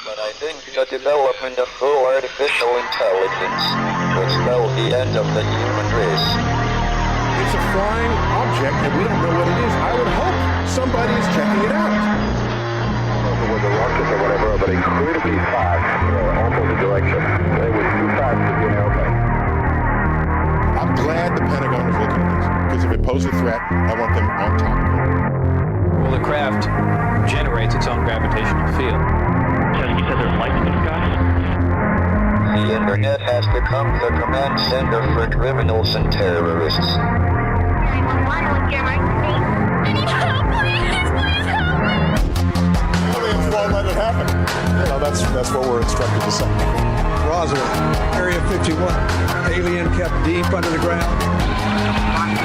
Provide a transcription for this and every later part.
But I think the development of full artificial intelligence will spell the end of the human race. It's a flying object, and we don't know what it is. I would hope somebody's checking it out. It was a rocket or whatever, but incredibly fast, opposite direction. It was too fast to be an airplane. I'm glad the Pentagon is looking at this, because if it poses a threat, I want them on top of it. Well, the craft generates its own gravitational field. So you said there's lights in the sky? The internet has become the command center for criminals and terrorists. 911, what's your emergency? I need help, please help me! Aliens won't let it happen. You know, that's what we're instructed to say. Roswell, Area 51. Alien kept deep under the ground. 1,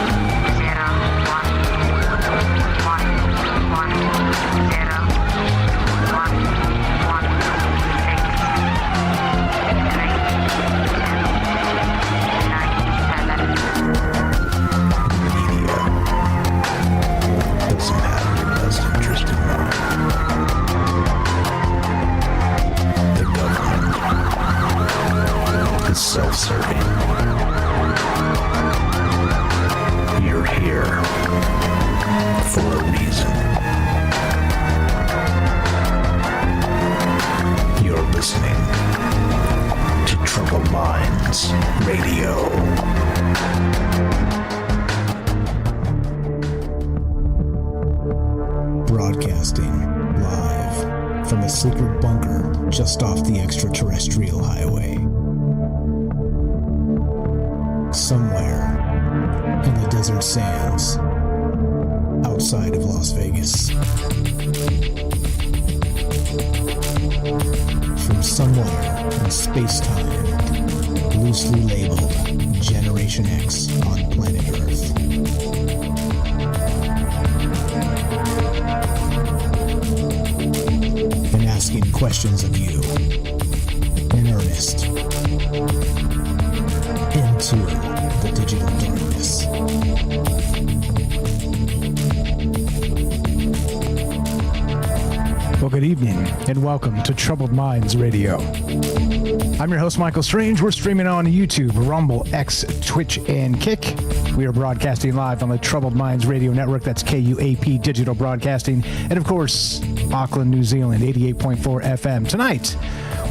self-serving. You're here for a reason. You're listening to Troubled Minds Radio. Broadcasting live from a secret bunker just off the extraterrestrial highway. Somewhere in the desert sands outside of Las Vegas. From somewhere in space-time, loosely labeled Generation X on planet Earth. And asking questions of you in earnest into the digital darkness. Well, good evening and welcome to Troubled Minds Radio. I'm your host, Michael Strange. We're streaming on YouTube, Rumble, X, Twitch, and Kick. We are broadcasting live on the Troubled Minds Radio Network. That's KUAP Digital Broadcasting. And of course, Auckland, New Zealand, 88.4 FM. Tonight,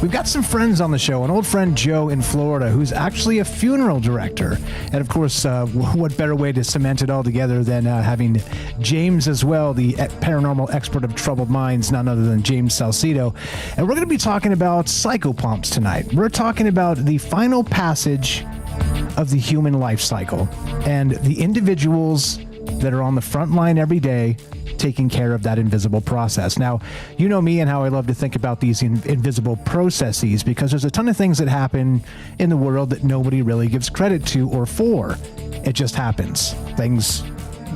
we've got some friends on the show. An old friend, Joe, in Florida, who's actually a funeral director. And of course, what better way to cement it all together than having James as well, the paranormal expert of Troubled Minds, none other than James Salcedo. And we're going to be talking about psychopomps tonight. We're talking about the final passage of the human life cycle and the individuals that are on the front line every day taking care of that invisible process. Now, you know me and how I love to think about these invisible processes, because there's a ton of things that happen in the world that nobody really gives credit to or for. It just happens. Things,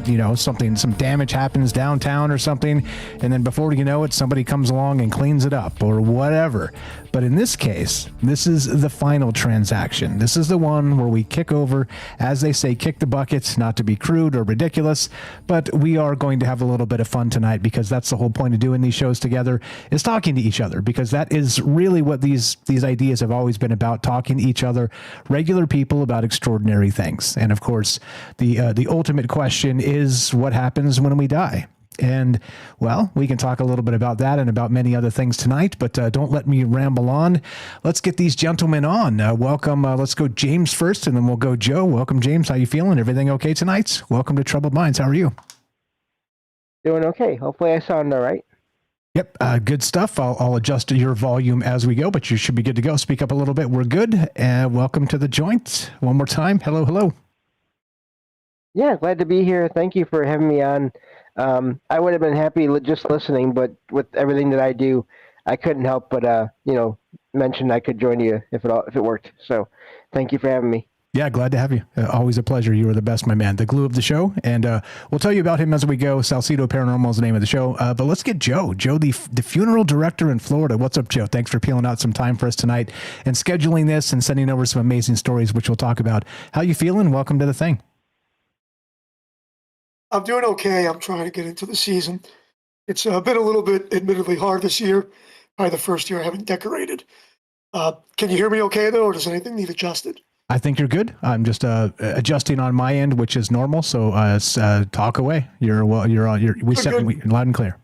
you know, some damage happens downtown or something, and then before you know it, somebody comes along and cleans it up or whatever. But in this case, this is the final transaction. This is the one where we kick over, as they say, kick the bucket, not to be crude or ridiculous, but we are going to have a little bit of fun tonight, because that's the whole point of doing these shows together, is talking to each other, because that is really what these ideas have always been about, talking to each other, regular people about extraordinary things. And of course, the ultimate question is, what happens when we die? And, well, we can talk a little bit about that and about many other things tonight, but don't let me ramble on. Let's get these gentlemen on. Welcome. Let's go James first, and then we'll go Joe. Welcome, James. How you feeling? Everything okay tonight? Welcome to Troubled Minds. How are you? Doing okay. Hopefully I sound all right. Yep. Good stuff. I'll adjust your volume as we go, but you should be good to go. Speak up a little bit. We're good. Welcome to the joint. One more time. Hello, hello. Yeah, glad to be here. Thank you for having me on. I would have been happy just listening, but with everything that I do, I couldn't help but mention I could join you if it worked. So, thank you for having me. Yeah, glad to have you. Always a pleasure. You are the best, my man. The glue of the show, and we'll tell you about him as we go. Salcedo Paranormal is the name of the show. But let's get Joe. Joe, the funeral director in Florida. What's up, Joe? Thanks for peeling out some time for us tonight and scheduling this and sending over some amazing stories, which we'll talk about. How you feeling? Welcome to the thing. I'm doing okay. I'm trying to get into the season. It's been a little bit, admittedly, hard this year probably the first year I haven't decorated. Can you hear me okay though, or does anything need adjusted? I think you're good. I'm just adjusting on my end, which is normal. So talk away. We said loud and clear.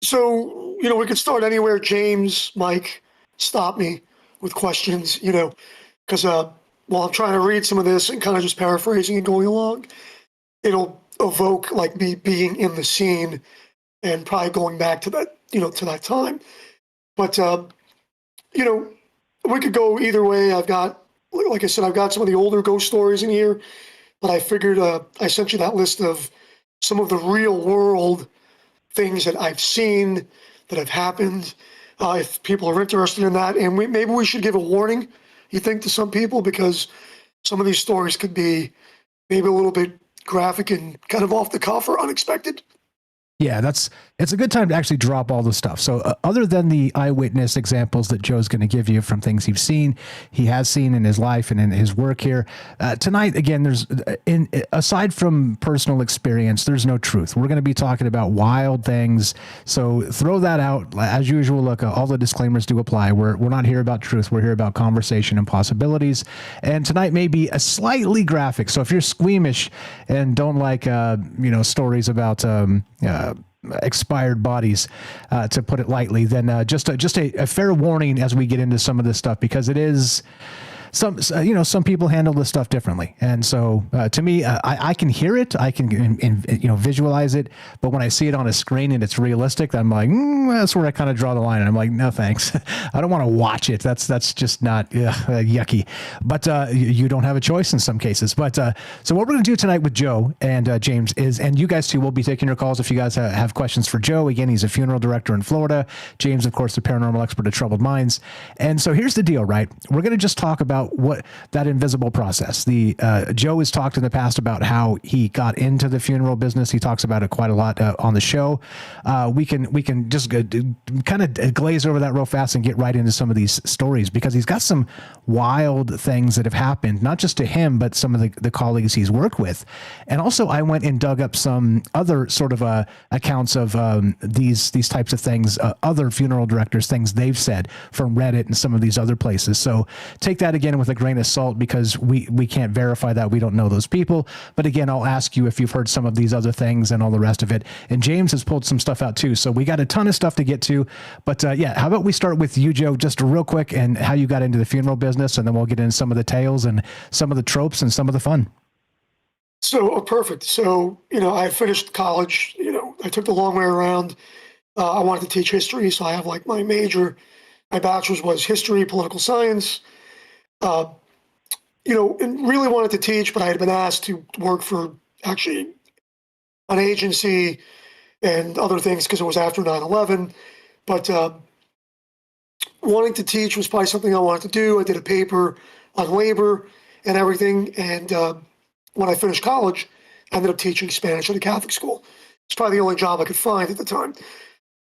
So, we could start anywhere. James, Mike, stop me with questions, because while I'm trying to read some of this and kind of just paraphrasing and going along, it'll evoke like me being in the scene and probably going back to that, to that time. But, we could go either way. I've got, like I said, I've got some of the older ghost stories in here, but I figured I sent you that list of some of the real world things that I've seen that have happened. If people are interested in that, and maybe we should give a warning, you think, to some people, because some of these stories could be maybe a little bit graphic and kind of off the cuff or unexpected. Yeah, it's a good time to actually drop all the stuff. So other than the eyewitness examples that Joe's going to give you from things he has seen in his life and in his work here, tonight, again, aside from personal experience, there's no truth. We're going to be talking about wild things. So throw that out. As usual, look, all the disclaimers do apply. We're not here about truth. We're here about conversation and possibilities. And tonight may be a slightly graphic. So if you're squeamish and don't like, stories about, expired bodies, to put it lightly, then just a fair warning as we get into some of this stuff, because it is some people handle this stuff differently. And so to me, I can hear it, I can visualize it, but when I see it on a screen and it's realistic, I'm like, that's where I kind of draw the line. And I'm like, no, thanks. I don't want to watch it. That's just not yucky. But you don't have a choice in some cases. But so what we're going to do tonight with Joe and James is, and you guys too, will be taking your calls if you guys have questions for Joe. Again, he's a funeral director in Florida. James, of course, the paranormal expert at Troubled Minds. And so here's the deal, right? We're going to just talk about what that invisible process. Joe has talked in the past about how he got into the funeral business. He talks about it quite a lot on the show. We can just kind of glaze over that real fast and get right into some of these stories, because he's got some wild things that have happened, not just to him, but some of the colleagues he's worked with. And also I went and dug up some other sort of accounts of these types of things, other funeral directors, things they've said from Reddit and some of these other places. So take that again with a grain of salt, because we can't verify that. We don't know those people. But again, I'll ask you if you've heard some of these other things and all the rest of it. And James has pulled some stuff out too. So we got a ton of stuff to get to. But how about we start with you, Joe, just real quick, and how you got into the funeral business, and then we'll get into some of the tales and some of the tropes and some of the fun. So, perfect. So, I finished college, I took the long way around. I wanted to teach history. So I have like my bachelor's was history, political science. And really wanted to teach, but I had been asked to work for actually an agency and other things because it was after 9/11. But wanting to teach was probably something I wanted to do. I did a paper on labor and everything. And when I finished college, I ended up teaching Spanish at a Catholic school. It's probably the only job I could find at the time.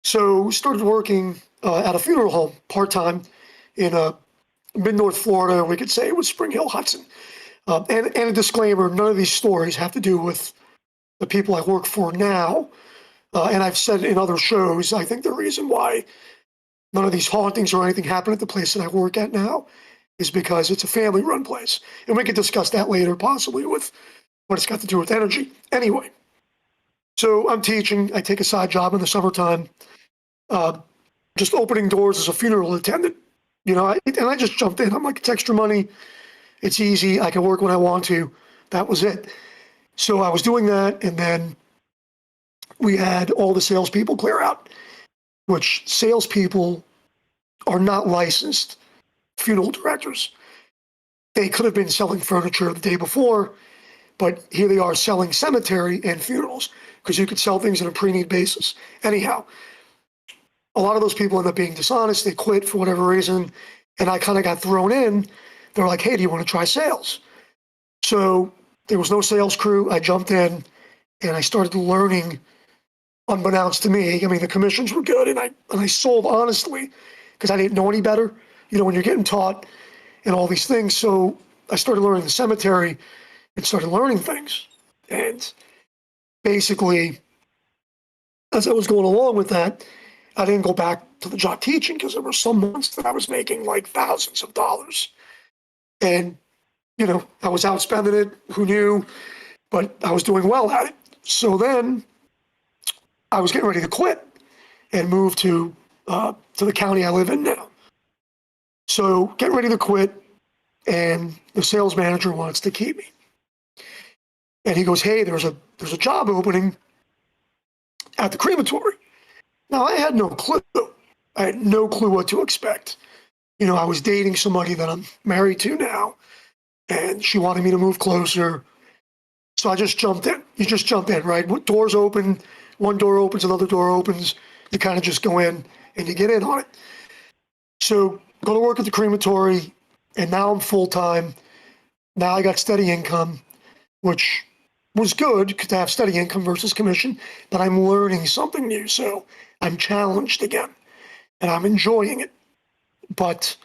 So started working at a funeral home part-time in mid-North Florida. We could say it was Spring Hill, Hudson. And a disclaimer, none of these stories have to do with the people I work for now. And I've said in other shows, I think the reason why none of these hauntings or anything happen at the place that I work at now is because it's a family-run place. And we could discuss that later, possibly with what it's got to do with energy. Anyway, so I'm teaching. I take a side job in the summertime, just opening doors as a funeral attendant. And I just jumped in. I'm like, it's extra money. It's easy. I can work when I want to. That was it. So I was doing that, and then we had all the salespeople clear out, which salespeople are not licensed funeral directors. They could have been selling furniture the day before, but here they are selling cemetery and funerals, because you could sell things on a pre-need basis. Anyhow, a lot of those people end up being dishonest. They quit for whatever reason, and I kind of got thrown in. They're like, hey, do you want to try sales? So there was no sales crew. I jumped in, and I started learning unbeknownst to me. I mean, the commissions were good, and I sold honestly because I didn't know any better, when you're getting taught and all these things. So I started learning the cemetery and started learning things. And basically, as I was going along with that, I didn't go back to the job teaching because there were some months that I was making like thousands of dollars. And, you know, I was outspending it. Who knew? But I was doing well at it. So then I was getting ready to quit and move to the county I live in now. So getting ready to quit, and the sales manager wants to keep me. And he goes, hey, there's a job opening at the crematory. Now, I had no clue. I had no clue what to expect. You know, I was dating somebody that I'm married to now, and she wanted me to move closer. So I just jumped in. You just jump in, right? Doors open, one door opens, another door opens. You kind of just go in and you get in on it. So go to work at the crematory, and now I'm full-time. Now I got steady income, which was good to have steady income versus commission, but I'm learning something new. So I'm challenged again, and I'm enjoying it. But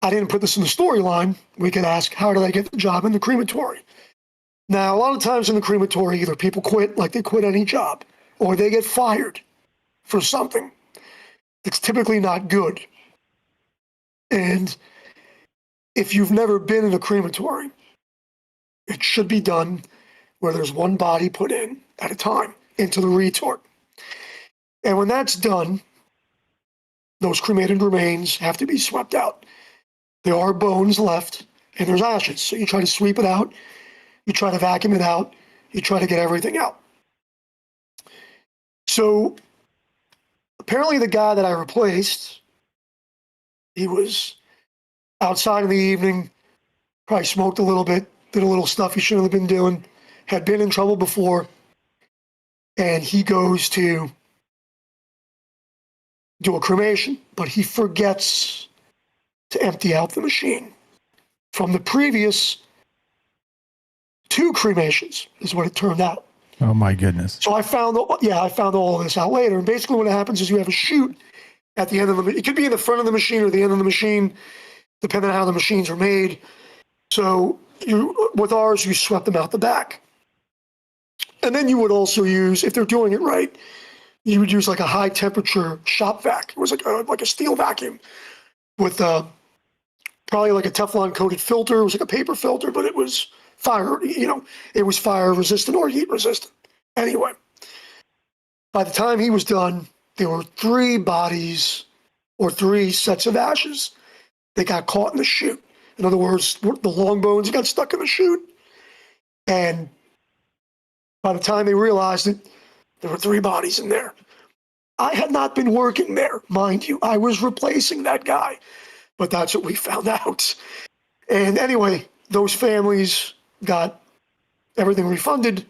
I didn't put this in the storyline. We could ask, how did I get the job in the crematory? Now, a lot of times in the crematory, either people quit like they quit any job, or they get fired for something that's typically not good. And if you've never been in a crematory, it should be done where there's one body put in at a time into the retort. And when that's done, those cremated remains have to be swept out. There are bones left, and there's ashes. So you try to sweep it out. You try to vacuum it out. You try to get everything out. So apparently the guy that I replaced, he was outside in the evening, probably smoked a little bit, did a little stuff he shouldn't have been doing, had been in trouble before, and he goes to do a cremation, but he forgets to empty out the machine from the previous 2 cremations, is what it turned out. Oh my goodness. So I found all of this out later. And basically what happens is you have a chute at the end of it could be in the front of the machine or the end of the machine, depending on how the machines are made. So with ours, you swept them out the back. And then you would also use, if they're doing it right, you would use like a high temperature shop vac. It was like a steel vacuum with probably like a Teflon coated filter. It was like a paper filter, but it was fire resistant or heat resistant. Anyway, by the time he was done, there were 3 bodies or 3 sets of ashes that got caught in the chute. In other words, the long bones got stuck in the chute. And by the time they realized it, there were 3 bodies in there. I had not been working there, mind you. I was replacing that guy, but that's what we found out. And anyway, those families got everything refunded.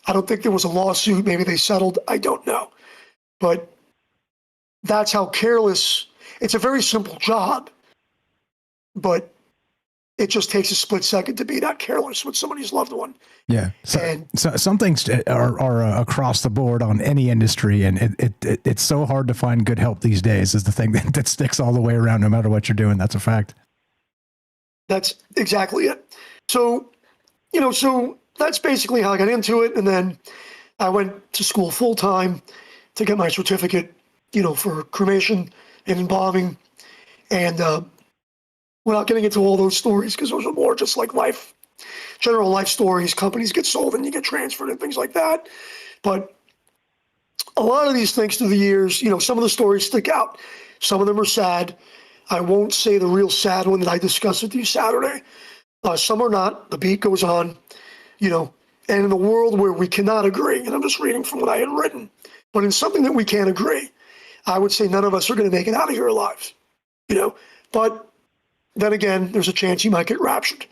I don't think there was a lawsuit. Maybe they settled. I don't know. But that's how careless. It's a very simple job, but it just takes a split second to be that careless with somebody's loved one. Yeah. So some things are across the board on any industry, and it's so hard to find good help these days is the thing that sticks all the way around no matter what you're doing. That's a fact. That's exactly it. So, so that's basically how I got into it. And then I went to school full time to get my certificate, for cremation and embalming. And without getting into all those stories, because those are more just like general life stories. Companies get sold and you get transferred and things like that. But a lot of these things through the years, some of the stories stick out. Some of them are sad. I won't say the real sad one that I discussed with you Saturday. Some are not. The beat goes on, and in the world where we cannot agree, and I'm just reading from what I had written, but in something that we can't agree, I would say none of us are going to make it out of here alive, But then again, there's a chance you might get raptured.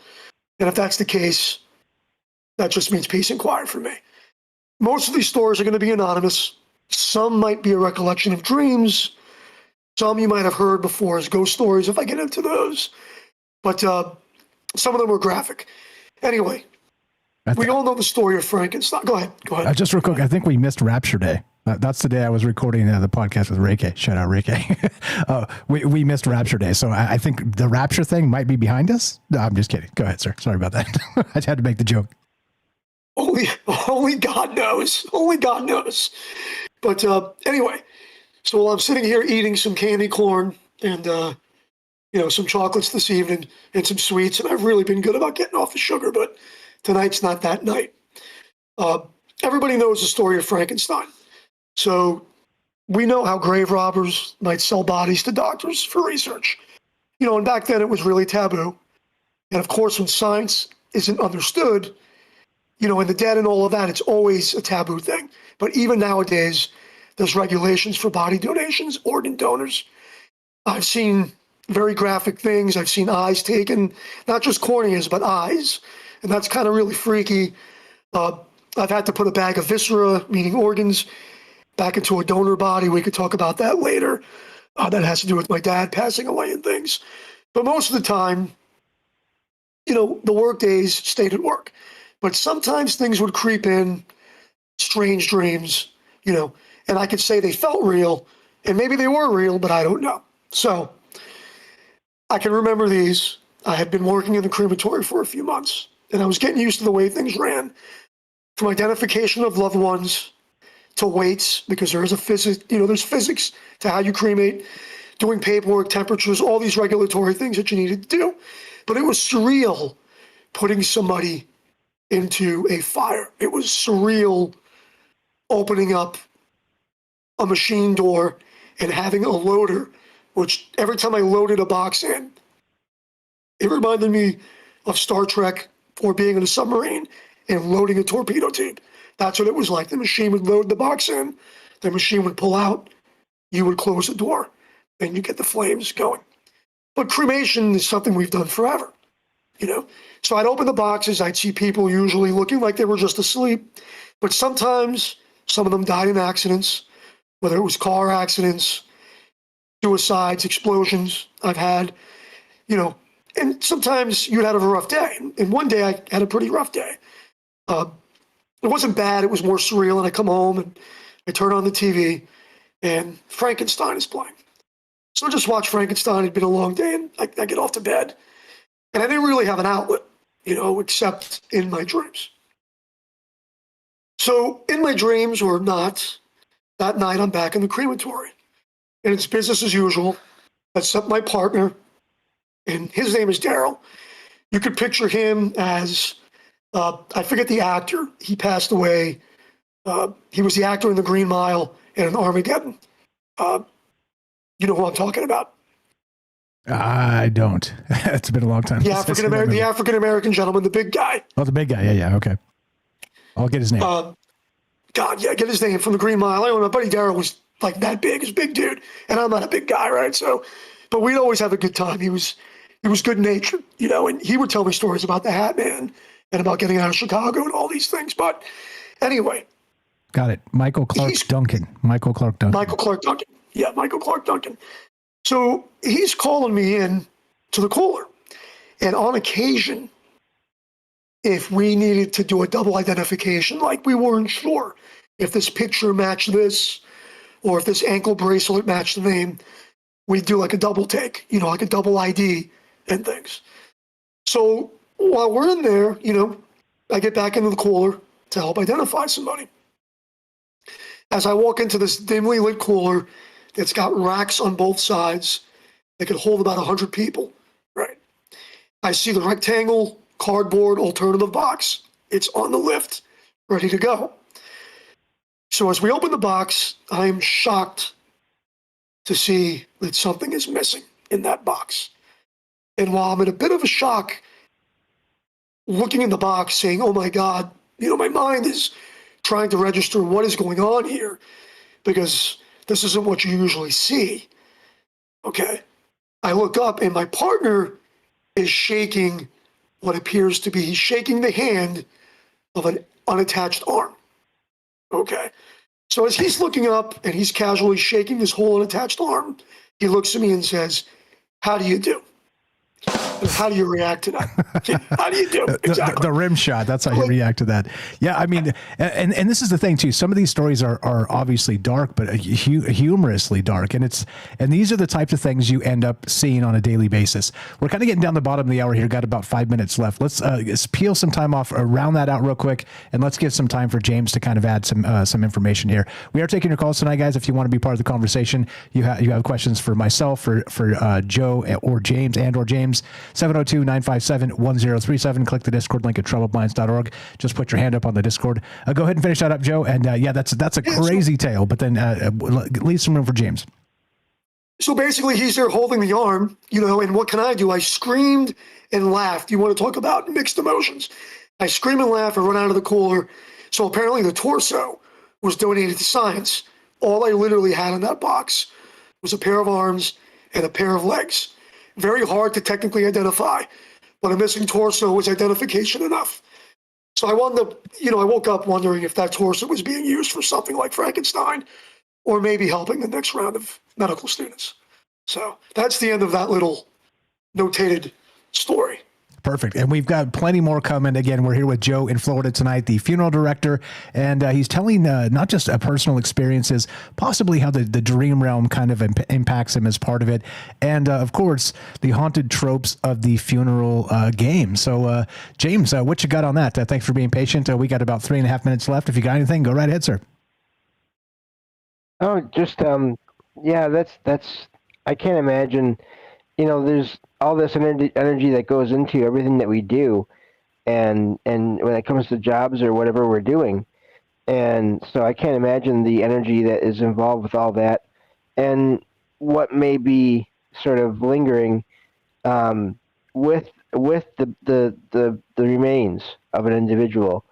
And if that's the case, that just means peace and quiet for me. Most of these stories are going to be anonymous. Some might be a recollection of dreams. Some you might have heard before as ghost stories, if I get into those. But some of them are graphic. Anyway, we all know the story of Frankenstein. Go ahead. Just real quick, I think we missed Rapture Day. That's the day I was recording the podcast with Ray K. Shout out Ray K. We missed Rapture Day. So I think the Rapture thing might be behind us. No, I'm just kidding. Go ahead, sir. Sorry about that. I just had to make the joke. Only God knows. Only God knows. But anyway, So while I'm sitting here eating some candy corn and, some chocolates this evening and some sweets, and I've really been good about getting off the sugar, but tonight's not that night. Everybody knows the story of Frankenstein. So we know how grave robbers might sell bodies to doctors for research. And back then it was really taboo. And of course, when science isn't understood, and the dead and all of that, it's always a taboo thing. But even nowadays, there's regulations for body donations, organ donors. I've seen very graphic things. I've seen eyes taken, not just corneas, but eyes. And that's kind of really freaky. I've had to put a bag of viscera, meaning organs, back into a donor body. We could talk about that later. That has to do with my dad passing away and things. But most of the time, the work days stayed at work. But sometimes things would creep in, strange dreams, and I could say they felt real, and maybe they were real, but I don't know. So I can remember these. I had been working in the crematory for a few months, and I was getting used to the way things ran, from identification of loved ones to weights, because there's there's physics to how you cremate, doing paperwork, temperatures, all these regulatory things that you needed to do. But it was surreal putting somebody into a fire. It was surreal opening up a machine door and having a loader, which every time I loaded a box in, it reminded me of Star Trek or being in a submarine and loading a torpedo tube. That's what it was like. The machine would load the box in, the machine would pull out, you would close the door, and you get the flames going. But cremation is something we've done forever, So I'd open the boxes, I'd see people usually looking like they were just asleep, but sometimes some of them died in accidents, whether it was car accidents, suicides, explosions I've had, and sometimes you'd have a rough day. And one day I had a pretty rough day. It wasn't bad, it was more surreal, and I come home and I turn on the TV and Frankenstein is playing. So I just watch Frankenstein. It'd been a long day, and I get off to bed. And I didn't really have an outlet, except in my dreams. So in my dreams, or not, that night I'm back in the crematory. And it's business as usual, except my partner, and his name is Daryl. You could picture him as, I forget the actor. He passed away. He was the actor in The Green Mile and in Armageddon. You know who I'm talking about? I don't. It's been a long time. The African-American gentleman, the big guy. Oh, the big guy. Yeah. Okay. I'll get his name. Get his name from The Green Mile. I know my buddy Daryl was like that big, he's a big dude, and I'm not a big guy, right? So, but we'd always have a good time. He was good-natured, and he would tell me stories about the Hat Man and about getting out of Chicago and all these things. But anyway. Got it. Michael Clark Duncan. Yeah, Michael Clark Duncan. So he's calling me in to the cooler. And on occasion, if we needed to do a double identification, like we weren't sure if this picture matched this, or if this ankle bracelet matched the name, we'd do like a double take, like a double ID and things. So while we're in there, I get back into the cooler to help identify somebody. As I walk into this dimly lit cooler that's got racks on both sides that could hold about 100 people, right? I see the rectangle cardboard alternative box. It's on the lift, ready to go. So as we open the box, I am shocked to see that something is missing in that box. And while I'm in a bit of a shock, looking in the box saying, oh my God, my mind is trying to register what is going on here, because this isn't what you usually see. Okay. I look up and my partner is shaking what appears to be, he's shaking the hand of an unattached arm. Okay. So as he's looking up and he's casually shaking his whole unattached arm, he looks at me and says, how do you do? And how do you react to that? How do you do? Exactly. The rim shot. That's how you react to that. Yeah, I mean, and this is the thing too. Some of these stories are obviously dark, but humorously dark, and these are the types of things you end up seeing on a daily basis. We're kind of getting down the bottom of the hour here. Got about 5 minutes left. Let's peel some time off, round that out real quick, and let's give some time for James to kind of add some information here. We are taking your calls tonight, guys. If you want to be part of the conversation, you have questions for myself, for Joe or James or James. 702-957-1037. Click the Discord link at troubledminds.org. Just put your hand up on the Discord. Go ahead and finish that up, Joe. And that's a crazy tale, but then leave some room for James. So basically, he's there holding the arm, and what can I do? I screamed and laughed. You want to talk about mixed emotions? I scream and laugh. I run out of the cooler. So apparently the torso was donated to science. All I literally had in that box was a pair of arms and a pair of legs. Very hard to technically identify, but a missing torso was identification enough. So I woke up wondering if that torso was being used for something like Frankenstein or maybe helping the next round of medical students. So that's the end of that little notated story. Perfect. And we've got plenty more coming. Again, we're here with Joe in Florida tonight, the funeral director, and he's telling not just personal experiences, possibly how the dream realm kind of impacts him as part of it, and of course, the haunted tropes of the funeral game. So, James, what you got on that? Thanks for being patient. We got about 3.5 minutes left. If you got anything, go right ahead, sir. Oh, just that's. I can't imagine. There's all this energy that goes into everything that we do, and when it comes to jobs or whatever we're doing, and so I can't imagine the energy that is involved with all that, and what may be sort of lingering with the remains of an individual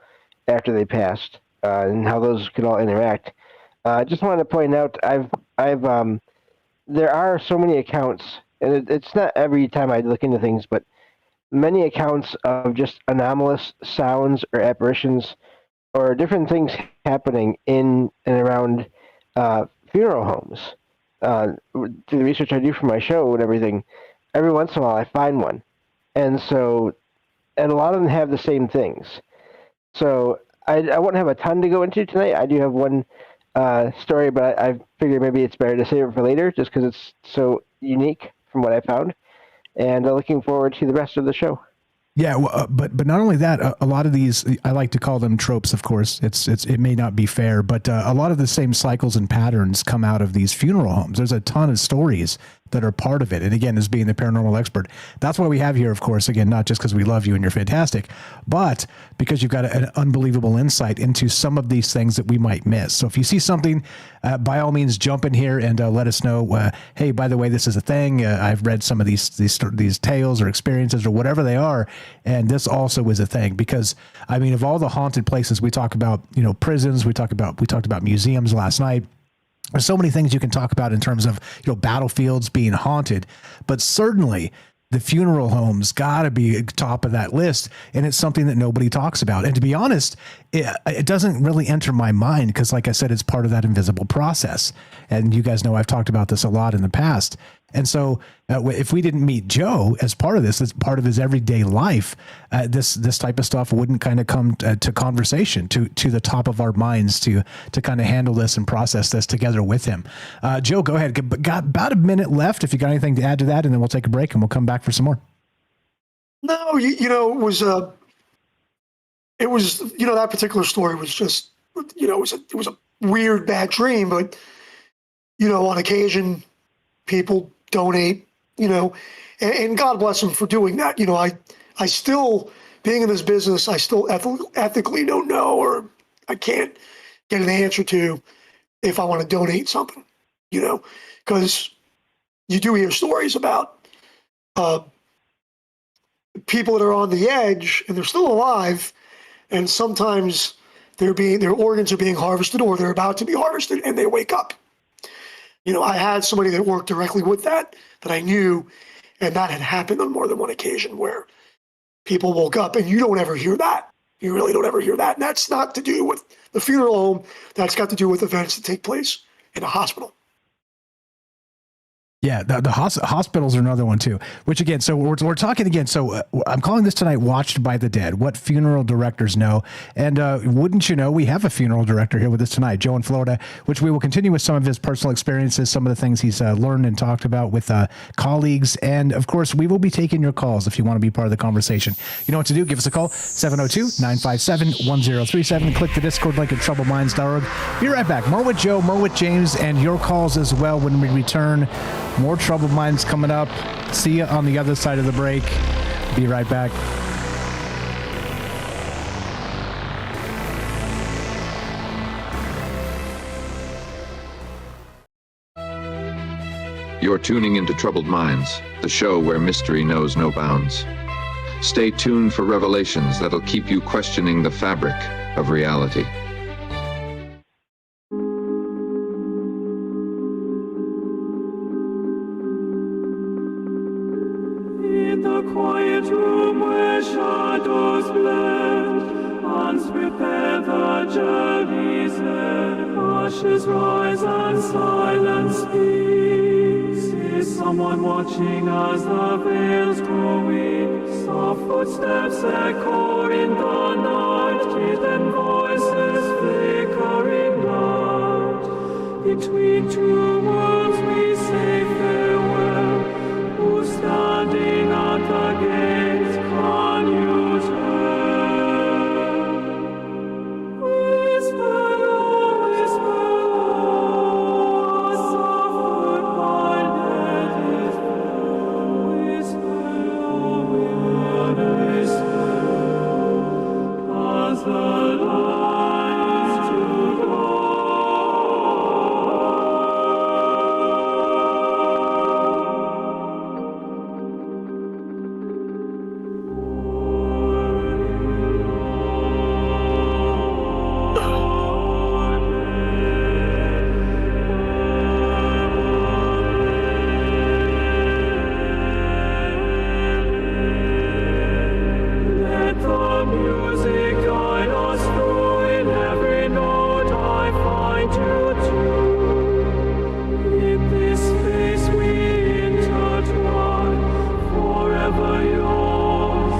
after they passed, and how those could all interact. I just wanted to point out, there are so many accounts. And it's not every time I look into things, but many accounts of just anomalous sounds or apparitions or different things happening in and around funeral homes. Through the research I do for my show and everything, every once in a while I find one. And a lot of them have the same things. So I won't have a ton to go into tonight. I do have one story, but I figured maybe it's better to save it for later just because it's so unique from what I found, and looking forward to the rest of the show. Yeah, but not only that, a lot of these, I like to call them tropes. Of course, it may not be fair, but a lot of the same cycles and patterns come out of these funeral homes. There's a ton of stories that are part of it. And again, as being the paranormal expert, that's why we have here, of course, again, not just because we love you and you're fantastic, but because you've got an unbelievable insight into some of these things that we might miss. So if you see something, by all means, jump in here and let us know, hey, by the way, this is a thing. I've read some of these tales or experiences or whatever they are. And this also is a thing because, I mean, of all the haunted places we talk about, prisons, we talked about museums last night. There's so many things you can talk about in terms of, battlefields being haunted, but certainly the funeral homes got to be top of that list. And it's something that nobody talks about. And to be honest, it doesn't really enter my mind because, like I said, it's part of that invisible process. And you guys know I've talked about this a lot in the past. And so if we didn't meet Joe as part of this, as part of his everyday life, this type of stuff wouldn't kind of come to conversation, to the top of our minds to kind of handle this and process this together with him. Joe, go ahead. Got about a minute left if you got anything to add to that, and then we'll take a break and we'll come back for some more. No, it was that particular story was just, it was a weird, bad dream, but, on occasion, people donate, and God bless them for doing that. I still, being in this business, I still ethically don't know, or I can't get an answer to if I want to donate something, because you do hear stories about people that are on the edge and they're still alive, and sometimes their organs are being harvested or they're about to be harvested and they wake up. I had somebody that worked directly with that I knew, and that had happened on more than one occasion where people woke up, and you don't ever hear that. You really don't ever hear that. And that's not to do with the funeral home. That's got to do with events that take place in a hospital. Yeah, the hospitals are another one too. Which again, so we're talking again. So I'm calling this tonight "Watched by the Dead." What funeral directors know, and wouldn't you know, we have a funeral director here with us tonight, Joe in Florida. Which we will continue with some of his personal experiences, some of the things he's learned and talked about with colleagues, and of course, we will be taking your calls if you want to be part of the conversation. You know what to do? Give us a call 702-957-1037. Click the Discord link at troubledminds.org. Be right back. More with Joe, more with James, and your calls as well when we return. More Troubled Minds coming up. See you on the other side of the break. Be right back. You're tuning into Troubled Minds, the show where mystery knows no bounds. Stay tuned for revelations that'll keep you questioning the fabric of reality. In the quiet room where shadows blend, unprepared the journey's end. Ashes rise and silence speaks. Is someone watching as the veils grow weak? Soft footsteps echo in the night, hidden voices flickering light. Between two worlds we say farewell. Who's standing at the gates? Can you tell? Whisper low, a soft goodbye let it fall. Whisper low, we will listen as the lights to go. Let the music guide us through. In every note I find you too. In this space we intertwine, forever yours,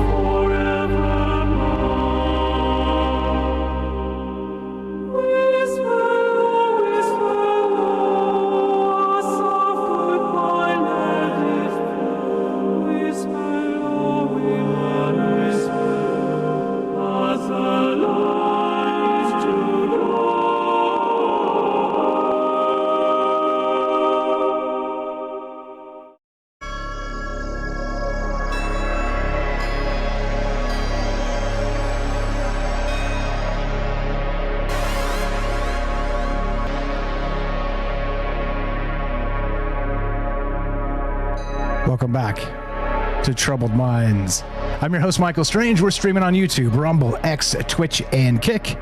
forevermore. Whisper low, a soft goodbye let it fall. Whisper low, we will listen as the lights to go. Welcome back to Troubled Minds. I'm your host, Michael Strange. We're streaming on YouTube, Rumble, X, Twitch, and Kick.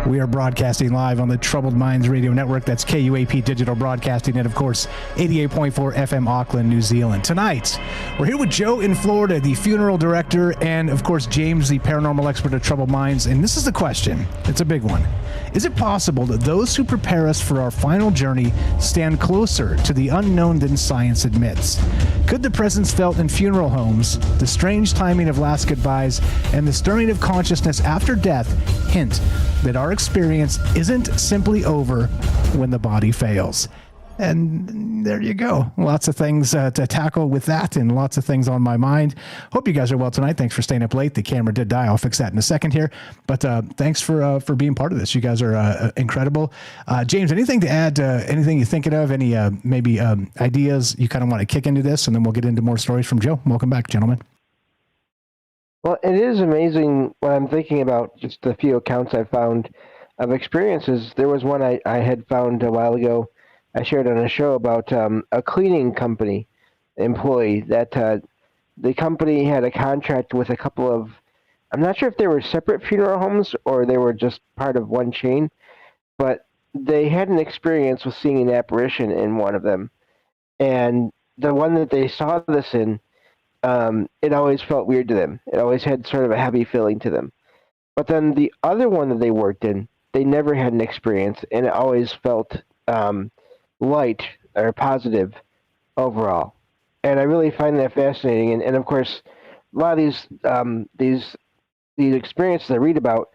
We are broadcasting live on the Troubled Minds Radio Network. That's KUAP Digital Broadcasting, and of course, 88.4 FM Auckland, New Zealand. Tonight, we're here with Joe in Florida, the funeral director, and of course, James, the paranormal expert of Troubled Minds. And this is the question. It's a big one. Is it possible that those who prepare us for our final journey stand closer to the unknown than science admits? Could the presence felt in funeral homes, the strange timing of last goodbyes, and the stirring of consciousness after death hint that our experience isn't simply over when the body fails? And there you go. Lots of things to tackle with that, and lots of things on my mind. Hope you guys are well tonight. Thanks for staying up late. The camera did die. I'll fix that in a second here. But thanks for being part of this. You guys are incredible. James, anything to add? Anything you're thinking of? Any maybe ideas you kind of want to kick into this, and then we'll get into more stories from Joe. Welcome back, gentlemen. Well, it is amazing when I'm thinking about just the few accounts I found of experiences. There was one I had found a while ago. I shared on a show about a cleaning company employee that the company had a contract with a couple of, I'm not sure if they were separate funeral homes or they were just part of one chain, but they had an experience with seeing an apparition in one of them. And the one that they saw this in, it always felt weird to them. It always had sort of a heavy feeling to them. But then the other one that they worked in, they never had an experience, and it always felt light or positive overall. And I really find that fascinating. And of course, a lot of these experiences I read about,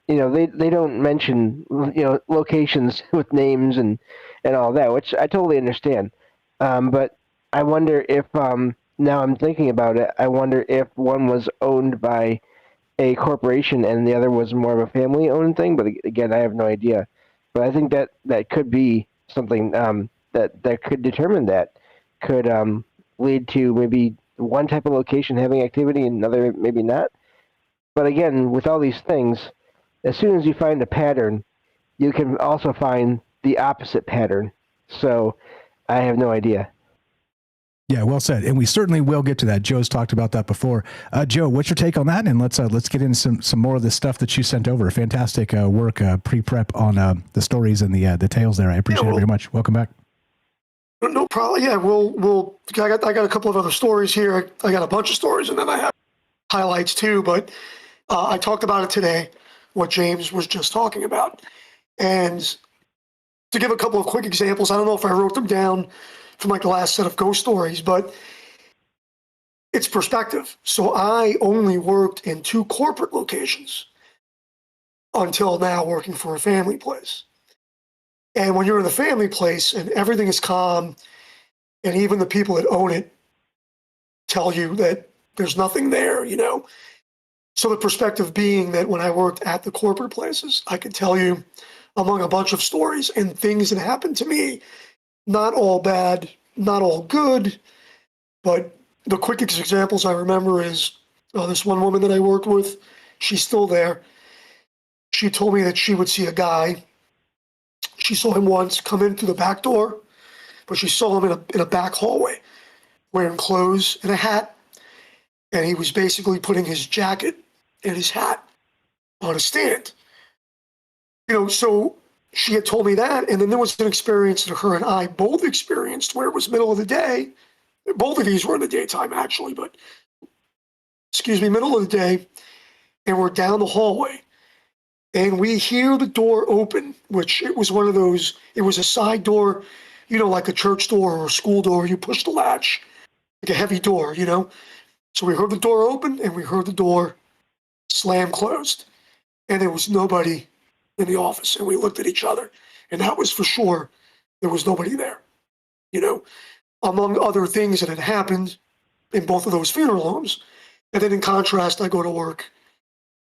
they don't mention, locations with names and all that, which I totally understand. But I wonder if, now I'm thinking about it, I wonder if one was owned by a corporation and the other was more of a family owned thing. But again, I have no idea. But I think that could be something that could determine that, could lead to maybe one type of location having activity and another maybe not. But again, with all these things, as soon as you find a pattern, you can also find the opposite pattern. So I have no idea. Yeah, well said. And we certainly will get to that. Joe's talked about that before. Joe, what's your take on that? And let's get into some more of the stuff that you sent over. Fantastic work, pre-prep on the stories and the tales there. I appreciate it very much. Welcome back. No problem. Yeah, I got a couple of other stories here. I got a bunch of stories, and then I have highlights too. But I talked about it today, what James was just talking about. And to give a couple of quick examples, I don't know if I wrote them down from like the last set of ghost stories, but it's perspective. So I only worked in 2 corporate locations until now, working for a family place. And when you're in the family place and everything is calm, and even the people that own it tell you that there's nothing there, So the perspective being that when I worked at the corporate places, I could tell you, among a bunch of stories and things that happened to me, not all bad, not all good, but the quickest examples I remember is this one woman that I worked with. She's still there. She told me that she would see a guy. She saw him once come in through the back door, but she saw him in a back hallway wearing clothes and a hat. And he was basically putting his jacket and his hat on a stand. So she had told me that. And then there was an experience that her and I both experienced where it was middle of the day. Both of these were in the daytime, actually, but middle of the day. And we're down the hallway. And we hear the door open, which it was one of those, it was a side door, like a church door or a school door. You push the latch, like a heavy door, So we heard the door open and we heard the door slam closed. And there was nobody in the office. And we looked at each other. And that was for sure, there was nobody there. Among other things that had happened in both of those funeral homes. And then in contrast, I go to work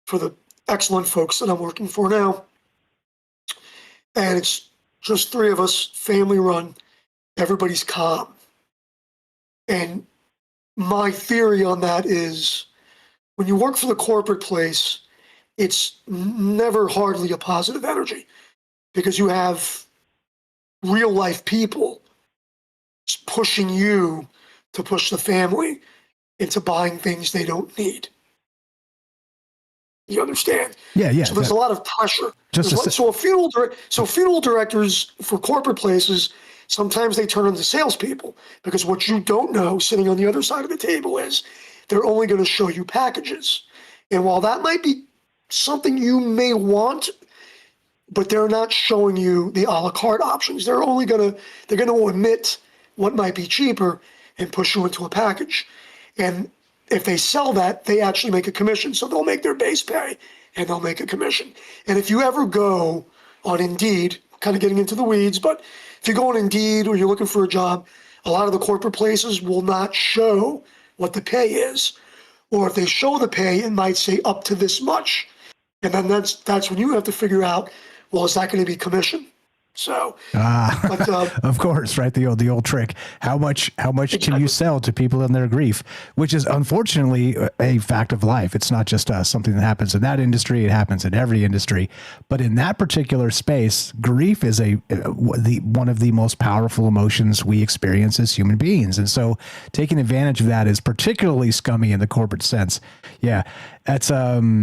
for the excellent folks that I'm working for now. And it's just 3 of us, family run. Everybody's calm. And my theory on that is when you work for the corporate place, it's never hardly a positive energy because you have real life people pushing you to push the family into buying things they don't need. You understand? Yeah. So there's a lot of pressure. So funeral directors for corporate places, sometimes they turn into salespeople because what you don't know sitting on the other side of the table is they're only going to show you packages. And while that might be something you may want, but they're not showing you the a la carte options. They're going to omit what might be cheaper and push you into a package. And if they sell that, they actually make a commission. So they'll make their base pay and they'll make a commission. And if you ever go on Indeed, kind of getting into the weeds, but if you go on Indeed or you're looking for a job, a lot of the corporate places will not show what the pay is. Or if they show the pay, it might say up to this much. And then that's when you have to figure out, well, is that going to be commission? So, of course, right? The old trick. How much exactly. Can you sell to people in their grief? Which is unfortunately a fact of life. It's not just something that happens in that industry. It happens in every industry. But in that particular space, grief is one of the most powerful emotions we experience as human beings. And so, taking advantage of that is particularly scummy in the corporate sense. Yeah, that's it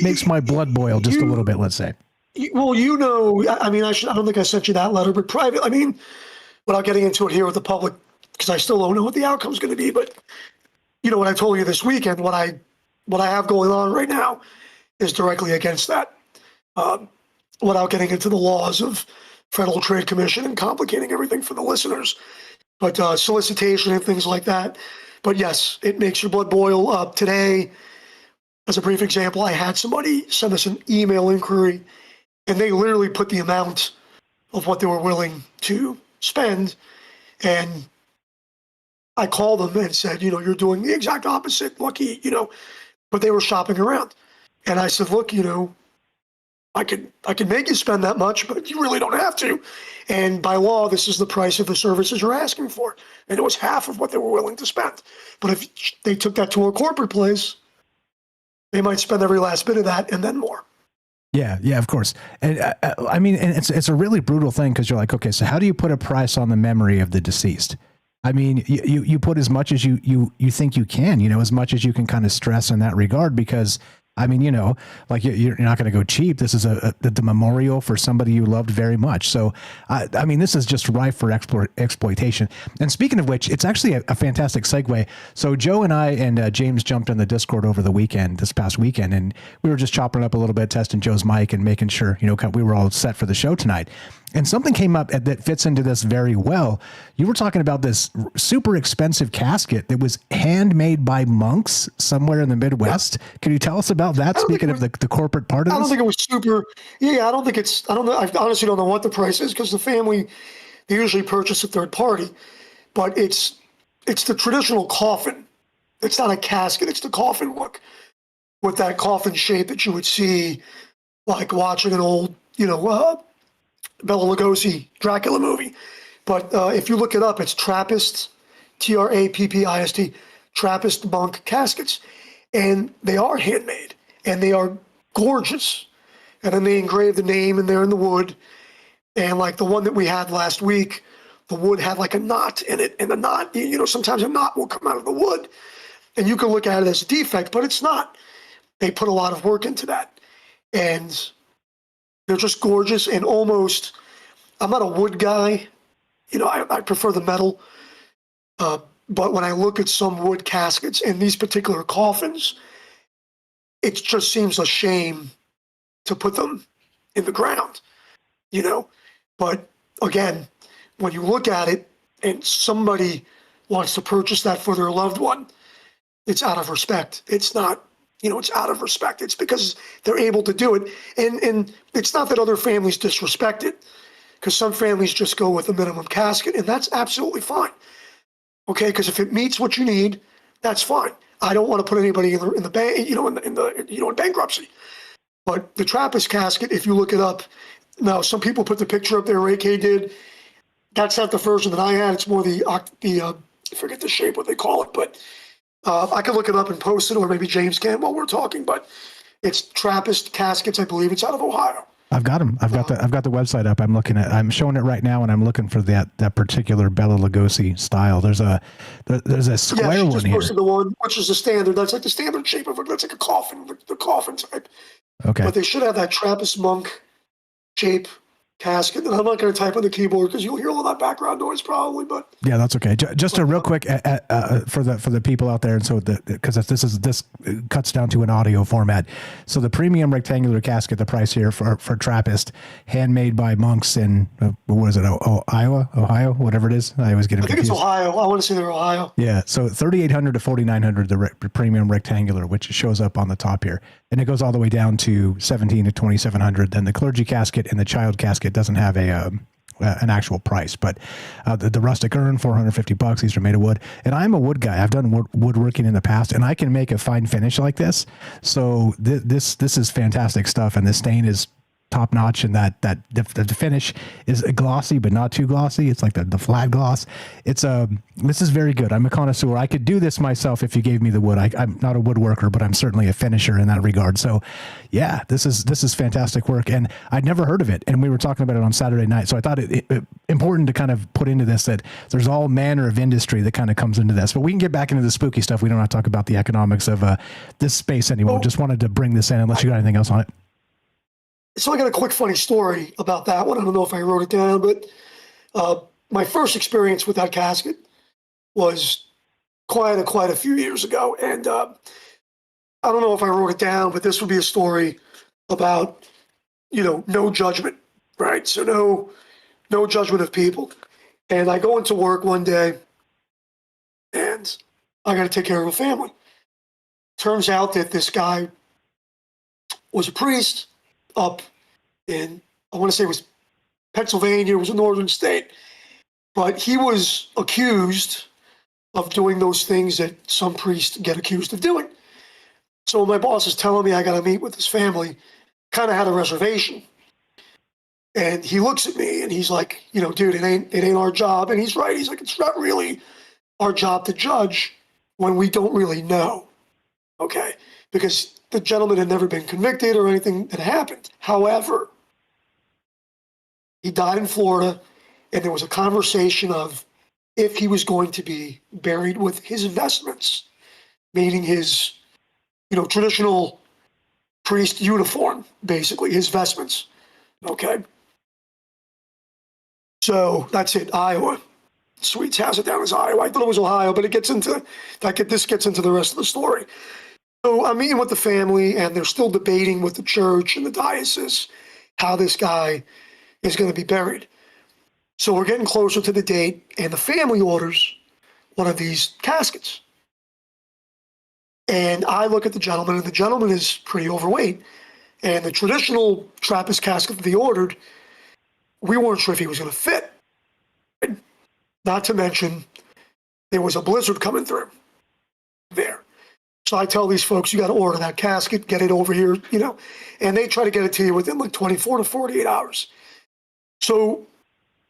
makes my blood boil just a little bit. Let's say. Well, I don't think I sent you that letter, but private, without getting into it here with the public, because I still don't know what the outcome is going to be, but what I told you this weekend, what I have going on right now is directly against that. Without getting into the laws of Federal Trade Commission and complicating everything for the listeners. But solicitation and things like that. But yes, it makes your blood boil. Today, as a brief example, I had somebody send us an email inquiry, and they literally put the amount of what they were willing to spend. And I called them and said, you're doing the exact opposite. Lucky, but they were shopping around. And I said, look, I could make you spend that much, but you really don't have to. And by law, this is the price of the services you're asking for. And it was half of what they were willing to spend. But if they took that to a corporate place, they might spend every last bit of that and then more. Yeah, of course. And I mean, and it's a really brutal thing because you're like, okay, so how do you put a price on the memory of the deceased? I mean, you put as much as you think you can, as much as you can kind of stress in that regard, because I mean, like you're not going to go cheap. This is the memorial for somebody you loved very much. So, I mean, this is just rife for exploitation. And speaking of which, it's actually a fantastic segue. So Joe and I and James jumped on the Discord over the weekend, this past weekend, and we were just chopping it up a little bit, testing Joe's mic and making sure, we were all set for the show tonight. And something came up that fits into this very well. You were talking about this super expensive casket that was handmade by monks somewhere in the Midwest. Yeah. Can you tell us about that? Speaking of the corporate part of this? I don't think it was super. Yeah, I don't know. I honestly don't know what the price is because the family, they usually purchase a third party. But it's the traditional coffin. It's not a casket. It's the coffin look with that coffin shape that you would see like watching an old, Bela Lugosi Dracula movie. But if you look it up, it's Trappist, Trappist, Trappist monk caskets. And they are handmade and they are gorgeous. And then they engrave the name in there in the wood. And like the one that we had last week, the wood had like a knot in it. And the knot, sometimes a knot will come out of the wood. And you can look at it as a defect, but it's not. They put a lot of work into that. And they're just gorgeous and almost, I'm not a wood guy. I prefer the metal. But when I look at some wood caskets and these particular coffins, it just seems a shame to put them in the ground, But again, when you look at it and somebody wants to purchase that for their loved one, it's out of respect. It's not, it's out of respect. It's because they're able to do it. And it's not that other families disrespect it, because some families just go with a minimum casket, and that's absolutely fine. Okay, because if it meets what you need, that's fine. I don't want to put anybody in the bank, in bankruptcy. But the Trappist casket, if you look it up, now some people put the picture up there. Ray K did. That's not the version that I had. It's more I forget the shape, what they call it, but I could look it up and post it, or maybe James can while we're talking. But it's Trappist caskets. I believe it's out of Ohio. I've got them. I've got the website up. I'm showing it right now, and I'm looking for that particular Bela Lugosi style. There's a square one here. The one which is the standard. That's like the standard shape of it. That's like a coffin, the coffin type. Okay. But they should have that Trappist monk shape casket. And I'm not going to type on the keyboard because you'll hear all that background noise probably. But yeah, that's okay. Just a real quick for the people out there, and so because this cuts down to an audio format. So the premium rectangular casket, the price here for Trappist, handmade by monks in what is it? Ohio, whatever it is. I always get it confused. I think it's Ohio. I want to say they're Ohio. Yeah. So 3,800 to 4,900, the premium rectangular, which shows up on the top here, and it goes all the way down to 17 to 2,700. Then the clergy casket and the child casket doesn't have an actual price, but the rustic urn, $450. These are made of wood, and I'm a wood guy. I've done woodworking in the past, and I can make a fine finish like this. So this is fantastic stuff, and the stain is top notch, and the finish is glossy but not too glossy. It's like the flat gloss. This is very good. I'm a connoisseur. I could do this myself if you gave me the wood. I'm not a woodworker, but I'm certainly a finisher in that regard. So yeah, this is fantastic work, and I'd never heard of it, and we were talking about it on Saturday night. So I thought it important to kind of put into this that there's all manner of industry that kind of comes into this, but we can get back into the spooky stuff. We don't have to talk about the economics of this space anymore. Just wanted to bring this in unless you got anything else on it. So I got a quick funny story about that one. I don't know if I wrote it down, but my first experience with that casket was quite a few years ago. And I don't know if I wrote it down, but this would be a story about, no judgment, right? So no judgment of people. And I go into work one day, and I got to take care of a family. Turns out that this guy was a priest up in, I want to say it was Pennsylvania, it was a northern state, but he was accused of doing those things that some priests get accused of doing. So my boss is telling me I got to meet with his family, kind of had a reservation. And he looks at me and he's like, dude, it ain't our job. And he's right. He's like, it's not really our job to judge when we don't really know. Okay. Because the gentleman had never been convicted or anything that happened. However, he died in Florida, and there was a conversation of if he was going to be buried with his vestments, meaning his, traditional priest uniform, basically, his vestments. Okay. So that's it, Iowa. Sweets has it down as Iowa. I thought it was Ohio, but this gets into the rest of the story. So I'm meeting with the family, and they're still debating with the church and the diocese how this guy is going to be buried. So we're getting closer to the date, and the family orders one of these caskets. And I look at the gentleman, and the gentleman is pretty overweight. And the traditional Trappist casket that they ordered, we weren't sure if he was going to fit. Not to mention, there was a blizzard coming through there. So I tell these folks, you got to order that casket, get it over here, and they try to get it to you within like 24 to 48 hours. So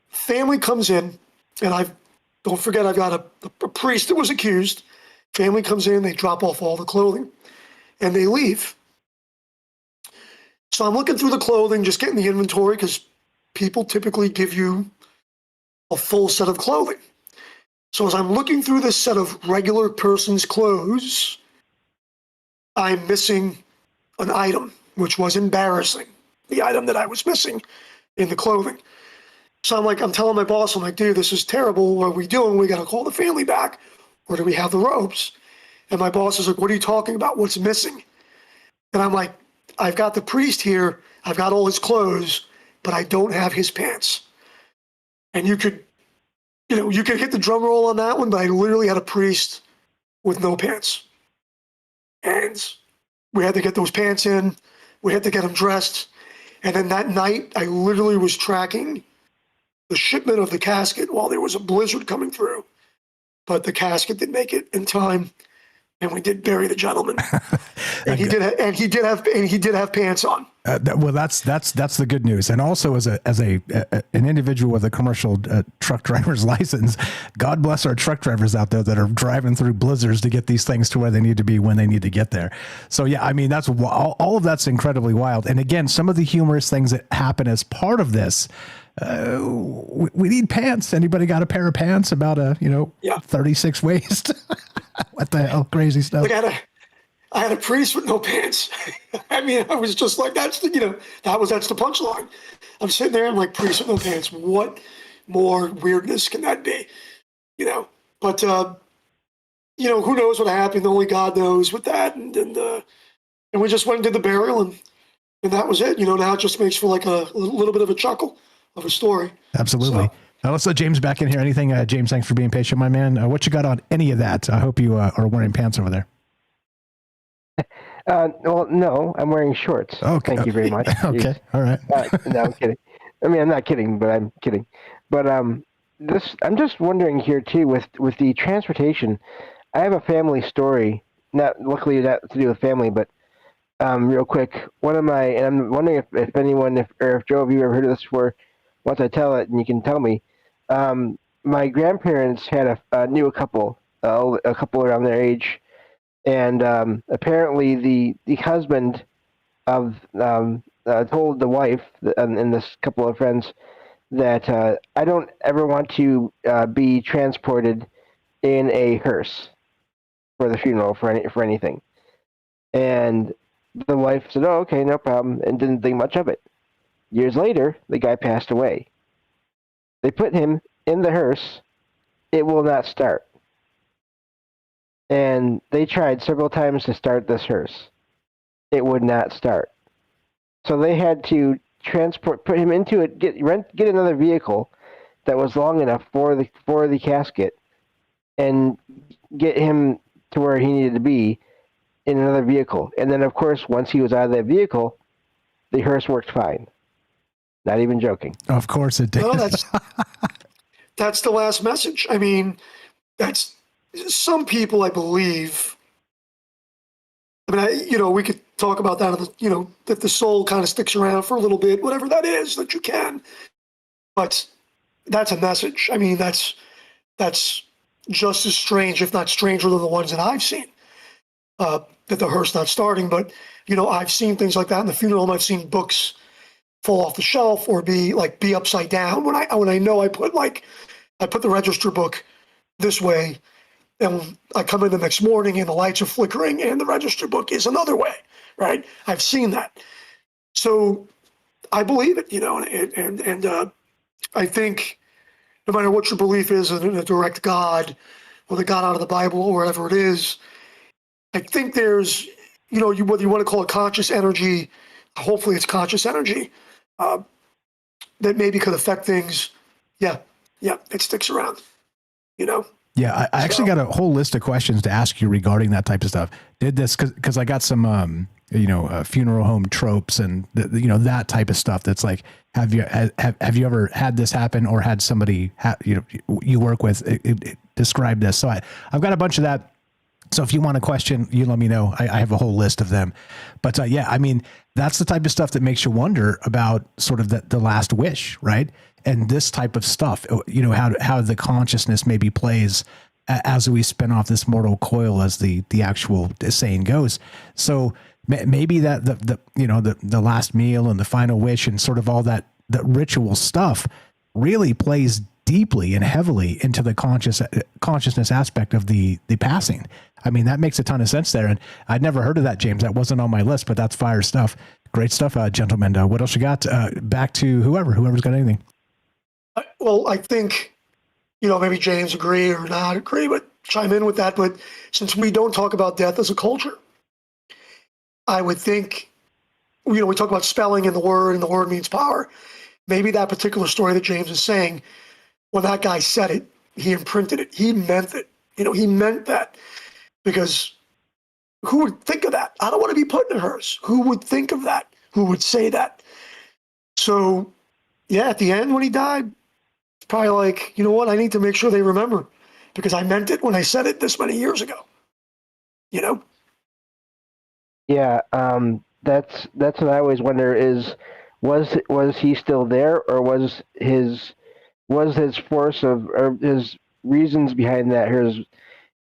family comes in, and don't forget, I've got a priest that was accused. Family comes in, they drop off all the clothing, and they leave. So I'm looking through the clothing, just getting the inventory, because people typically give you a full set of clothing. So as I'm looking through this set of regular person's clothes, I'm missing an item, which was embarrassing, the item that I was missing in the clothing. So I'm telling my boss, I'm like, dude, this is terrible. What are we doing? We got to call the family back, or do we have the robes? And my boss is like, what are you talking about? What's missing? And I'm like, I've got the priest here. I've got all his clothes, but I don't have his pants. And you could hit the drum roll on that one, but I literally had a priest with no pants. And we had to get those pants in. We had to get him dressed. And then that night, I literally was tracking the shipment of the casket while there was a blizzard coming through. But the casket didn't make it in time, and we did bury the gentleman. And he did have pants on. Well, that's the good news. And also, as an individual with a commercial truck driver's license, God bless our truck drivers out there that are driving through blizzards to get these things to where they need to be when they need to get there. So yeah, I mean, that's all of that's incredibly wild. And again, some of the humorous things that happen as part of this. We need pants. Anybody got a pair of pants about 36 waist? What the hell, crazy stuff. Like I had a priest with no pants. I mean, I was just like, that's the punchline. I'm sitting there, I'm like, priest with no pants. What more weirdness can that be? But who knows what happened? Only God knows with that. And we just went and did the burial, and that was it. Now it just makes for like a little bit of a chuckle of a story. Absolutely. Now let's let James back in here. Anything, James, thanks for being patient, my man. What you got on any of that? I hope you are wearing pants over there. Well, no, I'm wearing shorts. Okay. Thank you very much. Okay. All right. No, I'm kidding. I mean, I'm not kidding, but I'm kidding. But I'm just wondering here too, with the transportation, I have a family story, luckily not to do with family, but real quick, and I'm wondering if anyone, if Joe, have you ever heard of this before? Once I tell it, and you can tell me. My grandparents had knew a couple around their age, and apparently the husband of told the wife and this couple of friends that I don't ever want to be transported in a hearse for the funeral for anything, and the wife said, "Oh, okay, no problem," and didn't think much of it. Years later, the guy passed away. They put him in the hearse. It will not start. And they tried several times to start this hearse. It would not start. So they had to put him into it, get another vehicle that was long enough for the casket, and get him to where he needed to be in another vehicle. And then, of course, once he was out of that vehicle, the hearse worked fine. Not even joking. Of course it did. No, that's the last message. I mean, that's some people, I believe. I mean, we could talk about that. That the soul kind of sticks around for a little bit, whatever that is that you can. But that's a message. I mean, that's just as strange, if not stranger, than the ones that I've seen. That the hearse not starting, but I've seen things like that in the funeral home. I've seen books fall off the shelf or be upside down when I know I put the register book this way, and I come in the next morning and the lights are flickering and the register book is another way, right? I've seen that, so I believe it, and I think no matter what your belief is in a direct God or the God out of the Bible or whatever it is, I think there's, whether you want to call it conscious energy, hopefully it's conscious energy, that maybe could affect things. Yeah, it sticks around, Yeah, I actually got a whole list of questions to ask you regarding that type of stuff. Did this because I got some, funeral home tropes and that type of stuff. That's like, have you ever had this happen or had somebody you work with describe this? So I've got a bunch of that. So if you want a question, you let me know. I have a whole list of them. But yeah, I mean, that's the type of stuff that makes you wonder about sort of the last wish, right? And this type of stuff, how the consciousness maybe plays as we spin off this mortal coil, as the actual saying goes. So maybe that the last meal and the final wish and sort of all that the ritual stuff really plays deeply and heavily into the consciousness aspect of the passing. I mean, that makes a ton of sense there. And I'd never heard of that, James. That wasn't on my list, but that's fire stuff. Great stuff, gentlemen. What else you got? Back to whoever's got anything. Well, I think, maybe James agree or not agree, but chime in with that. But since we don't talk about death as a culture, I would think, we talk about spelling in the word, and the word means power. Maybe that particular story that James is saying, when that guy said it, he imprinted it. He meant it. He meant that. Because who would think of that? I don't want to be put in a hearse. Who would think of that? Who would say that? So, yeah, at the end when he died, it's probably like, you know what? I need to make sure they remember because I meant it when I said it this many years ago. Yeah, that's what I always wonder is, was he still there, or was his force or his reasons behind that,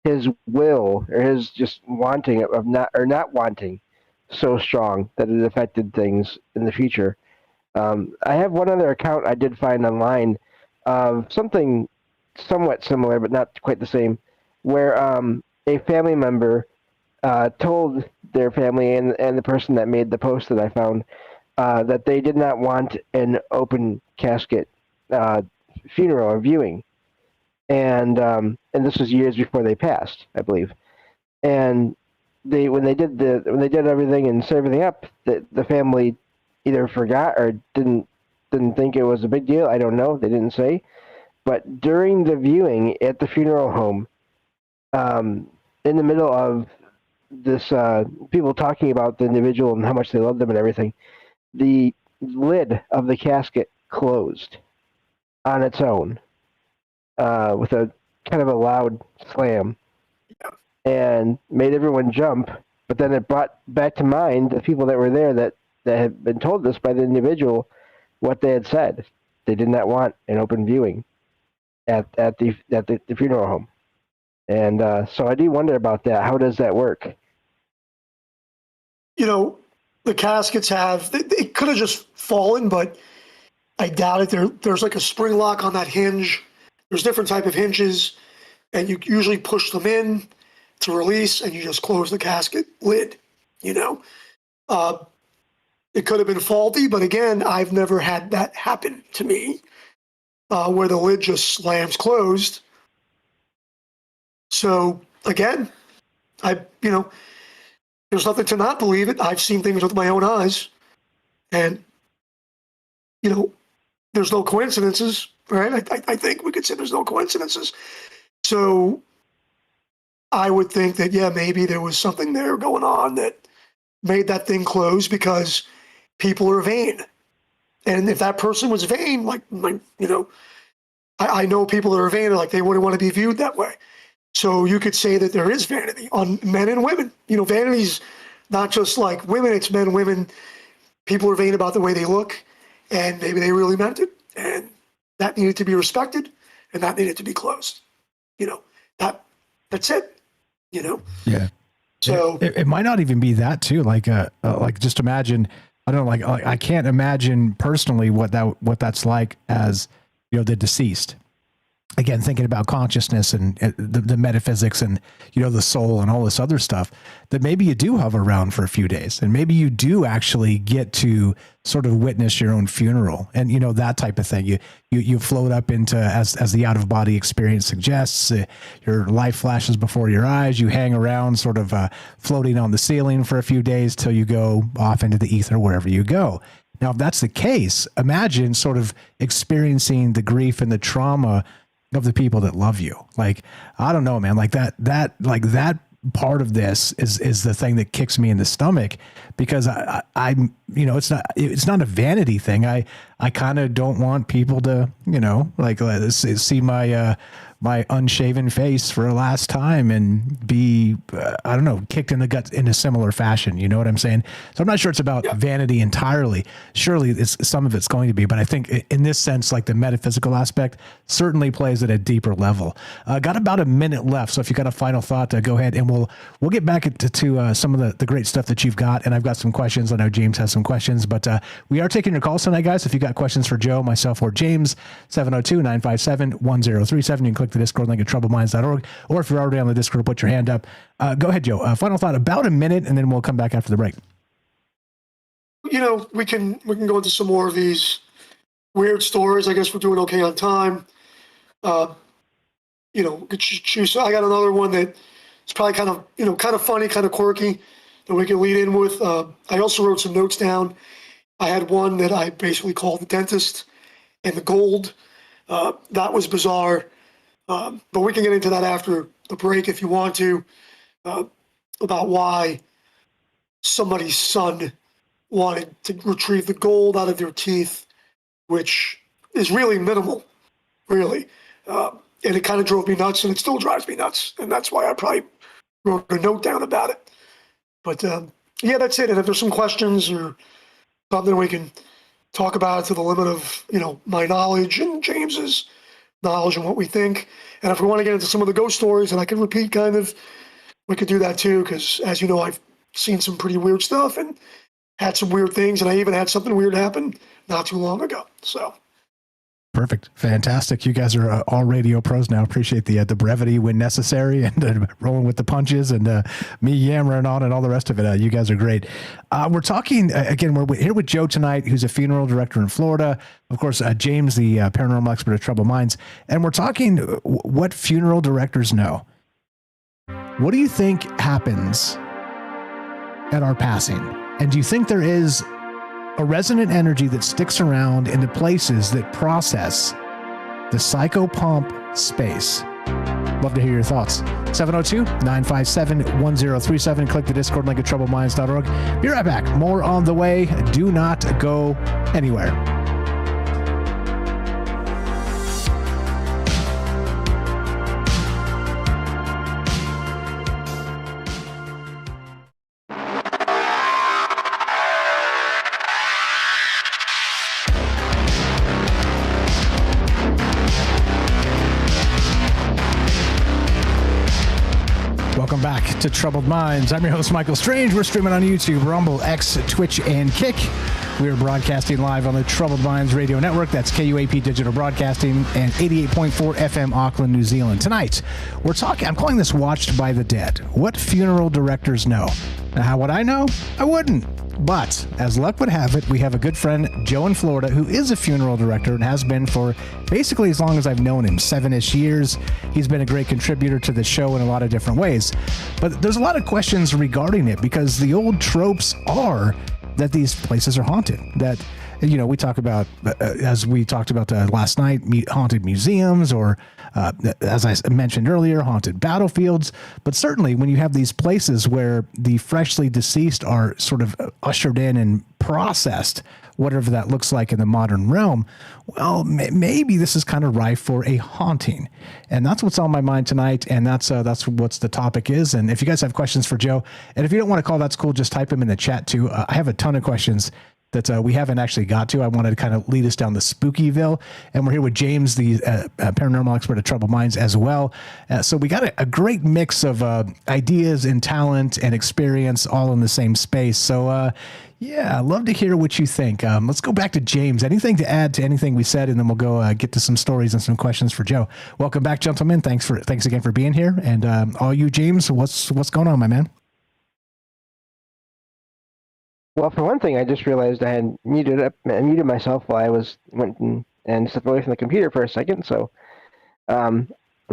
his will or his just wanting of not wanting so strong that it affected things in the future. I have one other account I did find online of something somewhat similar, but not quite the same, where a family member told their family and the person that made the post that I found that they did not want an open casket funeral or viewing. And this was years before they passed, I believe. And when they did everything and set everything up, the family either forgot or didn't think it was a big deal. I don't know. They didn't say. But during the viewing at the funeral home, in the middle of this, people talking about the individual and how much they loved them and everything, the lid of the casket closed on its own. With a kind of a loud slam, and made everyone jump. But then it brought back to mind the people that were there that had been told this by the individual, what they had said. They did not want an open viewing at the funeral home. And so I do wonder about that. How does that work? The caskets they could have just fallen, but I doubt it. There's like a spring lock on that hinge. There's different type of hinges, and you usually push them in to release, and you just close the casket lid. It could have been faulty, but again, I've never had that happen to me, where the lid just slams closed. So again, there's nothing to not believe it. I've seen things with my own eyes, and there's no coincidences, right? I think we could say there's no coincidences. So I would think that, yeah, maybe there was something there going on that made that thing close because people are vain. And if that person was vain, I know people that are vain, like they wouldn't want to be viewed that way. So you could say that there is vanity on men and women. Vanity's not just like women, it's men and women. People are vain about the way they look, and maybe they really meant it. And that needed to be respected, and that needed to be closed. That's it. Yeah. So it might not even be that too. Like just imagine, I don't know, like I can't imagine personally what that's like as, the deceased. Again, thinking about consciousness and the metaphysics and, the soul and all this other stuff, that maybe you do hover around for a few days and maybe you do actually get to sort of witness your own funeral and, that type of thing. You float up into, as the out of body experience suggests, your life flashes before your eyes. You hang around sort of floating on the ceiling for a few days till you go off into the ether, wherever you go. Now, if that's the case, imagine sort of experiencing the grief and the trauma of the people that love you. Like, I don't know, man, like that part of this is the thing that kicks me in the stomach, because I'm, it's not a vanity thing. I kind of don't want people to, see my unshaven face for a last time and be, I don't know, kicked in the gut in a similar fashion. You know what I'm saying? So I'm not sure it's about vanity entirely. Surely some of it's going to be, but I think in this sense, like the metaphysical aspect certainly plays at a deeper level. Got about a minute left. So if you got a final thought, go ahead and we'll get back to some of the great stuff that you've got. And I've got some questions. I know James has some questions, but we are taking your calls tonight, guys. If you got questions for Joe, myself, or James, 702-957-1037. You can click the Discord link at troubledminds.org, or if you're already on the Discord, put your hand up. Go ahead, Joe. Final thought, about a minute, and then we'll come back after the break. We can go into some more of these weird stories. I guess we're doing okay on time. I got another one that is probably kind of funny, kind of quirky that we can lead in with. I also wrote some notes down. I had one that I basically called The Dentist and the Gold. That was bizarre. But we can get into that after the break if you want to, about why somebody's son wanted to retrieve the gold out of their teeth, which is really minimal, really. And it kind of drove me nuts, and it still drives me nuts. And that's why I probably wrote a note down about it. But yeah, that's it. And if there's some questions or something, we can talk about it to the limit of, my knowledge and James's knowledge and what we think. And if we want to get into some of the ghost stories, and I can repeat kind of, we could do that too, because as you know, I've seen some pretty weird stuff and had some weird things, and I even had something weird happen not too long ago. So perfect. Fantastic. You guys are all radio pros now. Appreciate the brevity when necessary, and rolling with the punches, and me yammering on and all the rest of it. You guys are great. We're talking, again, we're here with Joe tonight, who's a funeral director in Florida. Of course, James, the paranormal expert at Troubled Minds. And we're talking what funeral directors know. What do you think happens at our passing? And do you think there is a resonant energy that sticks around in the places that process the psychopomp space? Love to hear your thoughts. 702-957-1037. Click the Discord link at troubledminds.org. Be right back. More on the way. Do not go anywhere. Welcome back to Troubled Minds. I'm your host, Michael Strange. We're streaming on YouTube, Rumble, X, Twitch, and Kick. We are broadcasting live on the Troubled Minds Radio Network. That's KUAP Digital Broadcasting and 88.4 FM Auckland, New Zealand. Tonight, we're talking, I'm calling this Watched by the Dead. What funeral directors know? Now, how would I know? I wouldn't. But as luck would have it, we have a good friend, Joe in Florida, who is a funeral director and has been for basically as long as I've known him, 7-ish years. He's been a great contributor to the show in a lot of different ways. But there's a lot of questions regarding it, because the old tropes are that these places are haunted, that we talk about, as we talked about last night, haunted museums, or as I mentioned earlier, haunted battlefields. But certainly when you have these places where the freshly deceased are sort of ushered in and processed, whatever that looks like in the modern realm, well, maybe this is kind of rife for a haunting. And that's what's on my mind tonight. And that's what's the topic is. And if you guys have questions for Joe, and if you don't want to call, that's cool. Just type them in the chat too. I have a ton of questions that we haven't actually got to. I wanted to kind of lead us down the Spookyville, and we're here with James, the paranormal expert at Troubled Minds as well. So we got a great mix of ideas and talent and experience all in the same space. So yeah, I'd love to hear what you think. Let's go back to James. Anything to add to anything we said, and then we'll go get to some stories and some questions for Joe. Welcome back, gentlemen. Thanks again for being here. And all you, James, what's going on, my man? Well, for one thing, I just realized I had muted myself while I went and stepped away from the computer for a second. So I'm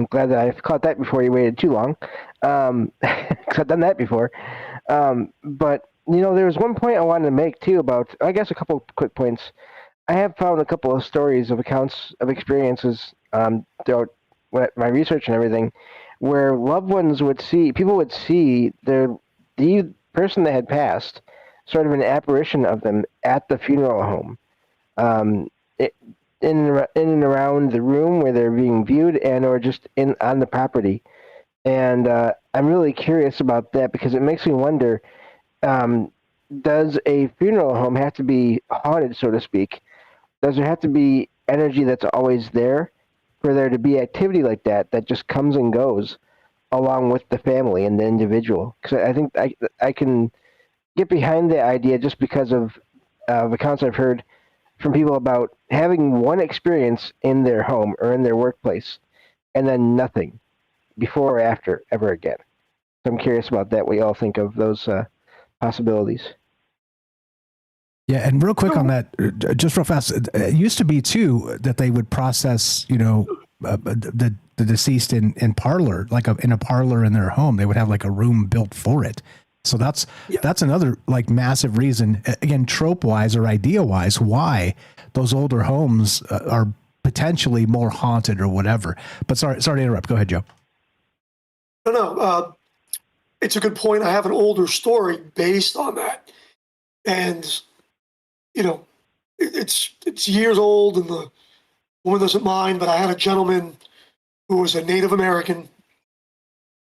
glad that I caught that before you waited too long, because I've done that before. But there was one point I wanted to make too about, I guess, a couple quick points. I have found a couple of stories of accounts of experiences throughout my research and everything, where loved ones people would see the person that had passed, sort of an apparition of them at the funeral home, in and around the room where they're being viewed, and or just on the property. And I'm really curious about that, because it makes me wonder, does a funeral home have to be haunted, so to speak? Does there have to be energy that's always there for there to be activity like that just comes and goes along with the family and the individual? Because I think I can get behind the idea just because of accounts I've heard from people about having one experience in their home or in their workplace and then nothing before or after ever again. So I'm curious about that. What you all think of those possibilities? Yeah, and real quick on that, just real fast, it used to be too that they would process, the deceased in parlor, like in a parlor in their home. They would have like a room built for it. So that's another like massive reason, again, trope wise or idea wise, why those older homes are potentially more haunted or whatever. But sorry to interrupt. Go ahead, Joe. No, it's a good point. I have an older story based on that, and it's years old, and the woman doesn't mind. But I had a gentleman who was a Native American,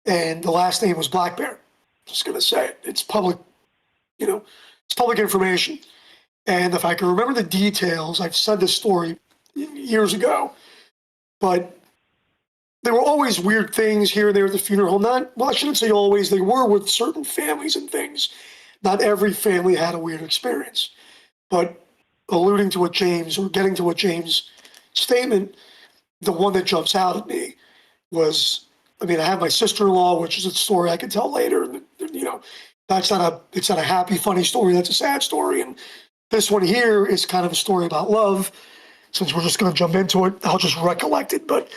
and the last name was Black Bear. Just going to say it. It's public, it's public information. And if I can remember the details, I've said this story years ago, but there were always weird things here and there at the funeral home. I shouldn't say always, they were with certain families and things. Not every family had a weird experience. But alluding to getting to what James' statement, the one that jumps out at me was, I have my sister-in-law, which is a story I could tell later. It's not a happy, funny story. That's a sad story. And this one here is kind of a story about love. Since we're just going to jump into it, I'll just recollect it. But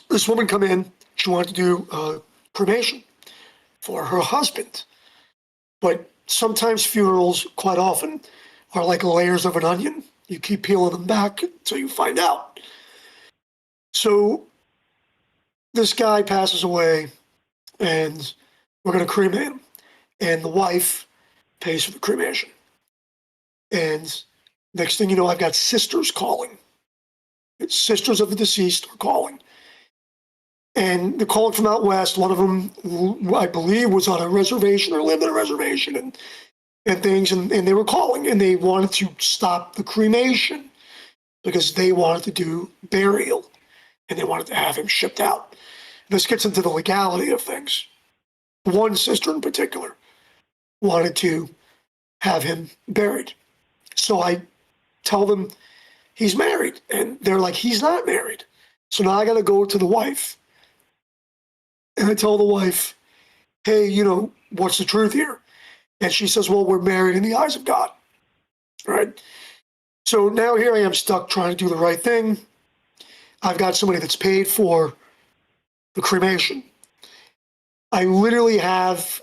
this woman come in. She wanted to do cremation for her husband. But sometimes funerals, quite often, are like layers of an onion. You keep peeling them back until you find out. So this guy passes away, and we're going to cremate him. And the wife pays for the cremation. And next thing you know, I've got sisters calling. Sisters of the deceased are calling. And they're calling from out west. One of them, I believe, was on a reservation or lived on a reservation and things. And they were calling, and they wanted to stop the cremation because they wanted to do burial, and they wanted to have him shipped out. This gets into the legality of things. One sister in particular wanted to have him buried. So I tell them he's married, and they're like, he's not married. So now I got to go to the wife, and I tell the wife, hey, what's the truth here? And she says, well, we're married in the eyes of God, right? So now here I am stuck trying to do the right thing. I've got somebody that's paid for the cremation. I literally have,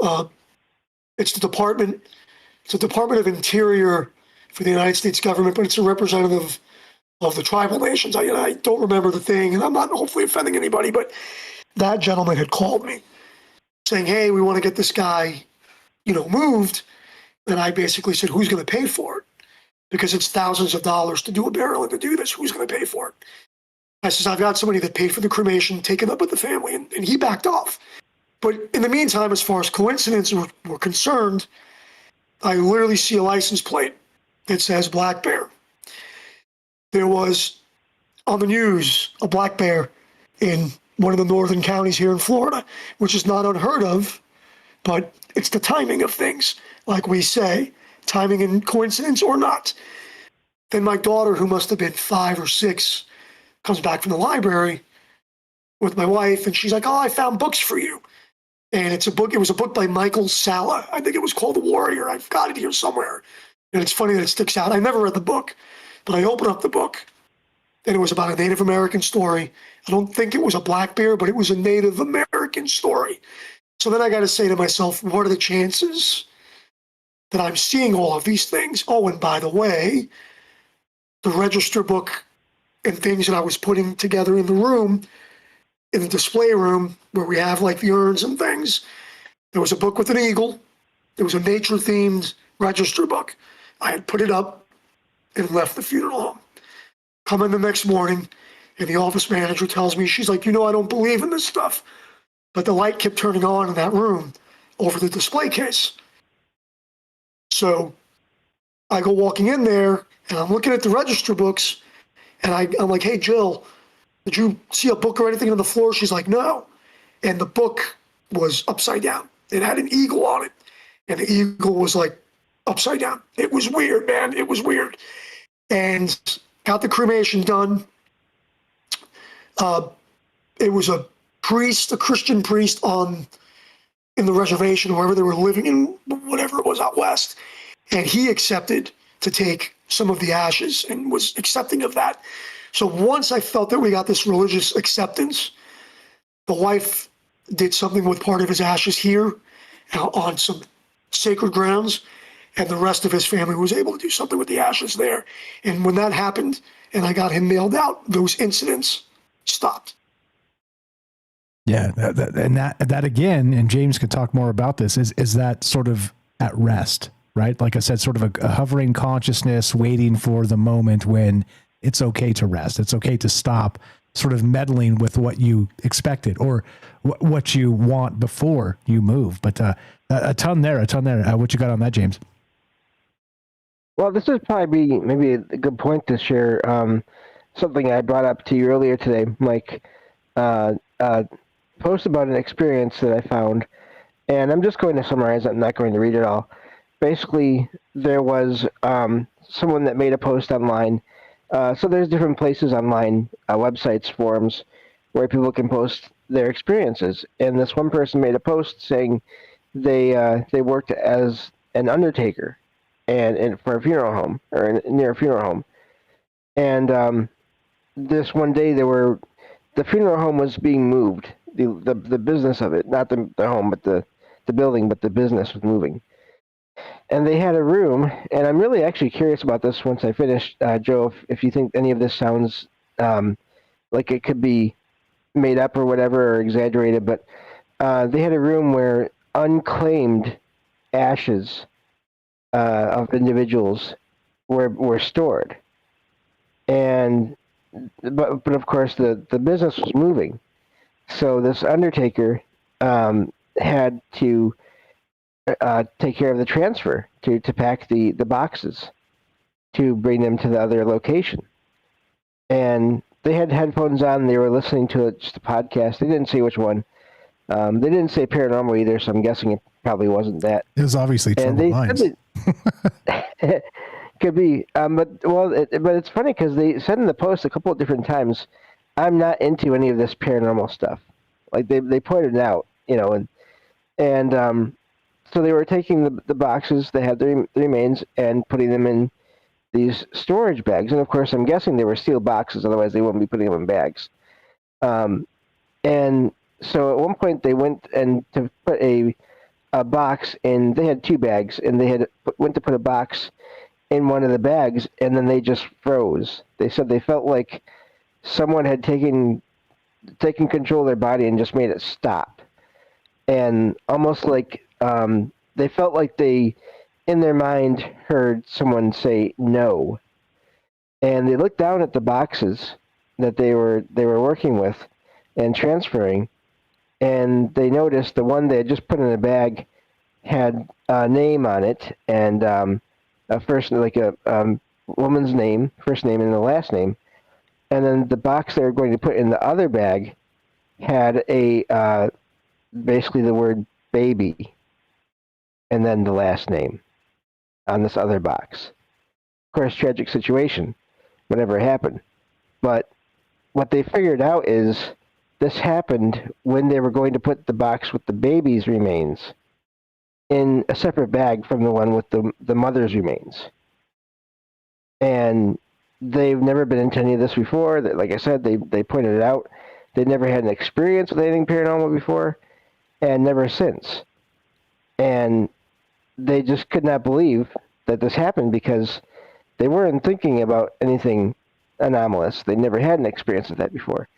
it's the Department of Interior for the United States government, but it's a representative of the tribal nations. I don't remember the thing, and I'm not hopefully offending anybody, but that gentleman had called me saying, hey, we want to get this guy, moved. And I basically said, who's going to pay for it? Because it's thousands of dollars to do a burial and to do this. Who's going to pay for it? I says, I've got somebody that paid for the cremation, taken up with the family, and he backed off. But in the meantime, as far as coincidences were concerned, I literally see a license plate that says Black Bear. There was, on the news, a black bear in one of the northern counties here in Florida, which is not unheard of, but it's the timing of things. Like we say, timing and coincidence or not. Then my daughter, who must have been 5 or 6, comes back from the library with my wife, and she's like, oh, I found books for you. And it's a book. It was a book by Michael Salla. I think it was called The Warrior. I've got it here somewhere. And it's funny that it sticks out. I never read the book, but I opened up the book, and it was about a Native American story. I don't think it was a black bear, but it was a Native American story. So then I got to say to myself, what are the chances that I'm seeing all of these things? Oh, and by the way, the register book and things that I was putting together in the room, in the display room where we have like the urns and things, there was a book with an eagle. There was a nature-themed register book. I had put it up and left the funeral home. Come in the next morning, and the office manager tells me, she's like, I don't believe in this stuff. But the light kept turning on in that room over the display case. So I go walking in there, and I'm looking at the register books, and I'm like, hey, Jill, did you see a book or anything on the floor? She's like, no. And the book was upside down. It had an eagle on it, and the eagle was like upside down. It was weird, man. It was weird. And got the cremation done. It was a Christian priest in the reservation, wherever they were living in, whatever it was out west. And he accepted to take some of the ashes and was accepting of that. So once I felt that we got this religious acceptance, the wife did something with part of his ashes here on some sacred grounds, and the rest of his family was able to do something with the ashes there. And when that happened and I got him mailed out, those incidents stopped. Yeah, that again, and James could talk more about this, is that sort of at rest, right? Like I said, sort of a hovering consciousness, waiting for the moment when it's okay to rest. It's okay to stop sort of meddling with what you expected or what you want before you move. But a ton there. What you got on that, James? Well, this would probably be maybe a good point to share something I brought up to you earlier today, Mike. Post about an experience that I found, and I'm just going to summarize it. I'm not going to read it all. Basically, there was someone that made a post online. So there's different places online, websites, forums, where people can post their experiences. And this one person made a post saying they worked as an undertaker and for a funeral home or near a funeral home. And this one day the funeral home was being moved. The business of it, not the home, but the building, but the business was moving. And they had a room, and I'm really actually curious about this once I finish, Joe, if you think any of this sounds like it could be made up or whatever or exaggerated, but they had a room where unclaimed ashes of individuals were stored. And but of course the business was moving. So this undertaker had to take care of the transfer to pack the boxes to bring them to the other location. And they had headphones on. They were listening to just a podcast. They didn't say which one. They didn't say paranormal either, so I'm guessing it probably wasn't that. It was obviously Troubled Minds. Could be. But it's funny because they said in the post a couple of different times, I'm not into any of this paranormal stuff. Like they pointed it out, and so they were taking the boxes, they had the remains, and putting them in these storage bags. And of course, I'm guessing they were steel boxes, otherwise they wouldn't be putting them in bags. And so at one point they went and to put a box in, they had 2 bags, and they went to put a box in one of the bags, and then they just froze. They said they felt like someone had taken control of their body and just made it stop, and almost like they felt like they, in their mind, heard someone say no, and they looked down at the boxes that they were working with and transferring, and they noticed the one they had just put in a bag had a name on it, and a first, like a woman's name, first name, and the last name. And then the box they were going to put in the other bag had a basically the word baby, and then the last name on this other box. Of course, tragic situation, whatever happened. But what they figured out is this happened when they were going to put the box with the baby's remains in a separate bag from the one with the mother's remains. And they've never been into any of this before. That, like I said, they pointed it out. They never had an experience with anything paranormal before, and never since. And they just could not believe that this happened because they weren't thinking about anything anomalous. They never had an experience with that before.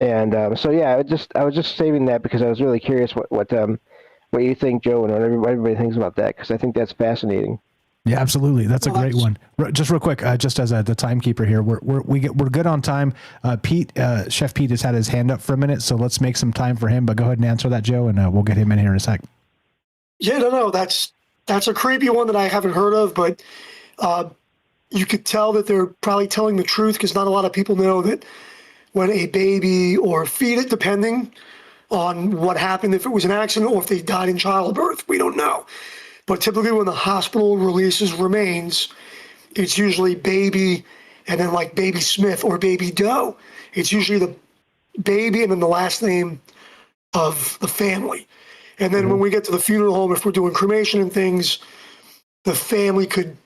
And so yeah, I was just saving that because I was really curious what you think, Joe, and what everybody thinks about that, because I think that's fascinating. Yeah, absolutely. That's a great one. Just real quick, just as the timekeeper here, we're good on time. Pete, Chef Pete has had his hand up for a minute, so let's make some time for him. But go ahead and answer that, Joe, and we'll get him in here in a sec. Yeah, no, that's a creepy one that I haven't heard of, but you could tell that they're probably telling the truth, because not a lot of people know that when a baby or fetus, depending on what happened, if it was an accident or if they died in childbirth, we don't know. But typically when the hospital releases remains, it's usually baby and then like baby Smith or baby Doe. It's usually the baby and then the last name of the family. And then when we get to the funeral home, if we're doing cremation and things, the family could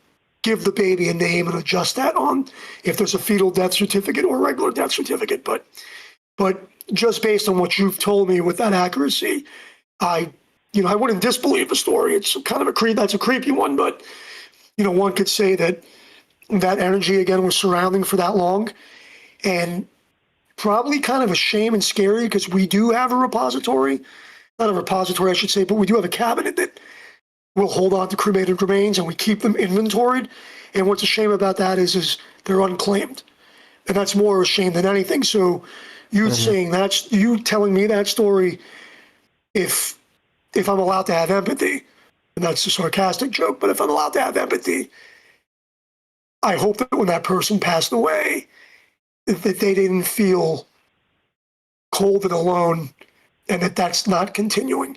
give the baby a name and adjust that on if there's a fetal death certificate or a regular death certificate. But just based on what you've told me with that accuracy, I wouldn't disbelieve the story. It's kind of that's a creepy one, but one could say that energy again was surrounding for that long, and probably kind of a shame and scary, because we do have a repository, not a repository I should say, but we do have a cabinet that will hold on to cremated remains, and we keep them inventoried. And what's a shame about that is they're unclaimed, and that's more a shame than anything. So you saying that, you telling me that story, if I'm allowed to have empathy, and that's a sarcastic joke, but if I'm allowed to have empathy, I hope that when that person passed away, that they didn't feel cold and alone, and that's not continuing,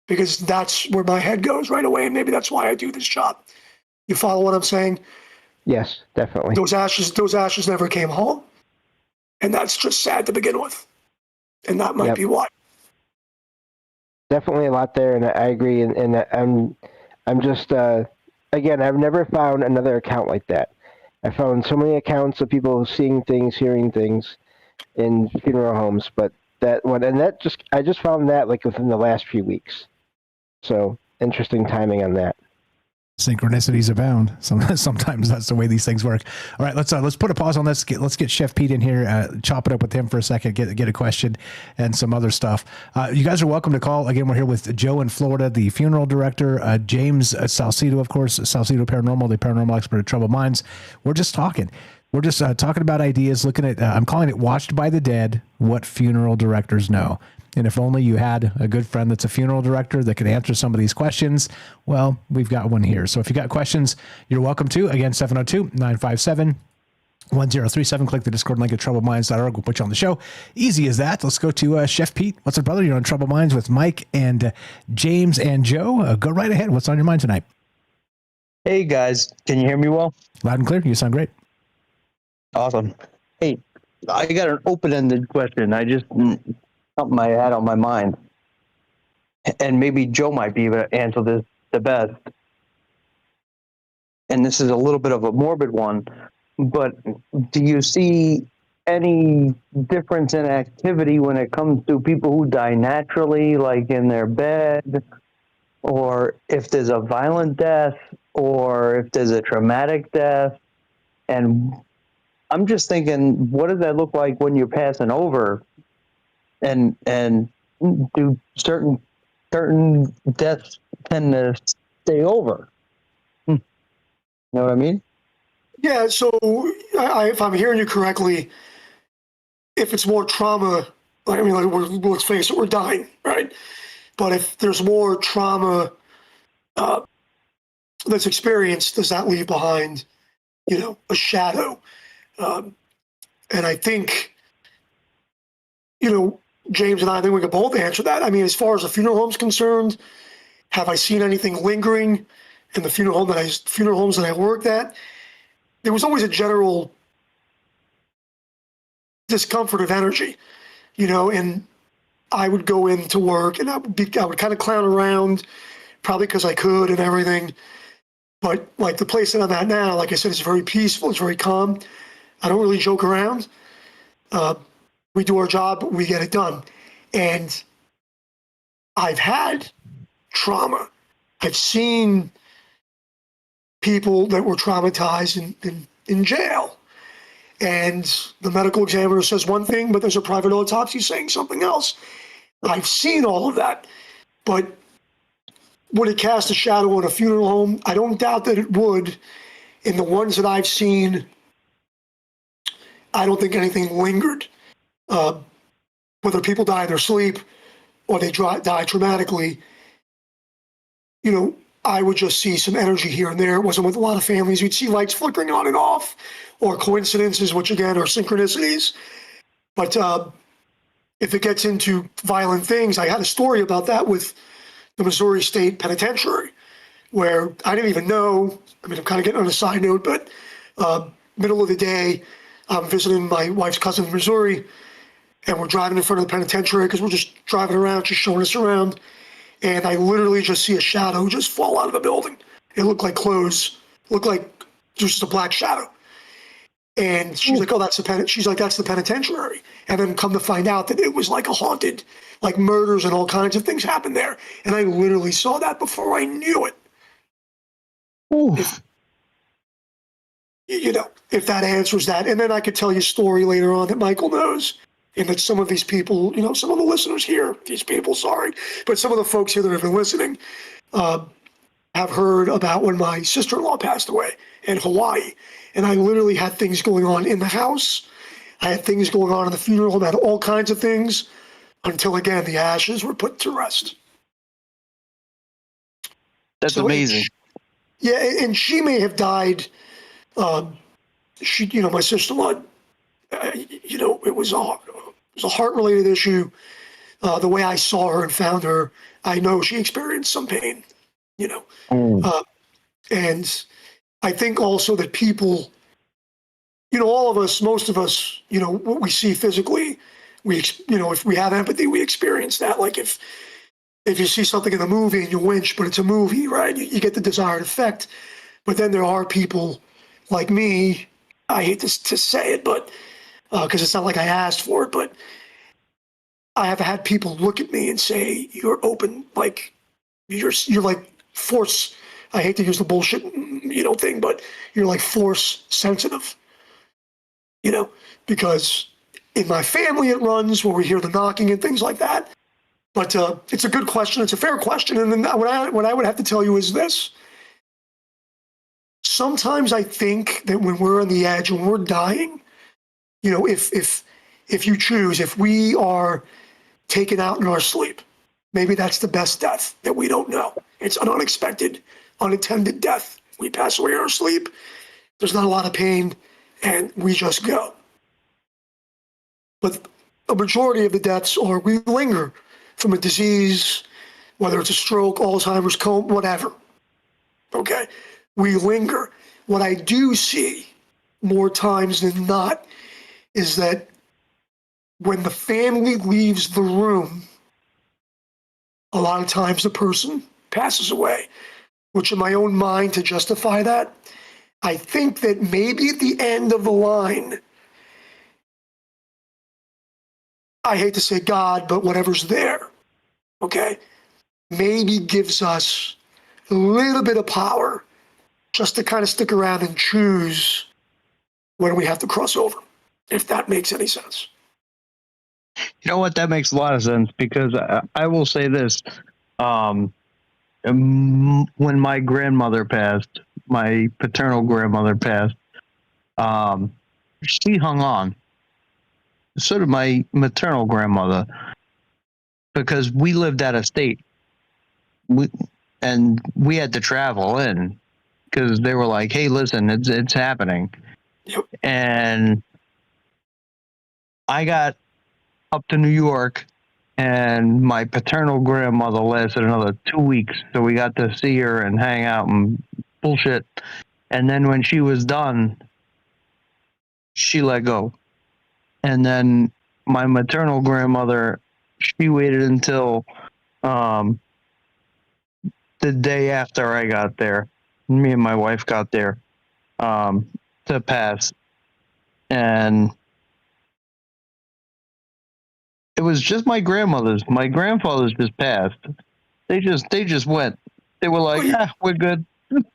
because that's where my head goes right away, and maybe that's why I do this job. You follow what I'm saying? Yes, definitely. Those ashes never came home, and that's just sad to begin with, and that might be why. Definitely a lot there, and I agree. And I'm just again, I've never found another account like that. I found so many accounts of people seeing things, hearing things in funeral homes, but that one, and I just found that like within the last few weeks. So interesting timing on that. Synchronicities abound. Sometimes that's the way these things work. All right, let's put a pause on this. Let's get Chef Pete in here. Chop it up with him for a second. Get a question and some other stuff. You guys are welcome to call. Again, we're here with Joe in Florida, the funeral director. James Salcido, of course, Salcido Paranormal, the paranormal expert at Troubled Minds. We're just talking. We're just talking about ideas. Looking at. I'm calling it "Watched by the Dead: What Funeral Directors Know." And if only you had a good friend that's a funeral director that could answer some of these questions, well, we've got one here. So if you got questions, you're welcome to. Again, 702-957-1037. Click the Discord link at troubledminds.org. We'll put you on the show. Easy as that. Let's go to Chef Pete. What's up, brother? You're on Troubled Minds with Mike and James and Joe. Go right ahead. What's on your mind tonight? Hey, guys. Can you hear me well? Loud and clear. You sound great. Awesome. Hey, I got an open-ended question. I just... something I had on my mind, and maybe Joe might be able to answer this the best. And this is a little bit of a morbid one, but do you see any difference in activity when it comes to people who die naturally, like in their bed, or if there's a violent death, or if there's a traumatic death. And I'm just thinking, what does that look like when you're passing over? And do certain deaths tend to stay over? You know what I mean? Yeah, so if I'm hearing you correctly, if it's more trauma, like, I mean, like, let's face it, we're dying, right? But if there's more trauma that's experienced, does that leave behind, a shadow? And I think, James and I think we could both answer that. I mean, as far as the funeral home's concerned, have I seen anything lingering in the funeral homes that I worked at? There was always a general discomfort of energy, and I would go into work and I would kind of clown around, probably because I could and everything. But like the place that I'm at now, like I said, it's very peaceful, it's very calm. I don't really joke around. We do our job, we get it done. And I've had trauma. I've seen people that were traumatized in jail. And the medical examiner says one thing, but there's a private autopsy saying something else. I've seen all of that. But would it cast a shadow on a funeral home? I don't doubt that it would. In the ones that I've seen, I don't think anything lingered. Whether people die in their sleep or they die traumatically, I would just see some energy here and there. It wasn't with a lot of families. You'd see lights flickering on and off, or coincidences, which again are synchronicities. But if it gets into violent things, I had a story about that with the Missouri State Penitentiary, where I didn't even know. I mean, I'm kind of getting on a side note, but middle of the day, I'm visiting my wife's cousin in Missouri, and we're driving in front of the penitentiary because we're just driving around, just showing us around. And I literally just see a shadow just fall out of the building. It looked like clothes, looked like just a black shadow. And she's like, oh, that's the penitentiary. And then come to find out that it was like a haunted, like murders and all kinds of things happened there. And I literally saw that before I knew it. If that answers that. And then I could tell you a story later on that Michael knows. And that some of these people, some of the listeners here, but some of the folks here that have been listening have heard about when my sister-in-law passed away in Hawaii. And I literally had things going on in the house. I had things going on in the funeral home. I had all kinds of things until, again, the ashes were put to rest. That's amazing. And she may have died. My sister-in-law, it was a heart-related issue. The way I saw her and found her, I know she experienced some pain, and I think also that people, all of us, most of us, what we see physically, if we have empathy, we experience that. Like if you see something in a movie and you winch, but it's a movie, right? You get the desired effect. But then there are people like me, I hate to say it, but because it's not like I asked for it, but I have had people look at me and say, you're open, like you're like force. I hate to use the bullshit, thing, but you're like force sensitive, because in my family it runs where we hear the knocking and things like that. But it's a good question. It's a fair question. And then what I would have to tell you is this. Sometimes I think that when we're on the edge, when we're dying, if you choose, if we are taken out in our sleep, maybe that's the best death that we don't know. It's an unexpected, unintended death. We pass away in our sleep. There's not a lot of pain, and we just go. But a majority of the deaths are we linger from a disease, whether it's a stroke, Alzheimer's, coma, whatever. Okay? We linger. What I do see more times than not is that when the family leaves the room, a lot of times the person passes away, which in my own mind, to justify that, I think that maybe at the end of the line, I hate to say God, but whatever's there, okay, maybe gives us a little bit of power just to kind of stick around and choose when we have to cross over, if that makes any sense. You know what? That makes a lot of sense, because I will say this. When my grandmother passed, my paternal grandmother passed, she hung on. So did my maternal grandmother, because we lived out of state. We had to travel in, because they were like, "Hey, listen, it's happening." Yep. And I got up to New York, and my paternal grandmother lasted another 2 weeks, so we got to see her and hang out and bullshit. And then when she was done, she let go. And then my maternal grandmother, she waited until the day after I got there. Me and my wife got there to pass. And it was just my grandmother's. My grandfather's just passed. They just went. They were like, we're good.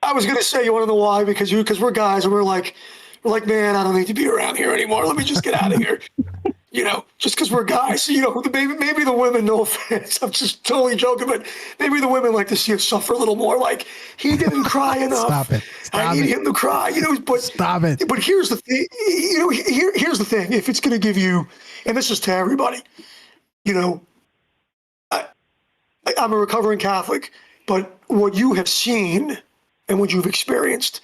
I was gonna say, you want to know why? Because we're guys and we're like, man, I don't need to be around here anymore. Let me just get out of here. Just because we're guys. Maybe the women, no offense, I'm just totally joking, but maybe the women like to see us suffer a little more. Like, he didn't cry enough. Stop it. I need him to cry. But stop it. But here's the thing. Here's the thing. If it's going to give you, and this is to everybody, I'm a recovering Catholic, but what you have seen and what you've experienced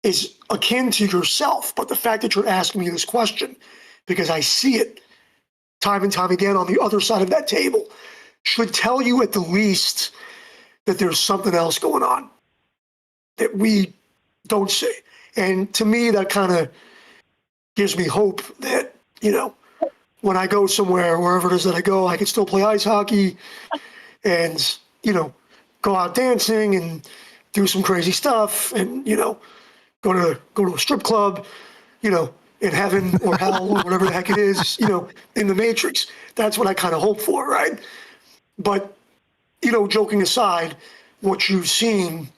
is akin to yourself. But the fact that you're asking me this question, because I see it time and time again on the other side of that table, should tell you at the least that there's something else going on that we don't see. And to me, that kind of gives me hope that, when I go somewhere, wherever it is that I go, I can still play ice hockey and, go out dancing and do some crazy stuff and, go to a strip club, in heaven or hell or whatever the heck it is, in the Matrix. That's what I kind of hope for, right? But, joking aside, what you've seen,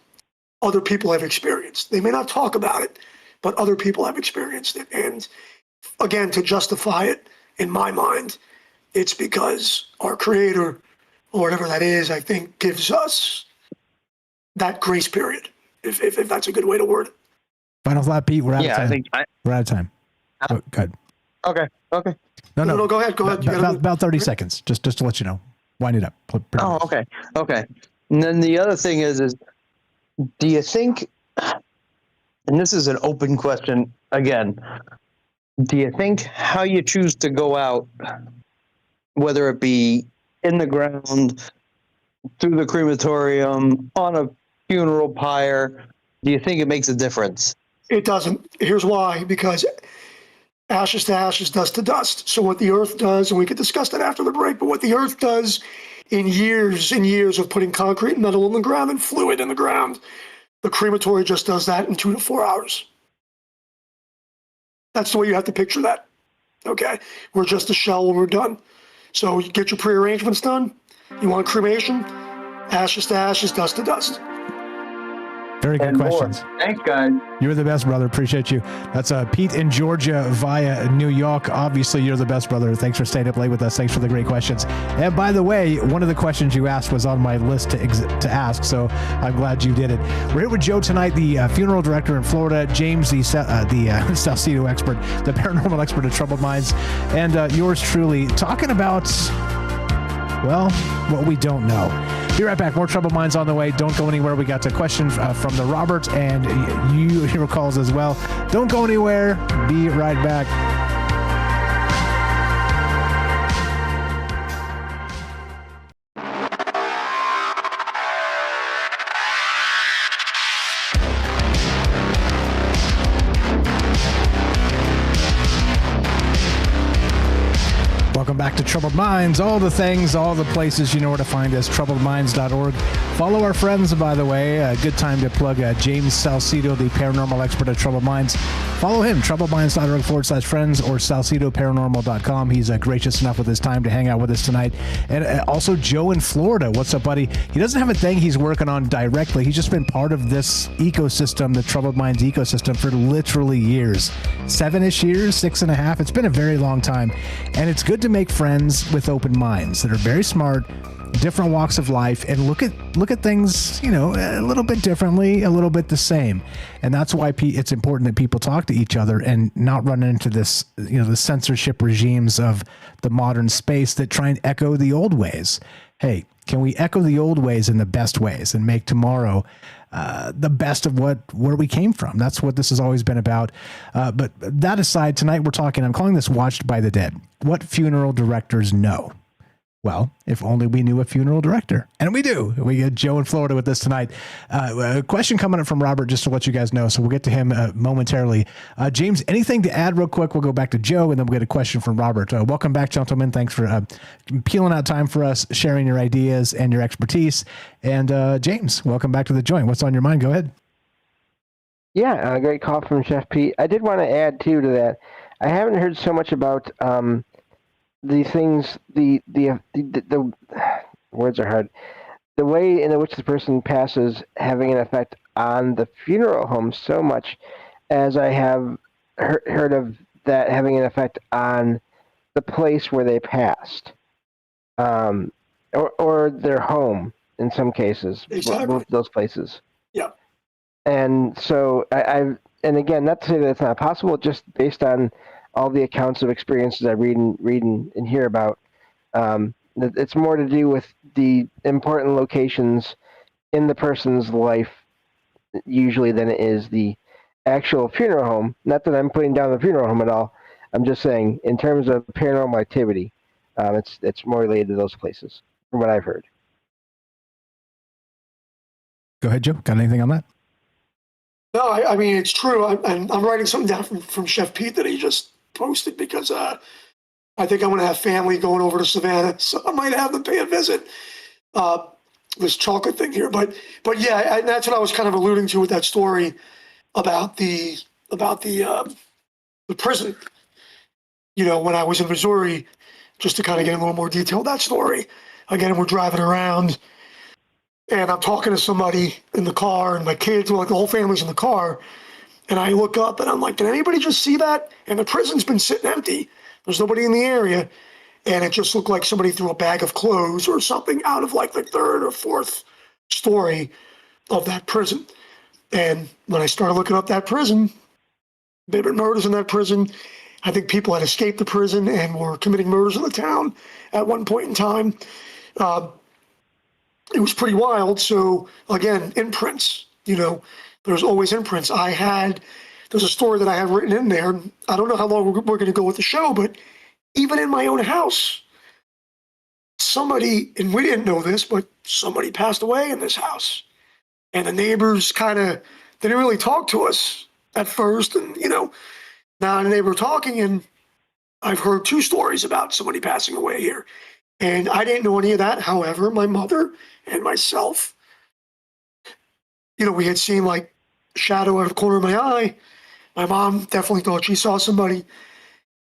other people have experienced. They may not talk about it, but other people have experienced it. And again, to justify it, in my mind, it's because our Creator, or whatever that is, I think gives us that grace period, if that's a good way to word it. Final thought, Pete. We're out of time. We're out of time. Go ahead. Okay. No, go ahead. About 30 seconds, just to let you know. Wind it up. Okay. And then the other thing is do you think, and this is an open question again, do you think how you choose to go out, whether it be in the ground, through the crematorium, on a funeral pyre, do you think it makes a difference? It doesn't. Here's why. Because ashes to ashes, dust to dust. So what the earth does, and we could discuss that after the break, but what the earth does in years and years of putting concrete and metal in the ground and fluid in the ground, the crematory just does that in 2 to 4 hours. That's the way you have to picture that. Okay? We're just a shell when we're done. So you get your prearrangements done. You want cremation? Ashes to ashes, dust to dust. Very good questions. Thanks, guys. You're the best, brother. Appreciate you. That's Pete in Georgia via New York. Obviously, you're the best, brother. Thanks for staying up late with us. Thanks for the great questions. And by the way, one of the questions you asked was on my list to ask, so I'm glad you did it. We're here with Joe tonight, the funeral director in Florida, James, the Salcedo expert, the paranormal expert at Troubled Minds, and yours truly, talking about, well, what we don't know. Be right back. More Troubled Minds on the way. Don't go anywhere. We got a question from the Robert, and your calls as well. Don't go anywhere. Be right back. Welcome back to Troubled Minds, all the things, all the places. You know where to find us, troubledminds.org. Follow our friends, by the way. A good time to plug James Salcido, the paranormal expert at Troubled Minds. Follow him, troubledminds.org/friends or salcidoparanormal.com. He's gracious enough with his time to hang out with us tonight. And also Joe in Florida. What's up, buddy? He doesn't have a thing he's working on directly. He's just been part of this ecosystem, the Troubled Minds ecosystem, for literally years. 7-ish years, 6.5. It's been a very long time. And it's good to make friends with open minds that are very smart, different walks of life, and look at things, you know, a little bit differently, a little bit the same. And that's why it's important that people talk to each other and not run into this, you know, the censorship regimes of the modern space that try and echo the old ways. Hey, can we echo the old ways in the best ways and make tomorrow the best of where we came from? That's what this has always been about. But that aside, tonight I'm calling this Watched by the Dead. What funeral directors know? Well, if only we knew a funeral director. And we do. We get Joe in Florida with us tonight. A question coming up from Robert, just to let you guys know. So we'll get to him momentarily. James, anything to add real quick? We'll go back to Joe, and then we'll get a question from Robert. Welcome back, gentlemen. Thanks for peeling out time for us, sharing your ideas and your expertise. And James, welcome back to the joint. What's on your mind? Go ahead. Yeah, great call from Chef Pete. I did want to add, too, to that. I haven't heard so much about... the things, the words are hard. The way in which the person passes having an effect on the funeral home so much as I have heard of that having an effect on the place where they passed, or their home in some cases, exactly. Both those places. Yeah. And so and again, not to say that it's not possible, just based on all the accounts of experiences I read and hear about. It's more to do with the important locations in the person's life usually than it is the actual funeral home. Not that I'm putting down the funeral home at all. I'm just saying in terms of paranormal activity, it's more related to those places from what I've heard. Go ahead, Joe. Got anything on that? No, I mean, it's true. I'm writing something down from Chef Pete that he just posted because I think I'm going to have family going over to Savannah, so I might have them pay a visit. This chocolate thing here, but yeah, that's what I was kind of alluding to with that story about the prison. You know, when I was in Missouri, just to kind of get a little more detail of that story. Again, we're driving around, and I'm talking to somebody in the car, and my kids, like the whole family's in the car. And I look up and I'm like, did anybody just see that? And the prison's been sitting empty. There's nobody in the area. And it just looked like somebody threw a bag of clothes or something out of like the third or fourth story of that prison. And when I started looking up that prison, there had been murders in that prison. I think people had escaped the prison and were committing murders in the town at one point in time. It was pretty wild. So again, imprints, you know, there's always imprints. There's a story that I have written in there. I don't know how long we're going to go with the show, but even in my own house, somebody, and we didn't know this, but somebody passed away in this house. And the neighbors kind of didn't really talk to us at first. And, you know, now the neighbor talking, and I've heard 2 stories about somebody passing away here. And I didn't know any of that. However, my mother and myself, you know, we had seen like shadow out of the corner of my eye. My mom definitely thought she saw somebody,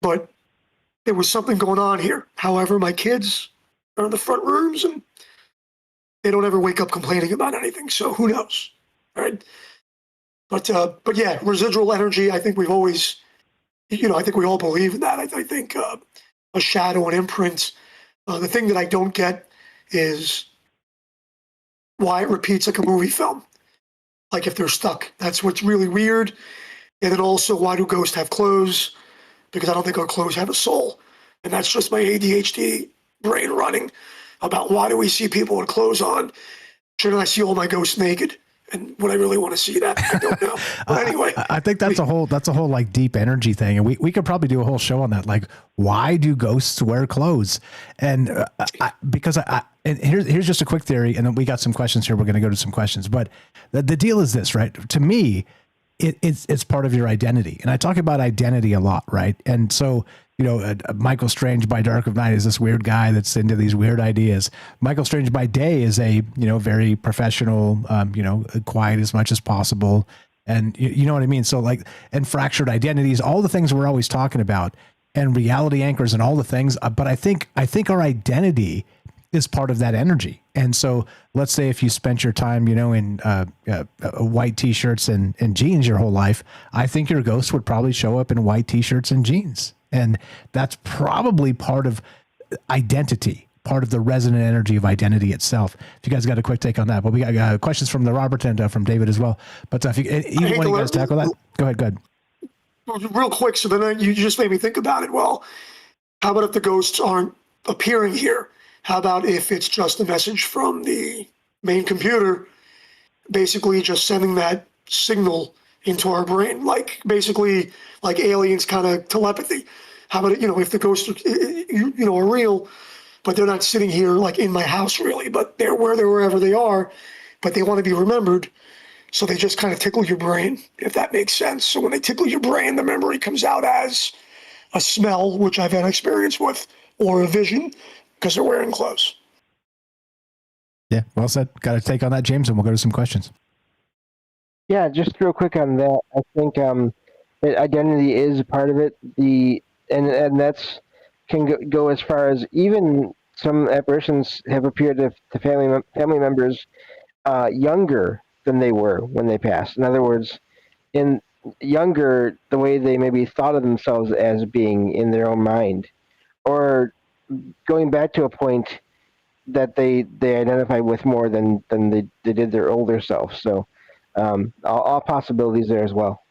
but there was something going on here. However, my kids are in the front rooms and they don't ever wake up complaining about anything. So who knows, right? But yeah, residual energy. I think we've always, you know, I think we all believe in that. I think a shadow, an imprint. The thing that I don't get is why it repeats like a movie film. Like if they're stuck, that's what's really weird. And then also, why do ghosts have clothes? Because I don't think our clothes have a soul. And that's just my ADHD brain running about why do we see people with clothes on? Shouldn't I see all my ghosts naked? And would I really want to see that? I don't know. But anyway, I think that's a whole like deep energy thing, and we could probably do a whole show on that. Like, why do ghosts wear clothes? And and here's just a quick theory, and then we got some questions here. We're going to go to some questions, but the deal is this, right? To me, it's part of your identity, and I talk about identity a lot, right? And so Michael Strange by Dark of Night is this weird guy that's into these weird ideas. Michael Strange by day is a, very professional, quiet as much as possible. And you know what I mean? So like, and fractured identities, all the things we're always talking about, and reality anchors and all the things. But I think our identity is part of that energy. And so let's say if you spent your time, in white t-shirts and jeans your whole life, I think your ghost would probably show up in white t-shirts and jeans. And that's probably part of identity, part of the resonant energy of identity itself. If you guys got a quick take on that, but we got questions from the Robert and from David as well. But if either one of you guys tackle that, go ahead. Real quick, so then you just made me think about it. Well, how about if the ghosts aren't appearing here? How about if it's just a message from the main computer, basically just sending that signal into our brain, like basically like aliens kind of telepathy? How about if the ghosts are real, but they're not sitting here like in my house really, but they're wherever they are, but they want to be remembered. So they just kind of tickle your brain, if that makes sense. So when they tickle your brain, the memory comes out as a smell, which I've had experience with, or a vision, because they're wearing clothes. Yeah, well said. Got a take on that, James, and we'll go to some questions. Yeah, just real quick on that. I think identity is a part of it. And that's can go as far as even some apparitions have appeared to family members younger than they were when they passed. In other words, in younger, the way they maybe thought of themselves as being in their own mind, or going back to a point that they identify with more than they did their older self. So all possibilities there as well.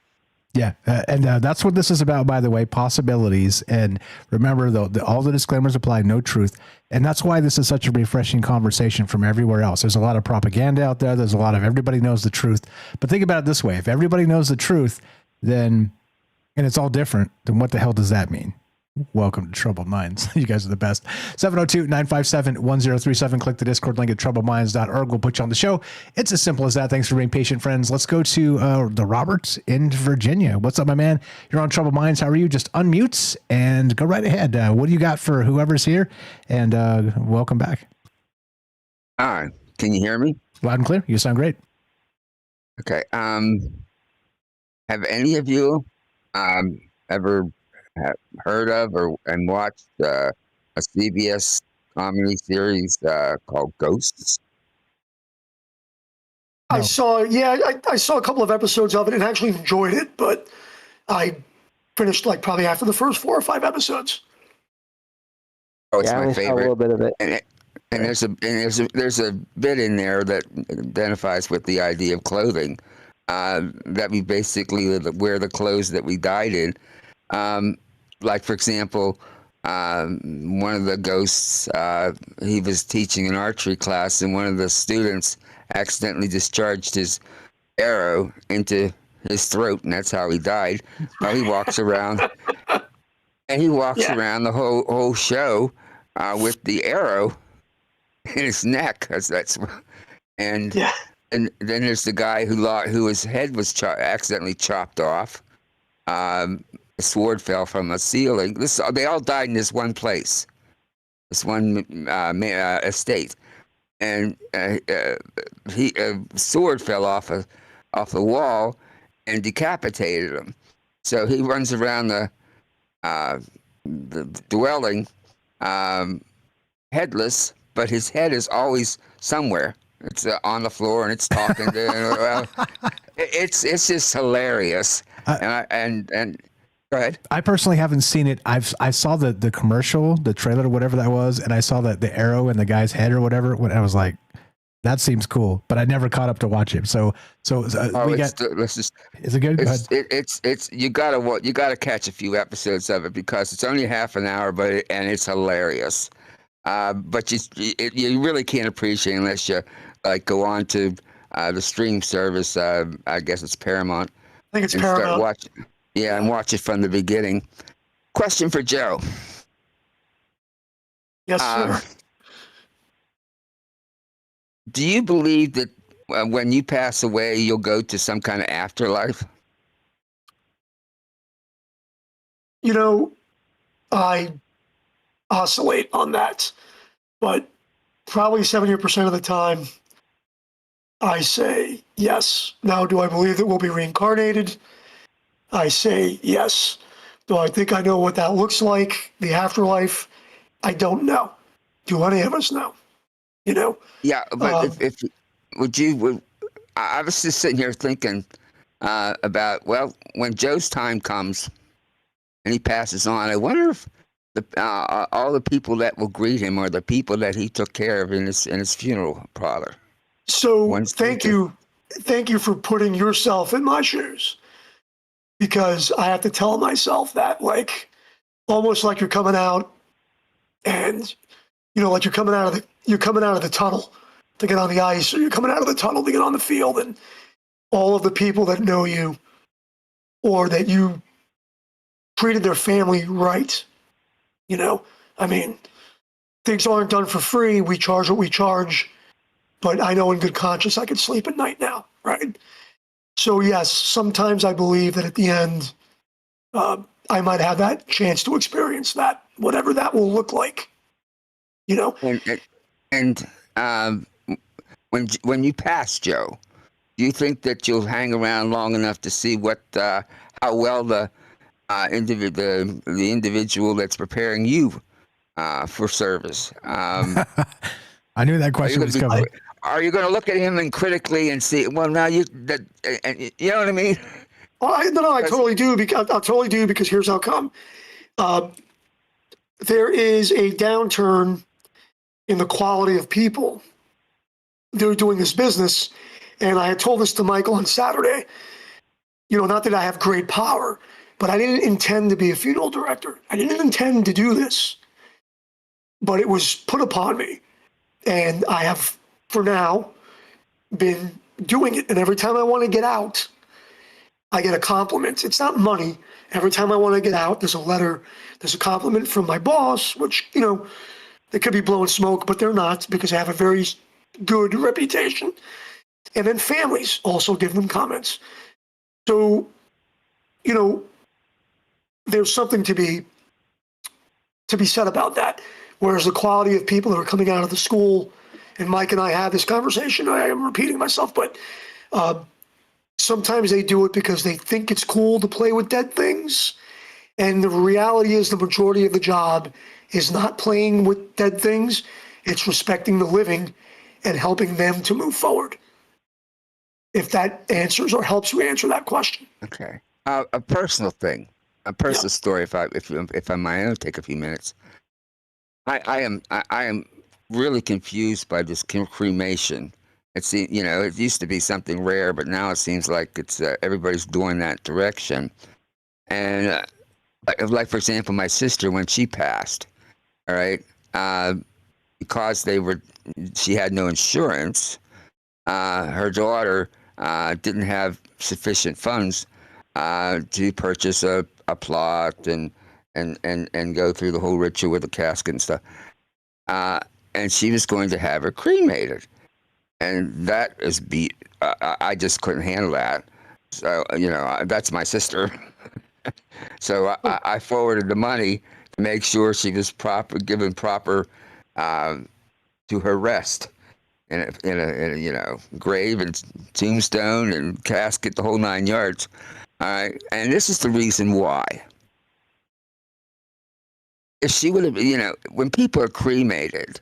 Yeah, and that's what this is about, by the way, possibilities. And remember, though, all the disclaimers apply, no truth. And that's why this is such a refreshing conversation from everywhere else. There's a lot of propaganda out there. There's a lot of everybody knows the truth. But think about it this way. If everybody knows the truth, then, and it's all different, then what the hell does that mean? Welcome to Troubled Minds. You guys are the best. 702-957-1037. Click the Discord link at troubledminds.org. We'll put you on the show. It's as simple as that. Thanks for being patient, friends. Let's go to the Robert in Virginia. What's up, my man? You're on Troubled Minds. How are you? Just unmute and go right ahead. What do you got for whoever's here? And welcome back. Hi. Can you hear me? Loud and clear. You sound great. Okay. Have any of you ever heard of and watched a CBS comedy series called Ghosts? No. I saw a couple of episodes of it and actually enjoyed it, but I finished like probably after the first 4 or 5 episodes. Oh, it's my favorite. A little bit of it. And there's a bit in there that identifies with the idea of clothing, that we basically wear the clothes that we died in. Like, for example, one of the ghosts, he was teaching an archery class, and one of the students accidentally discharged his arrow into his throat, and that's how he died. Well, he walks around, and around the whole show with the arrow in his neck. And then there's the guy who his head was accidentally chopped off. A sword fell from a ceiling. They all died in this one place, this one estate, and a sword fell off the wall and decapitated him. So he runs around the dwelling headless, but his head is always somewhere. It's on the floor and it's talking to. It's just hilarious, and. Go ahead. I personally haven't seen it. I saw the commercial, the trailer, whatever that was, and I saw the arrow in the guy's head or whatever. When I was like, that seems cool, but I never caught up to watch it. So is it good? It's you gotta catch a few episodes of it because it's only half an hour, and it's hilarious. But you really can't appreciate it unless you like go on to the stream service. I guess it's Paramount. I think it's Paramount. Start watching. Yeah, and watch it from the beginning. Question for Joe. Yes, sir. Do you believe that when you pass away, you'll go to some kind of afterlife? I oscillate on that, but probably 70% of the time, I say yes. Now, do I believe that we'll be reincarnated? I say yes. Do I think I know what that looks like, the afterlife? I don't know. Do any of us know? You know? Yeah, but I was just sitting here thinking about, well, when Joe's time comes and he passes on, I wonder if all the people that will greet him are the people that he took care of in his funeral parlor. So thank you for putting yourself in my shoes, because I have to tell myself that, like, almost like you're coming out, and like you're coming out of the tunnel to get on the ice, or you're coming out of the tunnel to get on the field, and all of the people that know you or that you treated their family right. I mean, things aren't done for free. We charge what we charge. But I know in good conscience I could sleep at night now, right? So yes, sometimes I believe that at the end, I might have that chance to experience that, whatever that will look like. And when you pass, Joe, do you think that you'll hang around long enough to see how well the individual that's preparing you for service? I knew that question was coming. Are you going to look at him and critically and see? Well, now you know what I mean. Well, I totally do. I'll totally do, because here's how come. There is a downturn in the quality of people that are doing this business, and I had told this to Michael on Saturday. Not that I have great power, but I didn't intend to be a funeral director. I didn't intend to do this, but it was put upon me, and I have, for now, been doing it. And every time I want to get out, I get a compliment. It's not money. Every time I want to get out, there's a letter, there's a compliment from my boss, which, they could be blowing smoke, but they're not, because I have a very good reputation. And then families also give them comments. So, there's something to be said about that. Whereas the quality of people that are coming out of the school, and Mike and I had this conversation, I am repeating myself, but sometimes they do it because they think it's cool to play with dead things. And the reality is the majority of the job is not playing with dead things. It's respecting the living and helping them to move forward. If that answers or helps you answer that question. Okay. A personal thing, a personal story, if I might, it'll take a few minutes. I am really confused by this cremation. It used to be something rare, but now it seems like it's everybody's doing that direction. And like for example, my sister, when she passed, all right, because she had no insurance, her daughter didn't have sufficient funds to purchase a plot and go through the whole ritual with the casket and stuff. And she was going to have her cremated. And that is I just couldn't handle that. So, that's my sister. So I forwarded the money to make sure she was given proper to her rest in a grave and tombstone and casket, the whole 9 yards. All right, and this is the reason why. If she would have, when people are cremated,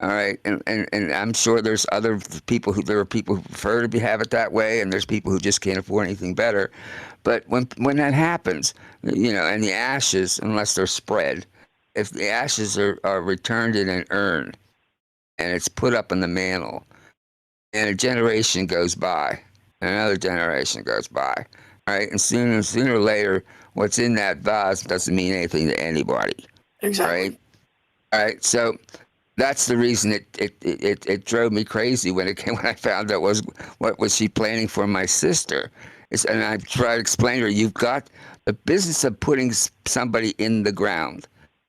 all right, and I'm sure there's other people there are people who prefer to have it that way, and there's people who just can't afford anything better. But when that happens, and the ashes, unless they're spread, if the ashes are returned in an urn, and it's put up in the mantle, and a generation goes by, and another generation goes by, all right, and sooner or later, what's in that vase doesn't mean anything to anybody. Exactly. All right. So that's the reason it drove me crazy when I found out what was she planning for my sister. And I tried to explain to her, you've got the business of putting somebody in the ground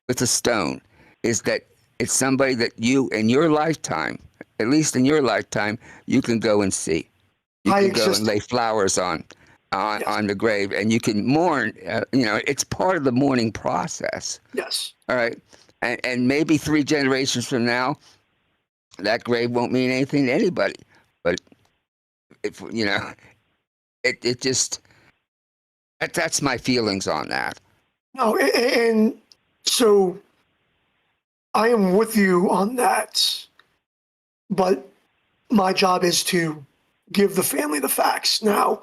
with a stone is that it's somebody that you, in your lifetime, at least in your lifetime, you can go and see. You can go and lay flowers on. on the grave, and you can mourn. It's part of the mourning process. Yes. All right, and maybe 3 generations from now, that grave won't mean anything to anybody. But if it just that's my feelings on that. No, and so I am with you on that, but my job is to give the family the facts. Now,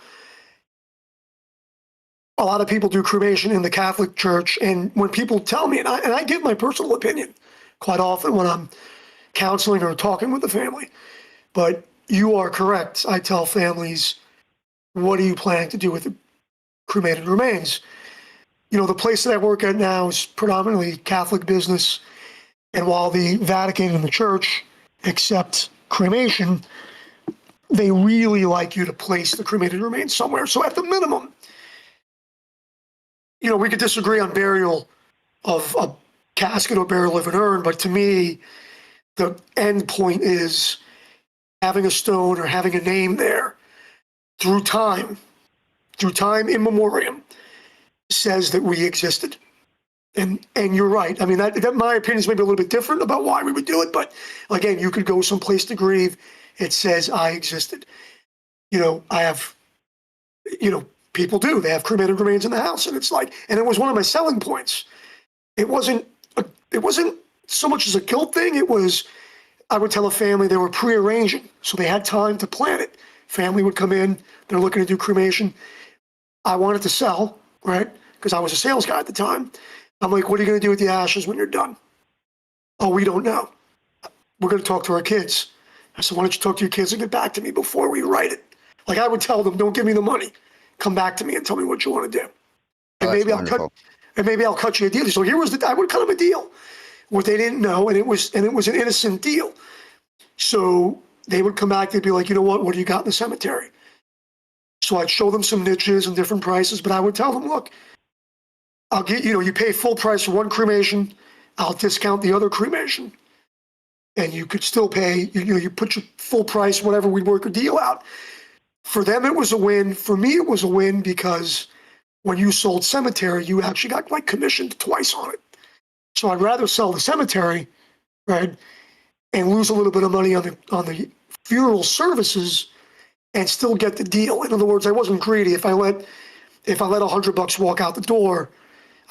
a lot of people do cremation in the Catholic Church, and when people tell me, and I give my personal opinion quite often when I'm counseling or talking with the family, but you are correct. I tell families, what are you planning to do with the cremated remains? The place that I work at now is predominantly Catholic business, and while the Vatican and the Church accept cremation, they really like you to place the cremated remains somewhere. So at the minimum, we could disagree on burial of a casket or burial of an urn, but to me, the end point is having a stone or having a name there through time in memoriam, says that we existed. And you're right. I mean, that my opinion is maybe a little bit different about why we would do it, but again, you could go someplace to grieve. It says I existed. I have, people do. They have cremated remains in the house, and it's like, and it was one of my selling points. It wasn't so much as a guilt thing. It was, I would tell a family they were prearranging, so they had time to plan it. Family would come in, they're looking to do cremation. I wanted to sell, right? Because I was a sales guy at the time. I'm like, what are you going to do with the ashes when you're done? Oh, we don't know. We're going to talk to our kids. I said, why don't you talk to your kids and get back to me before we write it? Like I would tell them, don't give me the money. Come back to me and tell me what you want to do. And maybe I'll cut you a deal. So I would cut them a deal. What they didn't know, and it was an innocent deal. So they would come back, they'd be like, what do you got in the cemetery? So I'd show them some niches and different prices, but I would tell them, look, I'll get, you pay full price for one cremation, I'll discount the other cremation. And you could still pay, you put your full price, whatever, we'd work a deal out. For them, it was a win. For me, it was a win because when you sold cemetery, you actually got commissioned twice on it. So I'd rather sell the cemetery, right, and lose a little bit of money on the funeral services and still get the deal. In other words, I wasn't greedy. If I let $100 walk out the door,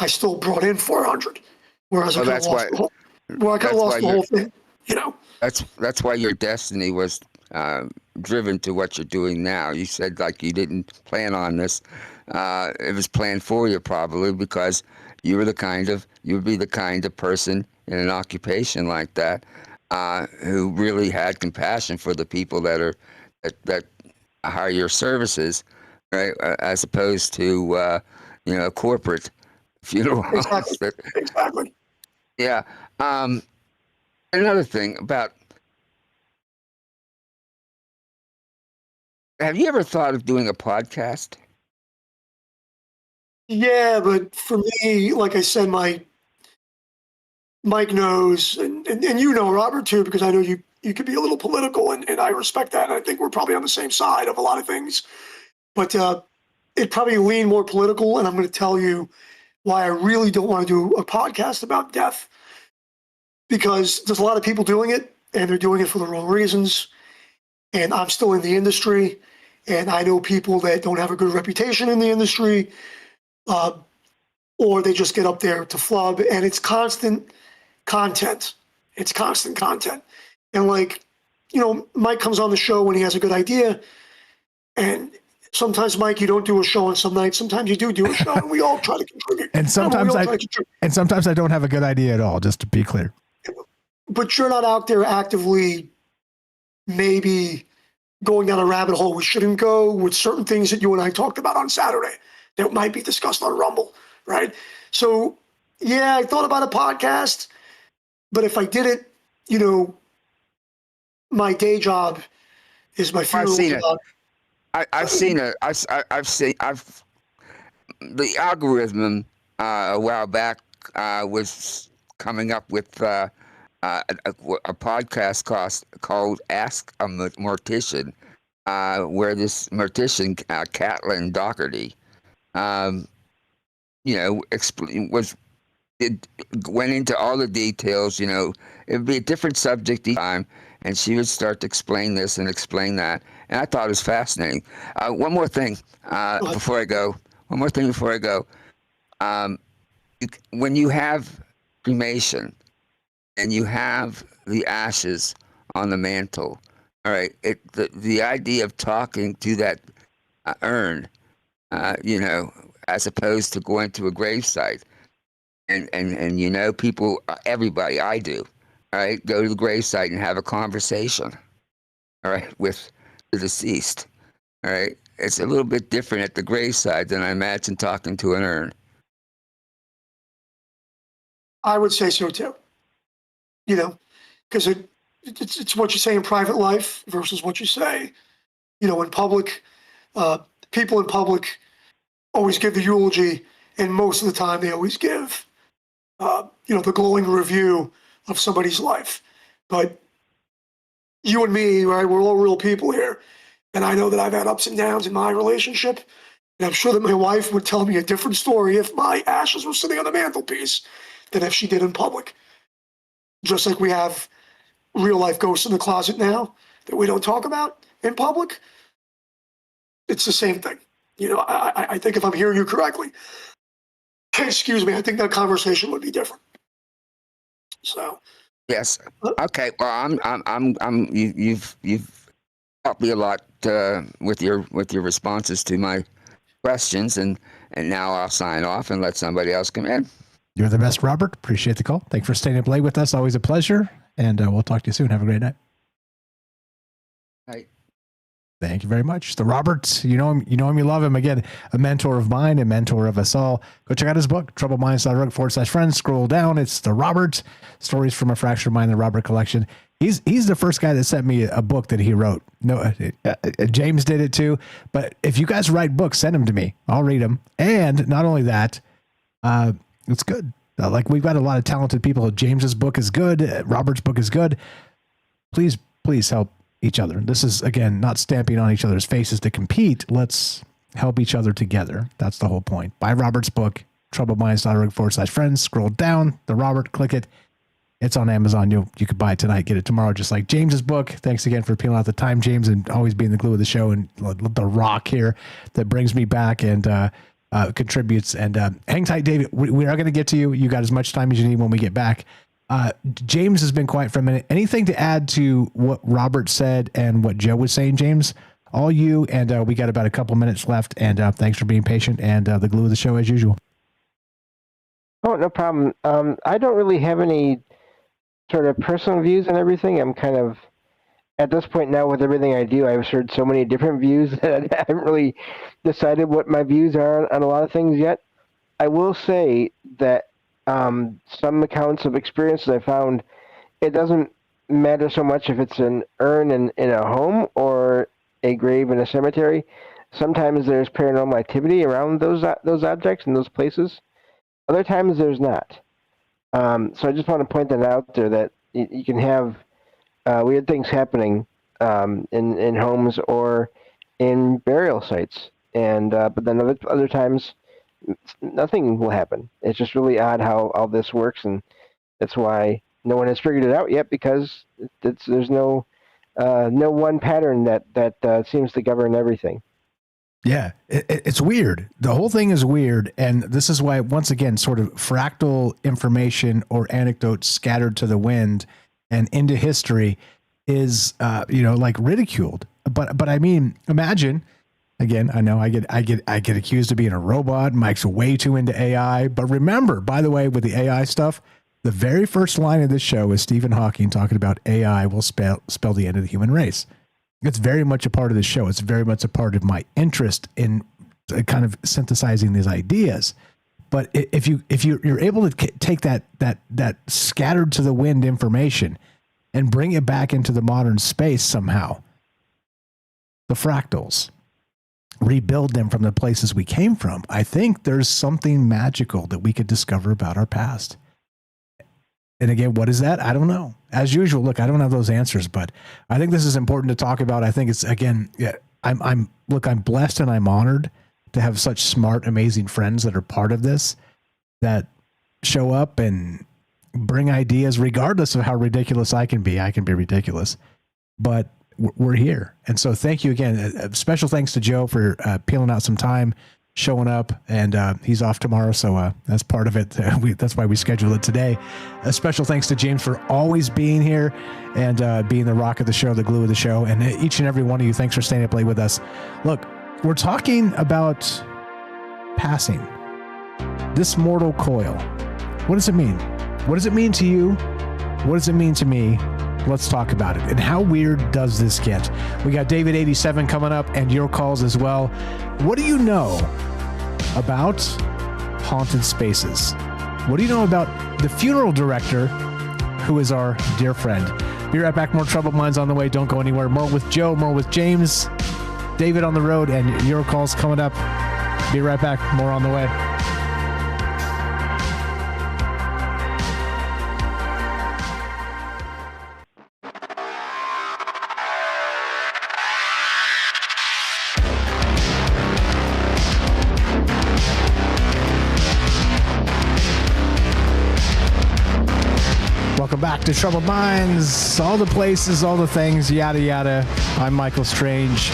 I still brought in 400. Whereas I could have lost the whole thing. That's why your destiny was driven to what you're doing now. You said you didn't plan on this. It was planned for you probably because you would be the kind of person in an occupation like that who really had compassion for the people that hire your services, right? As opposed to a corporate funeral house. Exactly. Yeah. Another thing about, have you ever thought of doing a podcast? Yeah, but for me, like I said, Mike knows, and Robert too, because I know you could be a little political, and I respect that. And I think we're probably on the same side of a lot of things. But it probably lean more political, and I'm going to tell you why I really don't want to do a podcast about death. Because there's a lot of people doing it, and they're doing it for the wrong reasons. And I'm still in the industry, and I know people that don't have a good reputation in the industry, or they just get up there to flub, and it's constant content. It's constant content. And Mike comes on the show when he has a good idea, and sometimes, Mike, you don't do a show on some nights. Sometimes you do a show, and we all try to contribute. And sometimes I don't have a good idea at all, just to be clear. But you're not out there actively maybe going down a rabbit hole we shouldn't go with certain things that you and I talked about on Saturday that might be discussed on Rumble, right? So, yeah, I thought about a podcast, but if I did it, my day job is my funeral job. I've seen it. The algorithm a while back was coming up with a podcast called Ask a Mortician, where this mortician, Catlin Doherty, it went into all the details. It'd be a different subject each time, and she would start to explain this and explain that, and I thought it was fascinating. One more thing before I go. When you have cremation and you have the ashes on the mantle, all right, the idea of talking to that urn, as opposed to going to a gravesite, and people, everybody, I do, all right, go to the gravesite and have a conversation, all right, with the deceased, all right. It's a little bit different at the graveside than I imagine talking to an urn. I would say so too. Because it's what you say in private life versus what you say, in public. People in public always give the eulogy, and most of the time they always give, the glowing review of somebody's life. But you and me, right? We're all real people here, and I know that I've had ups and downs in my relationship, and I'm sure that my wife would tell me a different story if my ashes were sitting on the mantelpiece than if she did in public. Just like we have real life ghosts in the closet now that we don't talk about in public, it's the same thing. I think if I'm hearing you correctly, excuse me, I think that conversation would be different. So. Yes. Okay. Well, you've helped me a lot with your responses to my questions, and now I'll sign off and let somebody else come in. You're the best, Robert. Appreciate the call. Thanks for staying up late with us. Always a pleasure. And we'll talk to you soon. Have a great night. Night. Thank you very much. The Robert, you know him, you love him. Again, a mentor of mine, a mentor of us all. Go check out his book, troubledminds.org/friends. Scroll down. It's the Robert, Stories from a Fractured Mind, the Robert Collection. He's the first guy that sent me a book that he wrote. No, James did it too. But if you guys write books, send them to me. I'll read them. And not only that, it's good. We've got a lot of talented people. James's book is good. Robert's book is good. Please help each other. This is, again, not stamping on each other's faces to compete. Let's help each other together. That's the whole point. Buy Robert's book, troubledminds.org/friends. Scroll down, the Robert, click it. It's on Amazon. You could buy it tonight, get it tomorrow, just like James's book. Thanks again for peeling out the time, James, and always being the glue of the show and the rock here that brings me back and contributes. And hang tight, David. We are going to get to you. You got as much time as you need when we get back. James has been quiet for a minute. Anything to add to what Robert said and what Joe was saying, James? All you, and we got about a couple minutes left. And thanks for being patient and the glue of the show as usual. Oh, no problem. I don't really have any sort of personal views on everything. I'm kind of, at this point now with everything I do, I've heard so many different views that I haven't really decided what my views are on a lot of things yet. I will say that some accounts of experiences I found, it doesn't matter so much if it's an urn in a home or a grave in a cemetery. Sometimes there's paranormal activity around those objects and those places. Other times there's not. So I just want to point that out there, that you can have weird things happening in homes or in burial sites, and but then other times nothing will happen. It's just really odd how all this works, and that's why no one has figured it out yet, because there's no one pattern that seems to govern everything. Yeah, it's weird. The whole thing is weird. And this is why, once again, sort of fractal information or anecdotes scattered to the wind and into history is, ridiculed. But I mean, imagine, again, I know I get accused of being a robot. Mike's way too into AI. But remember, by the way, with the AI stuff, the very first line of this show is Stephen Hawking talking about AI will spell the end of the human race. It's very much a part of the show. It's very much a part of my interest in kind of synthesizing these ideas. But if you're able to take that scattered to the wind information and bring it back into the modern space somehow, the fractals, rebuild them from the places we came from, I think there's something magical that we could discover about our past. And again, what is that? I don't know. As usual, look, I don't have those answers, but I think this is important to talk about. I think it's, again, yeah, I'm blessed and I'm honored to have such smart, amazing friends that are part of this, that show up and bring ideas, regardless of how ridiculous I can be. I can be ridiculous, but we're here. And so thank you again. Special thanks to Joe for peeling out some time, showing up, and he's off tomorrow. So that's part of it. That's why we scheduled it today. A special thanks to James for always being here and being the rock of the show, the glue of the show. And each and every one of you, thanks for staying up late with us. Look, we're talking about passing, this mortal coil. What does it mean? What does it mean to you? What does it mean to me? Let's talk about it. And how weird does this get? We got David 87 coming up and your calls as well. What do you know about haunted spaces? What do you know about the funeral director, who is our dear friend? Be right back. More Troubled Minds on the way. Don't go anywhere. More with Joe, more with James, David on the road, and your calls coming up. Be right back. More on the way. Welcome back to Troubled Minds. All the places, all the things, yada, yada. I'm Michael Strange.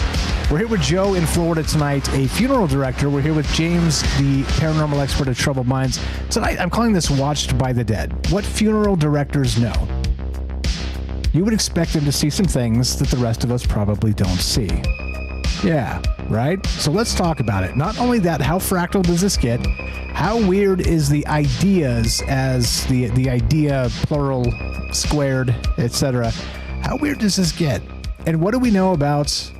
We're here with Joe in Florida tonight, a funeral director. We're here with James, the paranormal expert at Troubled Minds. Tonight, I'm calling this Watched by the Dead. What funeral directors know? You would expect them to see some things that the rest of us probably don't see. Yeah, right? So let's talk about it. Not only that, how fractal does this get? How weird is the ideas, as the idea, plural, squared, etc.? How weird does this get? And what do we know about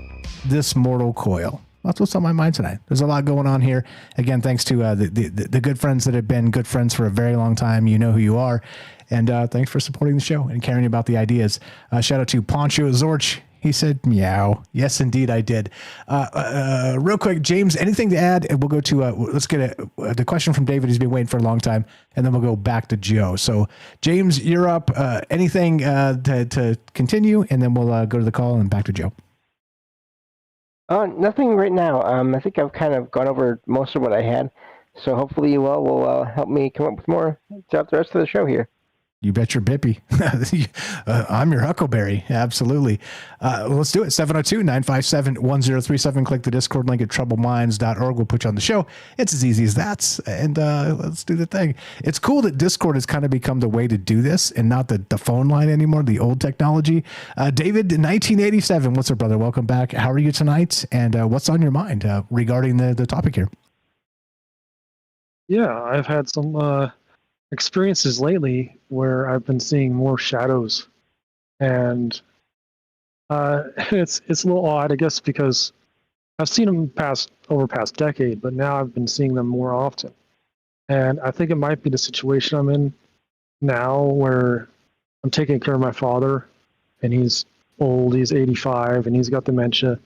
this mortal coil? That's what's on my mind tonight. There's a lot going on here. Again, thanks to the good friends that have been good friends for a very long time. You know who you are. And thanks for supporting the show and caring about the ideas. Shout out to Poncho Zorch. He said, meow. Yes, indeed, I did. Real quick, James, anything to add? And we'll go to, let's get the question from David. He's been waiting for a long time. And then we'll go back to Joe. So, James, you're up. Anything to continue? And then we'll go to the call and back to Joe. Nothing right now. I think I've kind of gone over most of what I had. So hopefully you all will help me come up with more throughout the rest of the show here. You bet your bippy. I'm your Huckleberry. Absolutely. Let's do it. 702-957-1037. Click the Discord link at troubledminds.org. We'll put you on the show. It's as easy as that. And let's do the thing. It's cool that Discord has kind of become the way to do this and not the phone line anymore, the old technology. David, 1987. What's up, brother? Welcome back. How are you tonight? And what's on your mind regarding the topic here? Yeah, I've had some experiences lately where I've been seeing more shadows, and it's a little odd, I guess, because I've seen them over past decade, but now I've been seeing them more often. And I think it might be the situation I'm in now, where I'm taking care of my father, and he's old, he's 85, and he's got dementia,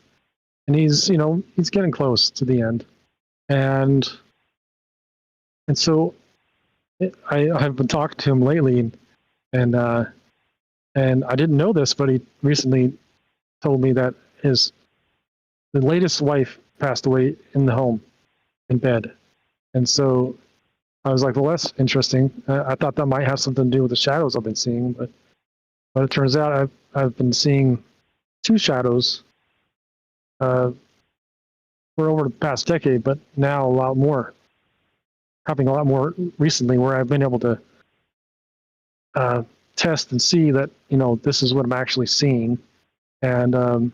and he's getting close to the end. And so I've been talking to him lately, and I didn't know this, but he recently told me that the latest wife passed away in the home, in bed. And so I was like, well, that's interesting. I thought that might have something to do with the shadows I've been seeing, but it turns out I've been seeing two shadows for over the past decade, but now a lot more. Happening a lot more recently, where I've been able to test and see that this is what I'm actually seeing. And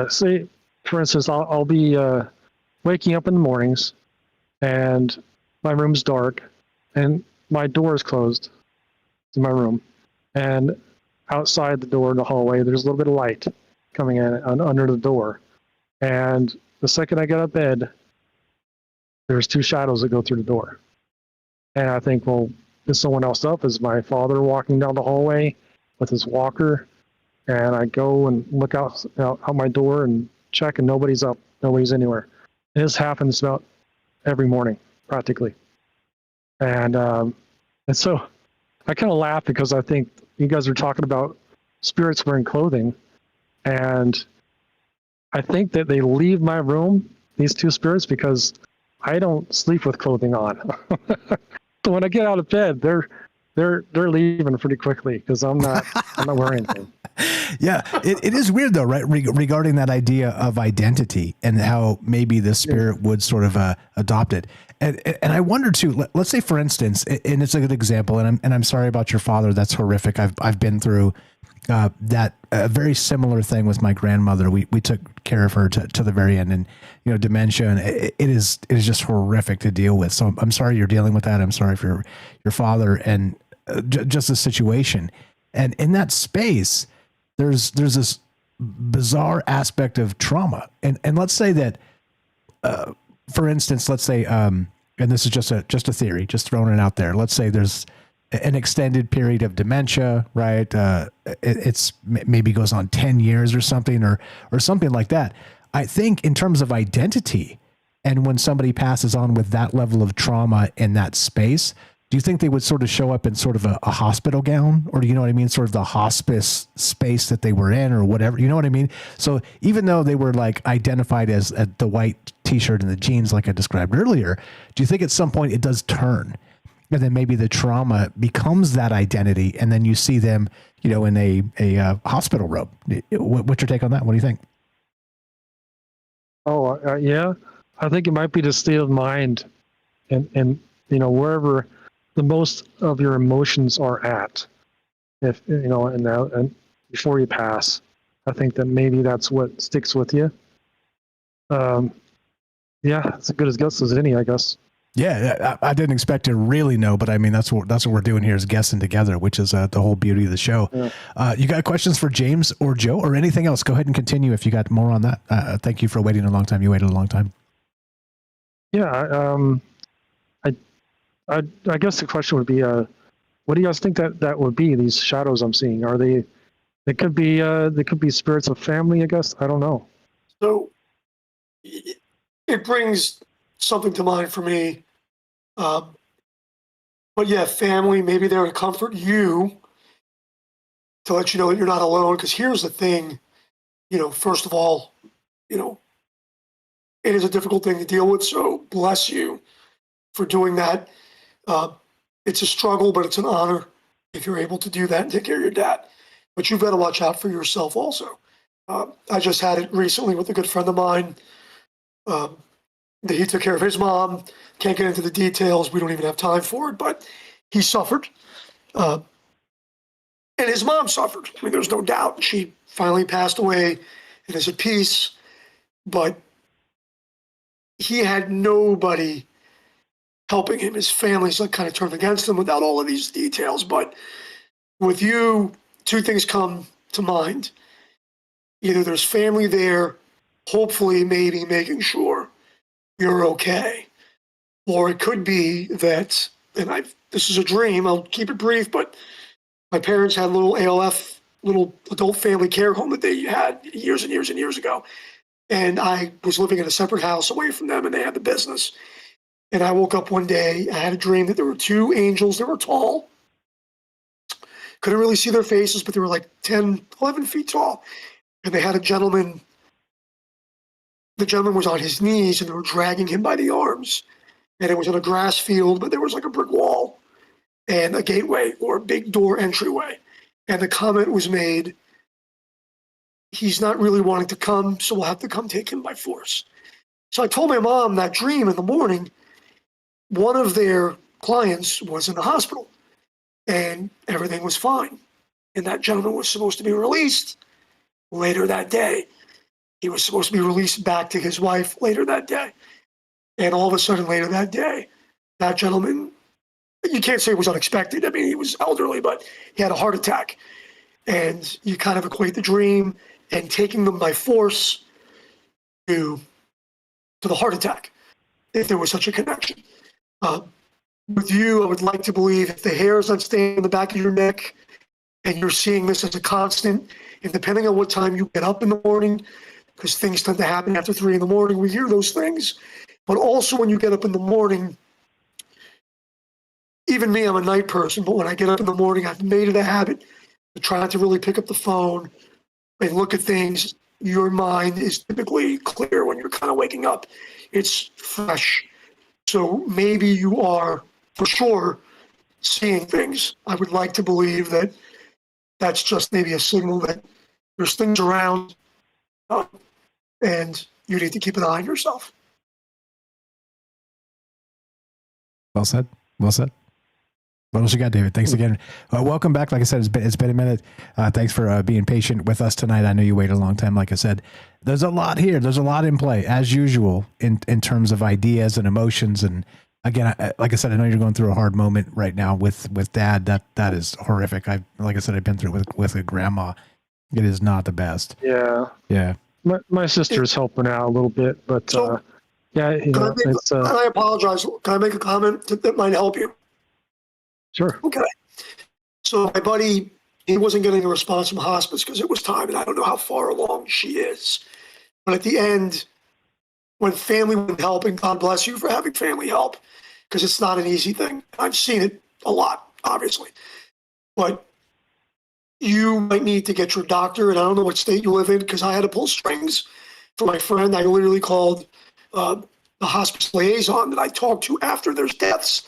say, for instance, I'll be waking up in the mornings, and my room's dark, and my door is closed to my room, and outside the door in the hallway, there's a little bit of light coming in under the door, and the second I get out of bed, there's two shadows that go through the door. And I think, well, is someone else up? Is my father walking down the hallway with his walker? And I go and look out my door and check, and nobody's up. Nobody's anywhere. And this happens about every morning, practically. And And so I kind of laugh because I think you guys are talking about spirits wearing clothing. And I think that they leave my room, these two spirits, because I don't sleep with clothing on. So when I get out of bed, they're leaving pretty quickly because I'm not wearing anything. Yeah, it is weird though, right? Regarding that idea of identity and how maybe the spirit would sort of adopt it. And I wonder too, let's say for instance, and it's a good example, and I'm sorry about your father. That's horrific. I've been through that very similar thing with my grandmother. We took care of her to the very end, and dementia, and it is just horrific to deal with. So I'm sorry you're dealing with that. I'm sorry for your father and just the situation. And in that space, there's this bizarre aspect of trauma. And let's say that, for instance, let's say, and this is just a theory, just throwing it out there. Let's say there's an extended period of dementia, right? It's maybe goes on 10 years or something, or something like that. I think in terms of identity, and when somebody passes on with that level of trauma in that space, do you think they would sort of show up in sort of a hospital gown, or do you know what I mean? Sort of the hospice space that they were in or whatever, you know what I mean? So even though they were like identified as the white t-shirt and the jeans, like I described earlier, do you think at some point it does turn? And then maybe the trauma becomes that identity, and then you see them, in a hospital robe. What's your take on that? What do you think? Oh, yeah. I think it might be the state of mind and wherever the most of your emotions are at, if and before you pass, I think that maybe that's what sticks with you. Yeah, it's as good as guess as any, I guess. Yeah, I didn't expect to really know, but I mean that's what we're doing here is guessing together, which is the whole beauty of the show. Yeah. You got questions for James or Joe or anything else? Go ahead and continue if you got more on that. Thank you for waiting a long time. You waited a long time. Yeah, I guess the question would be, what do you guys think that would be? These shadows I'm seeing, are they? They could be spirits of family, I guess. I don't know. So it brings something to mind for me. But yeah, family, maybe they're to comfort you, to let you know that you're not alone. Because here's the thing, first of all, it is a difficult thing to deal with. So bless you for doing that. It's a struggle, but it's an honor if you're able to do that and take care of your dad. But you've got to watch out for yourself also. I just had it recently with a good friend of mine. That he took care of his mom. Can't get into the details. We don't even have time for it, but he suffered. And his mom suffered. I mean, there's no doubt. She finally passed away and is at peace, but he had nobody helping him. His family's like kind of turned against him without all of these details. But with you, two things come to mind. Either there's family there, hopefully maybe making sure you're okay. Or it could be that, and this is a dream, I'll keep it brief, but my parents had a little ALF, little adult family care home that they had years and years and years ago. And I was living in a separate house away from them, and they had the business. And I woke up one day, I had a dream that there were two angels that were tall. Couldn't really see their faces, but they were like 10, 11 feet tall. And they had a gentleman. The gentleman was on his knees, and they were dragging him by the arms. And it was in a grass field, but there was like a brick wall and a gateway or a big door entryway. And the comment was made, he's not really wanting to come, so we'll have to come take him by force. So I told my mom that dream in the morning. One of their clients was in the hospital, and everything was fine. And that gentleman was supposed to be released later that day. He was supposed to be released back to his wife later that day. And all of a sudden later that day, that gentleman, you can't say it was unexpected. I mean, he was elderly, but he had a heart attack. And you kind of equate the dream and taking them by force to the heart attack, if there was such a connection. With you, I would like to believe if the hair is not staying in the back of your neck and you're seeing this as a constant, and depending on what time you get up in the morning, because things tend to happen after 3 in the morning, we hear those things. But also when you get up in the morning, even me, I'm a night person, but when I get up in the morning, I've made it a habit to try not to really pick up the phone and look at things. Your mind is typically clear when you're kind of waking up. It's fresh. So maybe you are, for sure, seeing things. I would like to believe that that's just maybe a signal that there's things around and you need to keep an eye on yourself. Well said. Well said. What else you got, David? Thanks again. Welcome back. Like I said, it's been a minute. Thanks for being patient with us tonight. I know you waited a long time. Like I said, there's a lot here. There's a lot in play, as usual, in terms of ideas and emotions. And again, like I said, I know you're going through a hard moment right now with Dad. That is horrific. Like I said, I've been through it with a grandma. It is not the best. Yeah. Yeah. My sister's helping out a little bit, but yeah, it's. And I apologize. Can I make a comment that might help you? Sure. Okay. So my buddy, he wasn't getting a response from hospice because it was time, and I don't know how far along she is. But at the end, when family would help, and God bless you for having family help, because it's not an easy thing. I've seen it a lot, obviously. But you might need to get your doctor, and I don't know what state you live in, because I had to pull strings for my friend. I literally called the hospice liaison that I talked to after there's deaths.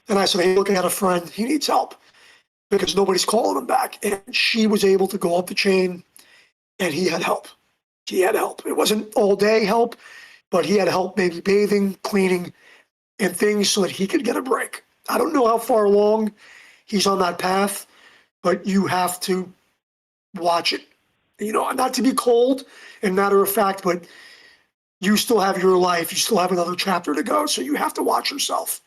And I said, hey, looking at a friend, he needs help because nobody's calling him back. And she was able to go up the chain, and he had help. He had help. It wasn't all day help, but he had help maybe bathing, cleaning, and things so that he could get a break. I don't know how far along he's on that path, but you have to watch it. You know, not to be cold and matter of fact, but you still have your life. You still have another chapter to go, so you have to watch yourself.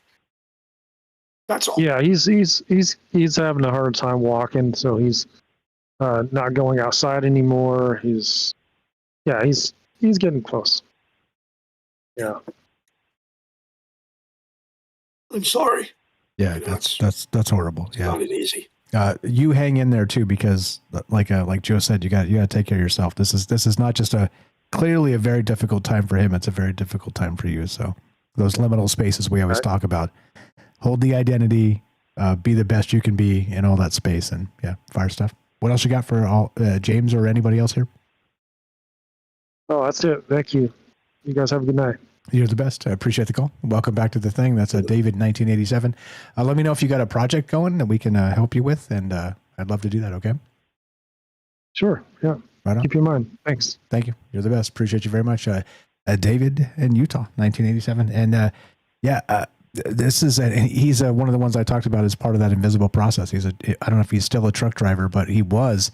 That's all. Yeah, he's having a hard time walking, so he's not going outside anymore. He's getting close. Yeah. I'm sorry. Yeah, that's horrible. Yeah. Not easy. You hang in there too, because like Joe said, you got to take care of yourself. This is not just clearly a very difficult time for him. It's a very difficult time for you. So those liminal spaces we always talk about. Hold the identity, be the best you can be in all that space, and fire stuff. What else you got for all James or anybody else here? Oh, that's it. Thank you. You guys have a good night. You're the best. I appreciate the call. Welcome back to the thing. That's David 1987. Let me know if you got a project going that we can help you with, and I'd love to do that. Okay. Sure. Yeah. Right on. Keep you in mind. Thanks. Thank you. You're the best. Appreciate you very much. David in Utah, 1987, and this is he's one of the ones I talked about as part of that invisible process. I don't know if he's still a truck driver, but he was,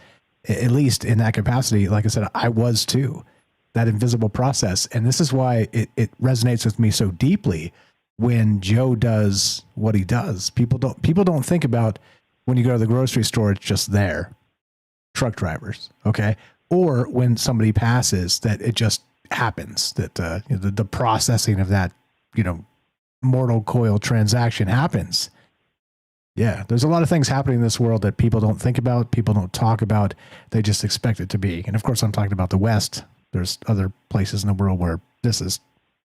at least in that capacity. Like I said, I was too, that invisible process. And this is why it resonates with me so deeply when Joe does what he does. People don't think about when you go to the grocery store, it's just there. Truck drivers. Okay. Or when somebody passes, that it just happens, that the processing of that, mortal coil transaction happens. Yeah, there's a lot of things happening in this world that people don't think about, people don't talk about. They just expect it to be. And of course, I'm talking about the West. There's other places in the world where this is,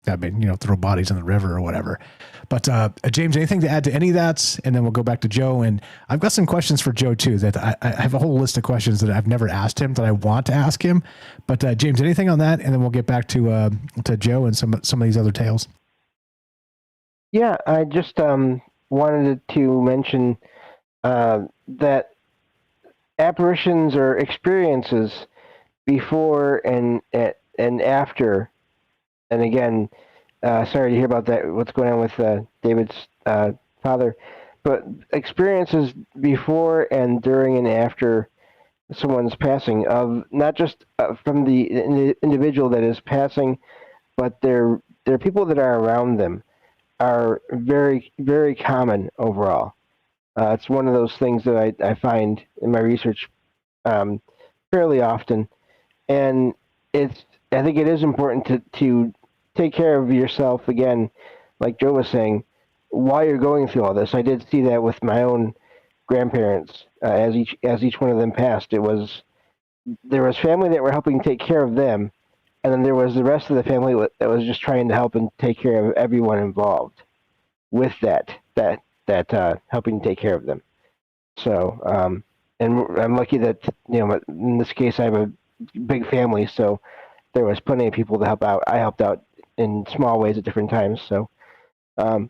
throw bodies in the river or whatever. But James, anything to add to any of that? And then we'll go back to Joe. And I've got some questions for Joe too, that I have a whole list of questions that I've never asked him that I want to ask him. But James, anything on that? And then we'll get back to Joe and some of these other tales. Yeah, I just wanted to mention that apparitions or experiences before and after, and again, sorry to hear about that, what's going on with David's father, but experiences before and during and after someone's passing, of not just from the individual that is passing, but their people that are around them, are very, very common overall. It's one of those things that I find in my research fairly often. And I think it is important to take care of yourself, again, like Joe was saying, while you're going through all this. I did see that with my own grandparents. As each one of them passed, there was family that were helping take care of them, and then there was the rest of the family that was just trying to help and take care of everyone involved with that that helping take care of them. So, and I'm lucky that, in this case, I have a big family, so there was plenty of people to help out. I helped out in small ways at different times. So, but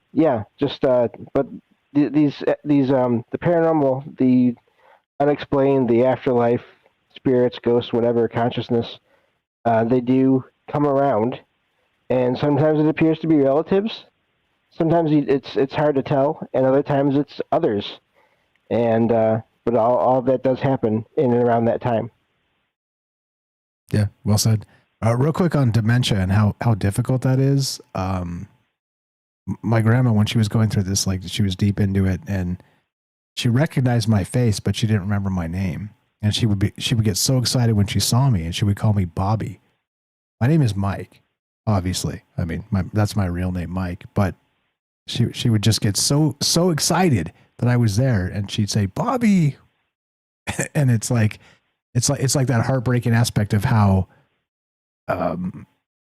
these the paranormal, the unexplained, the afterlife, spirits, ghosts, whatever, consciousness, they do come around, and sometimes it appears to be relatives. Sometimes it's hard to tell, and other times it's others. And but all of that does happen in and around that time. Yeah, well said. Real quick on dementia and how difficult that is. My grandma, when she was going through this, like she was deep into it, and she recognized my face, but she didn't remember my name. And she would get so excited when she saw me, and she would call me Bobby. My name is Mike, obviously. I mean, that's my real name, Mike. But she would just get so excited that I was there, and she'd say Bobby, and it's like that heartbreaking aspect of how,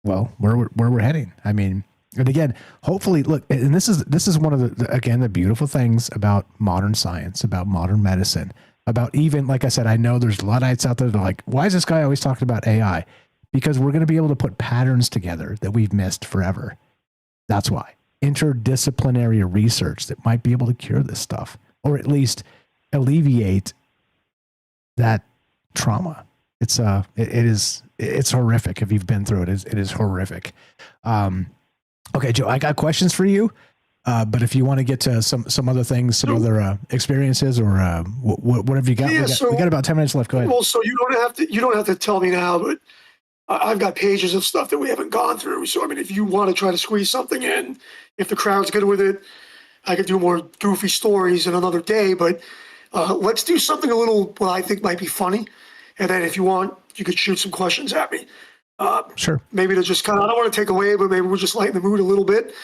where we're heading. I mean, and again, hopefully, look, and this is one of the beautiful things about modern science, about modern medicine, about even, like I said, I know there's Luddites out there that are like, why is this guy always talking about AI? Because we're going to be able to put patterns together that we've missed forever. That's why. Interdisciplinary research that might be able to cure this stuff, or at least alleviate that trauma. It's horrific. If you've been through it, it is horrific. Okay, Joe, I got questions for you, but if you want to get to some other things, some other experiences, or whatever you got, we got about 10 minutes left. Go ahead. Well, so you don't have to tell me now, but I've got pages of stuff that we haven't gone through. So I mean, if you want to try to squeeze something in, if the crowd's good with it, I could do more goofy stories in another day. But let's do something a little what I think might be funny, and then if you want, you could shoot some questions at me. Sure. Maybe to just kind of, I don't want to take away, but maybe we'll just lighten the mood a little bit.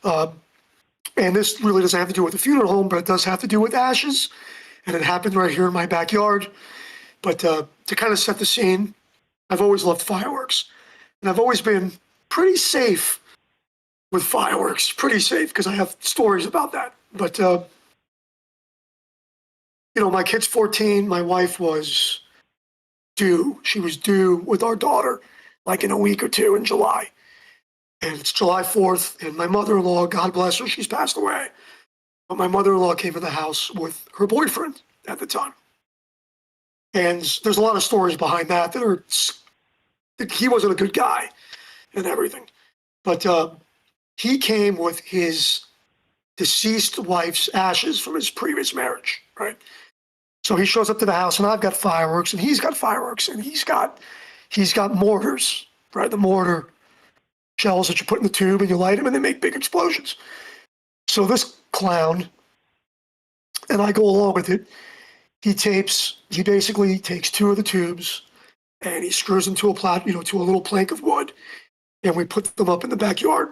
And this really doesn't have to do with the funeral home, but it does have to do with ashes. And it happened right here in my backyard. But to kind of set the scene, I've always loved fireworks. And I've always been pretty safe with fireworks, pretty safe, because I have stories about that. But, my kid's 14. My wife was due. She was due with our daughter, like in a week or two in July. And it's July 4th, and my mother-in-law, God bless her, she's passed away. But my mother-in-law came to the house with her boyfriend at the time. And there's a lot of stories behind that he wasn't a good guy and everything. But he came with his deceased wife's ashes from his previous marriage, right? So he shows up to the house, and I've got fireworks, and he's got fireworks, and he's got mortars, right? The mortar shells that you put in the tube and you light them and they make big explosions. So this clown, and I go along with it, he basically takes two of the tubes and he screws them to to a little plank of wood, and we put them up in the backyard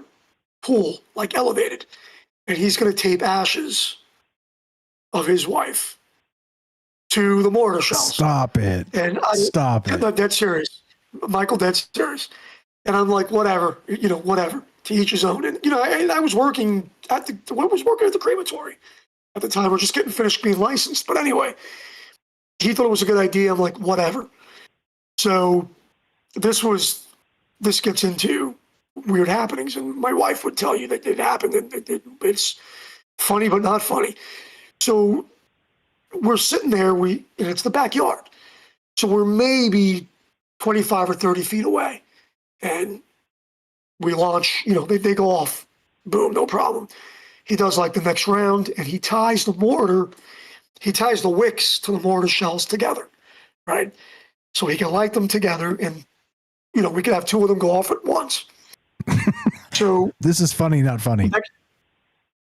pool, like elevated. And he's going to tape ashes of his wife to the mortar shells. Stop it. Stop it. I'm dead serious. Michael, dead serious. And I'm like, whatever, whatever, to each his own. And, I was working at the crematory at the time. We're just getting finished being licensed. But anyway, he thought it was a good idea. I'm like, whatever. So this gets into weird happenings. And my wife would tell you that it happened. And it's funny, but not funny. So we're sitting there, and it's the backyard. So we're maybe 25 or 30 feet away. And we launch, they go off, boom, no problem. He does like the next round, and he ties the wicks to the mortar shells together, right? So he can light them together, and, we could have two of them go off at once. So this is funny, not funny.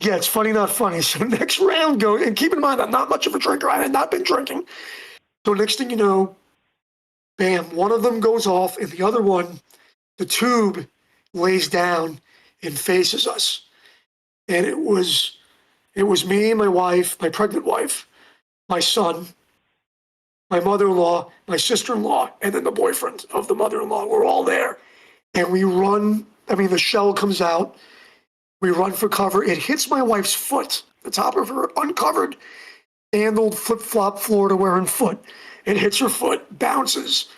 Yeah, it's funny, not funny. So next round goes, and keep in mind, I'm not much of a drinker. I had not been drinking. So next thing you know, bam, one of them goes off, and the other one, the tube lays down and faces us. And it was me, my wife, my pregnant wife, my son, my mother-in-law, my sister-in-law, and then the boyfriend of the mother-in-law. We're all there. And we run, the shell comes out, We run for cover. It hits my wife's foot, the top of her uncovered, sandaled flip-flop Florida-wearing foot. It hits her foot, bounces,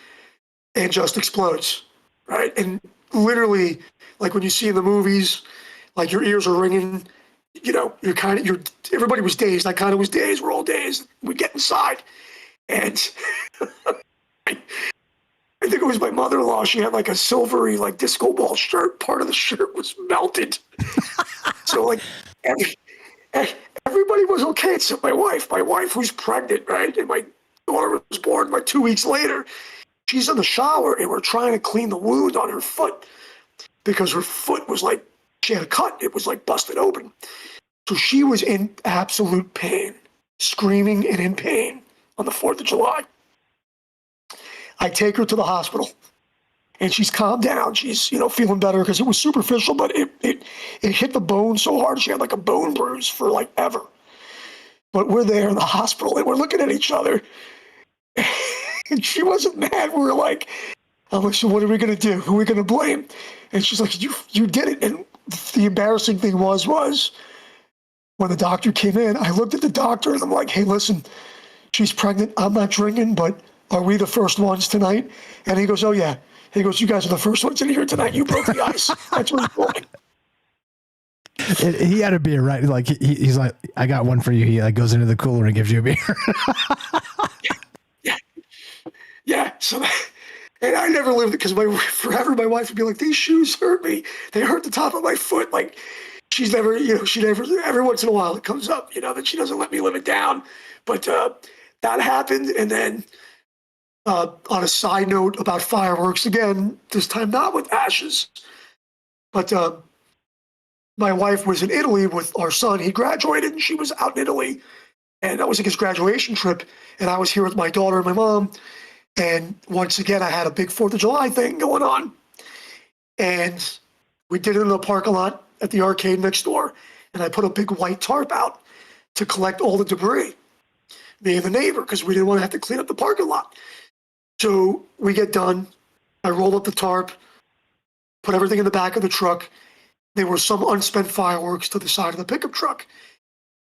and just explodes, right? And literally, like when you see in the movies, like your ears are ringing, everybody was dazed. I kind of was dazed. We're all dazed. We get inside, and I think it was my mother-in-law. She had like a silvery, like disco ball shirt. Part of the shirt was melted. So like everybody was okay except my wife. My wife, who's pregnant, right? And my daughter was born like 2 weeks later. She's in the shower, and we're trying to clean the wound on her foot because her foot was like, she had a cut. It was like busted open. So she was in absolute pain, screaming and in pain on the 4th of July. I take her to the hospital, and she's calmed down. She's, feeling better because it was superficial, but it hit the bone so hard. She had like a bone bruise for like ever. But we're there in the hospital, and we're looking at each other. And she wasn't mad. We were like, I'm like, so what are we going to do? Who are we going to blame? And she's like, you did it. And the embarrassing thing was when the doctor came in, I looked at the doctor and I'm like, hey, listen, she's pregnant. I'm not drinking, but are we the first ones tonight? And he goes, oh, yeah. He goes, you guys are the first ones in here tonight. You broke the ice. That's what he's doing. He had a beer, right? Like he's like, I got one for you. He like goes into the cooler and gives you a beer. Yeah. So, and I never lived it because forever my wife would be like, these shoes hurt me. They hurt the top of my foot. Like she's never, every once in a while it comes up, that she doesn't let me live it down. But that happened. And then on a side note about fireworks, again, this time not with ashes, but my wife was in Italy with our son. He graduated and she was out in Italy. And that was like his graduation trip. And I was here with my daughter and my mom. And once again, I had a big 4th of July thing going on. And we did it in the parking lot at the arcade next door. And I put a big white tarp out to collect all the debris, me and the neighbor, because we didn't want to have to clean up the parking lot. So we get done. I roll up the tarp, put everything in the back of the truck. There were some unspent fireworks to the side of the pickup truck.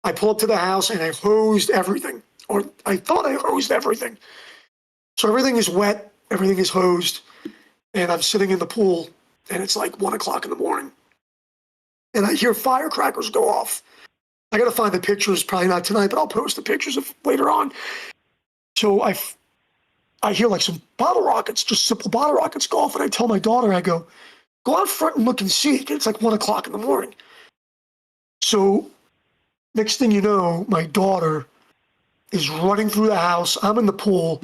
I pull up to the house and I hosed everything, or I thought I hosed everything. So everything is wet, everything is hosed, and I'm sitting in the pool, and it's like 1 o'clock in the morning. And I hear firecrackers go off. I got to find the pictures, probably not tonight, but I'll post the pictures of later on. So I hear like some bottle rockets, just simple bottle rockets go off, and I tell my daughter, I go out front and look and see. It's like 1 o'clock in the morning. So next thing you know, my daughter is running through the house. I'm in the pool.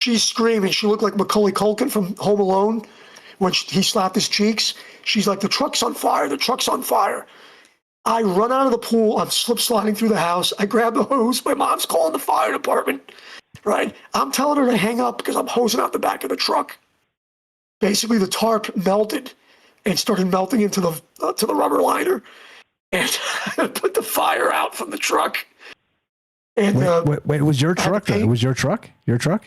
She's screaming. She looked like Macaulay Culkin from Home Alone when he slapped his cheeks. She's like, the truck's on fire. The truck's on fire. I run out of the pool. I'm slip sliding through the house. I grab the hose. My mom's calling the fire department, right? I'm telling her to hang up because I'm hosing out the back of the truck. Basically, the tarp melted and started melting into the rubber liner. And I put the fire out from the truck. And wait, it was your truck? It was your truck? Your truck?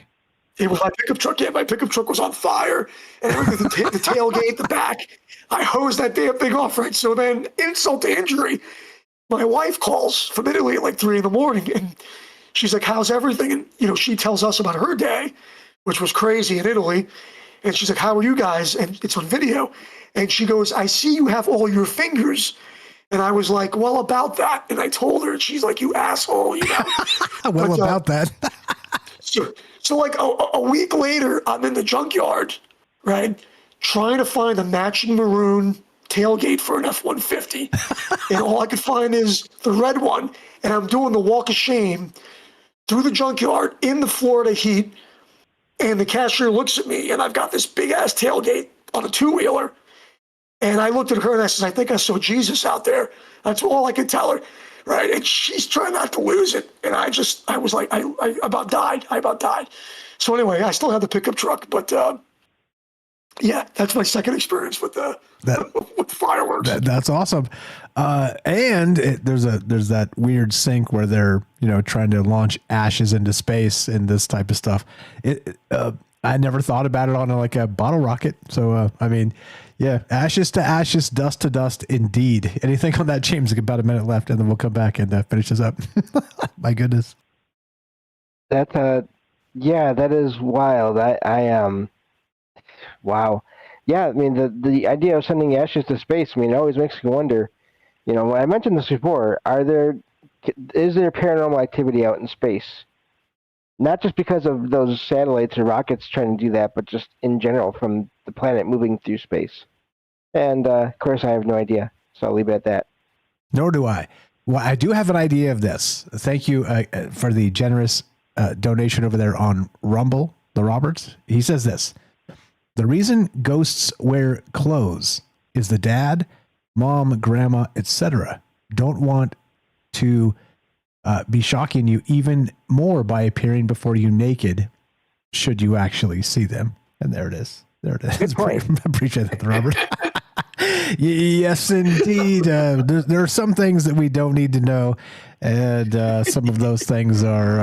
It was my pickup truck. Yeah, my pickup truck was on fire. And everything, the tailgate, the back. I hosed that damn thing off, right? So then, insult to injury, my wife calls from Italy at like 3 a.m. and she's like, how's everything? And, she tells us about her day, which was crazy in Italy. And she's like, how are you guys? And it's on video. And she goes, I see you have all your fingers. And I was like, well, about that. And I told her, and she's like, you asshole, Well, about that. So like a week later, I'm in the junkyard, right, trying to find a matching maroon tailgate for an F-150. And all I could find is the red one. And I'm doing the walk of shame through the junkyard in the Florida heat. And the cashier looks at me, and I've got this big-ass tailgate on a two-wheeler. And I looked at her, and I said, I think I saw Jesus out there. That's all I could tell her, right? And she's trying not to lose it. And I was like, I about died. I about died. So anyway, I still have the pickup truck. But, yeah, that's my second experience with with fireworks. That's awesome. And there's that weird sync where they're trying to launch ashes into space and this type of stuff. I never thought about it on like a bottle rocket. So I mean, Yeah, ashes to ashes, dust to dust, indeed. Anything on that, James? About a minute left, and then we'll come back and finish this up. My goodness. That that is wild. Wow. Yeah, I mean the idea of sending ashes to space, I mean, it always makes me wonder. You know, I mentioned this before. Is there paranormal activity out in space? Not just because of those satellites or rockets trying to do that, but just in general from the planet moving through space. And of course, I have no idea, so I'll leave it at that. Nor do I. Well, I do have an idea of this. Thank you for the generous donation over there on Rumble, the Roberts. He says this: the reason ghosts wear clothes is the dad, mom, grandma, etc. don't want to be shocking you even more by appearing before you naked, should you actually see them. And there it is. There it is. Good point. Appreciate that, Robert. Yes, indeed. There are some things that we don't need to know, and some of those things are,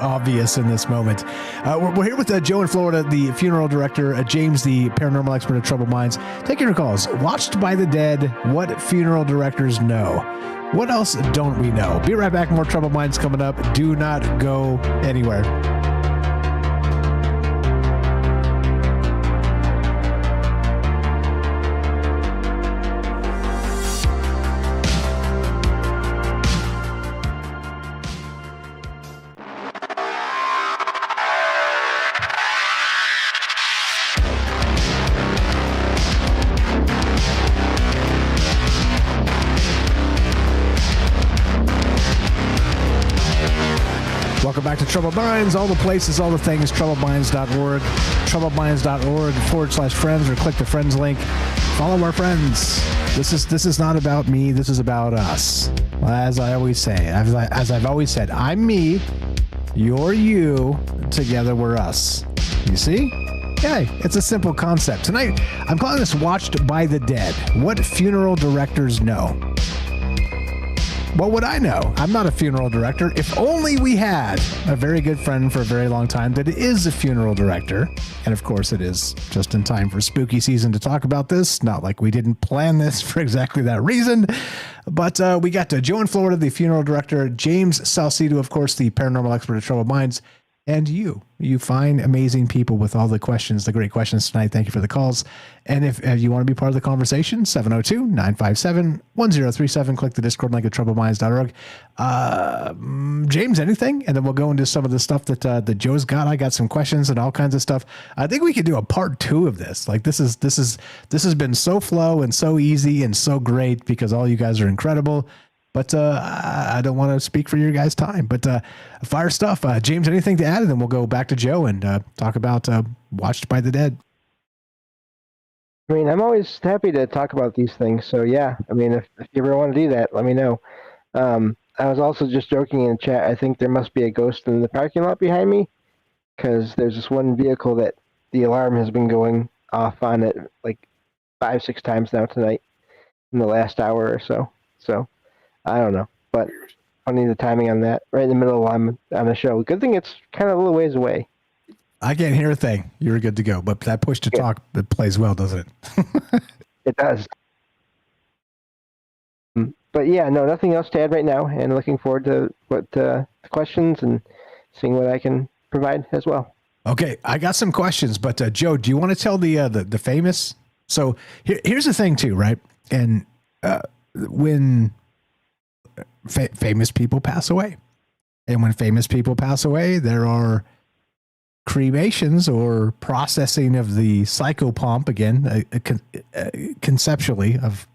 obvious in this moment. We're here with Joe in Florida, the funeral director, James, the paranormal expert at Troubled Minds. Taking your calls. Watched by the Dead. What funeral directors know? What else don't we know? Be right back. More Troubled Minds coming up. Do not go anywhere. Welcome back to Troubled Minds. All the places, all the things, troubledminds.org, troubledminds.org/friends, or click the friends link. Follow our friends. This is not about me. This is about us. As I always say, as I've always said, I'm me, you're you, together we're us. You see? Hey, it's a simple concept. Tonight, I'm calling this Watched by the Dead. What funeral directors know? What would I know? I'm not a funeral director. If only we had a very good friend for a very long time that is a funeral director. And of course, it is just in time for spooky season to talk about this. Not like we didn't plan this for exactly that reason. But we got Joe in Florida, the funeral director, James Salcido, of course, the paranormal expert at Troubled Minds, and you find amazing people with all the questions, the great questions tonight. Thank you for the calls. And if you want to be part of the conversation, 702-957-1037. Click the Discord link at troubledminds.org. James, anything? And then we'll go into some of the stuff that Joe's got. I got some questions and all kinds of stuff. I think we could do a part 2 of this. Like this has been so flow and so easy and so great because all you guys are incredible. But I don't want to speak for your guys' time. But fire stuff. James, anything to add? And then we'll go back to Joe and talk about Watched by the Dead. I mean, I'm always happy to talk about these things. So, yeah, I mean, if you ever want to do that, let me know. I was also just joking in the chat. I think there must be a ghost in the parking lot behind me because there's this one vehicle that the alarm has been going off on it like 5-6 times now tonight in the last hour or so. So, I don't know, but funny the timing on that. Right in the middle on the show. Good thing it's kind of a little ways away. I can't hear a thing. You're good to go. But that push to talk, it plays well, doesn't it? It does. But yeah, no, nothing else to add right now. And looking forward to what the questions and seeing what I can provide as well. Okay, I got some questions, but Joe, do you want to tell the famous? So here's the thing too, right? And when famous people pass away. And when famous people pass away, there are cremations or processing of the psychopomp, again, conceptually, of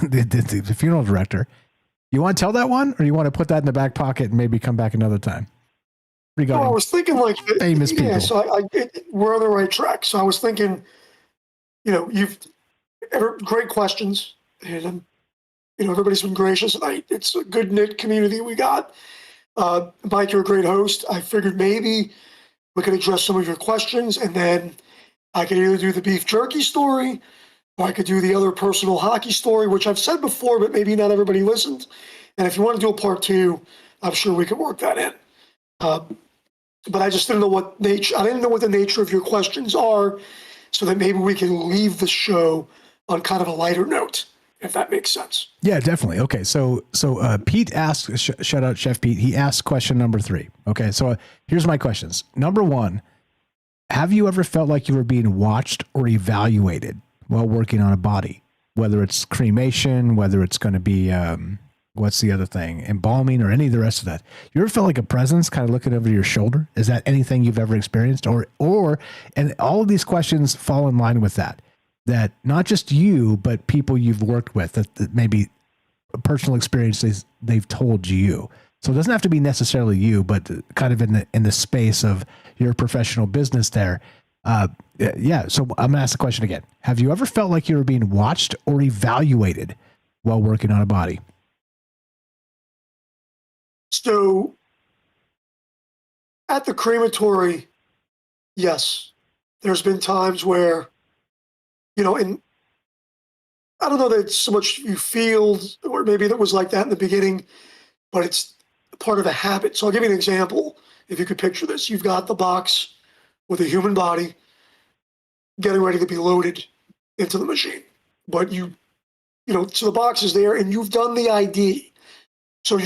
the funeral director. You want to tell that one, or you want to put that in the back pocket and maybe come back another time? Well, I was thinking like famous people. So we're on the right track. So I was thinking, you've great questions, and everybody's been gracious, and it's a good knit community we got. Mike, you're a great host. I figured maybe we could address some of your questions, and then I could either do the beef jerky story, or I could do the other personal hockey story, which I've said before, but maybe not everybody listened. And if you want to do a part 2, I'm sure we could work that in. But I just didn't know what nature. I didn't know what the nature of your questions are, so that maybe we can leave the show on kind of a lighter note, if that makes sense. Yeah, definitely. Okay, so Pete asked, shout out Chef Pete. He asked question number 3. Okay, so here's my questions. Number 1, have you ever felt like you were being watched or evaluated while working on a body? Whether it's cremation, whether it's going to be what's the other thing, embalming, or any of the rest of that. You ever felt like a presence kind of looking over your shoulder? Is that anything you've ever experienced? Or and all of these questions fall in line with that not just you, but people you've worked with that maybe personal experiences they've told you. So it doesn't have to be necessarily you, but kind of in the space of your professional business there. Yeah. So I'm gonna ask the question again. Have you ever felt like you were being watched or evaluated while working on a body? So at the crematory, yes, there's been times where, and I don't know that it's so much you feel, or maybe that was like that in the beginning, but it's part of a habit. So I'll give you an example. If you could picture this, you've got the box with a human body getting ready to be loaded into the machine, but so the box is there and you've done the ID. So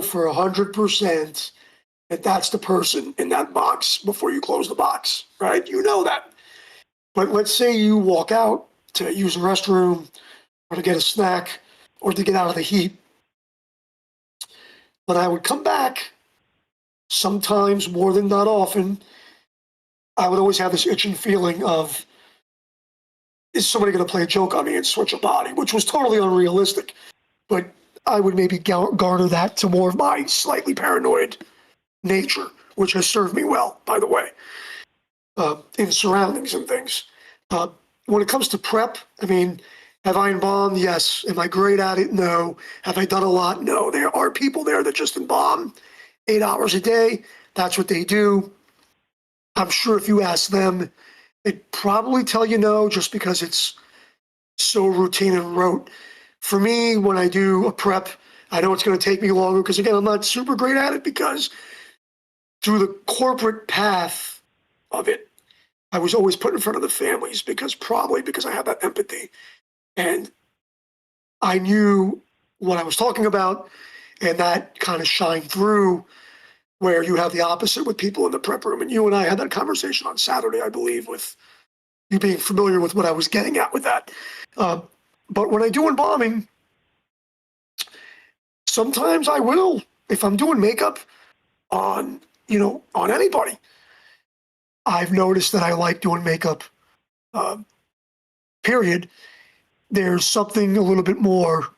for 100% that that's the person in that box before you close the box, right? You know that. But let's say you walk out to use a restroom or to get a snack or to get out of the heat. When I would come back, sometimes more than not often, I would always have this itching feeling of, is somebody going to play a joke on me and switch a body, which was totally unrealistic. But I would maybe garner that to more of my slightly paranoid nature, which has served me well, by the way, in surroundings and things. When it comes to prep, have I embalmed? Yes. Am I great at it? No. Have I done a lot? No. There are people there that just embalm 8 hours a day. That's what they do. I'm sure if you ask them, they'd probably tell you no, just because it's so routine and rote. For me, when I do a prep, I know it's going to take me longer because, again, I'm not super great at it because through the corporate path of it, I was always put in front of the families because I have that empathy. And I knew what I was talking about, and that kind of shined through where you have the opposite with people in the prep room. And you and I had that conversation on Saturday, I believe, with you being familiar with what I was getting at with that. But when I do embalming, sometimes I will, if I'm doing makeup on anybody. I've noticed that I like doing makeup, period. There's something a little bit more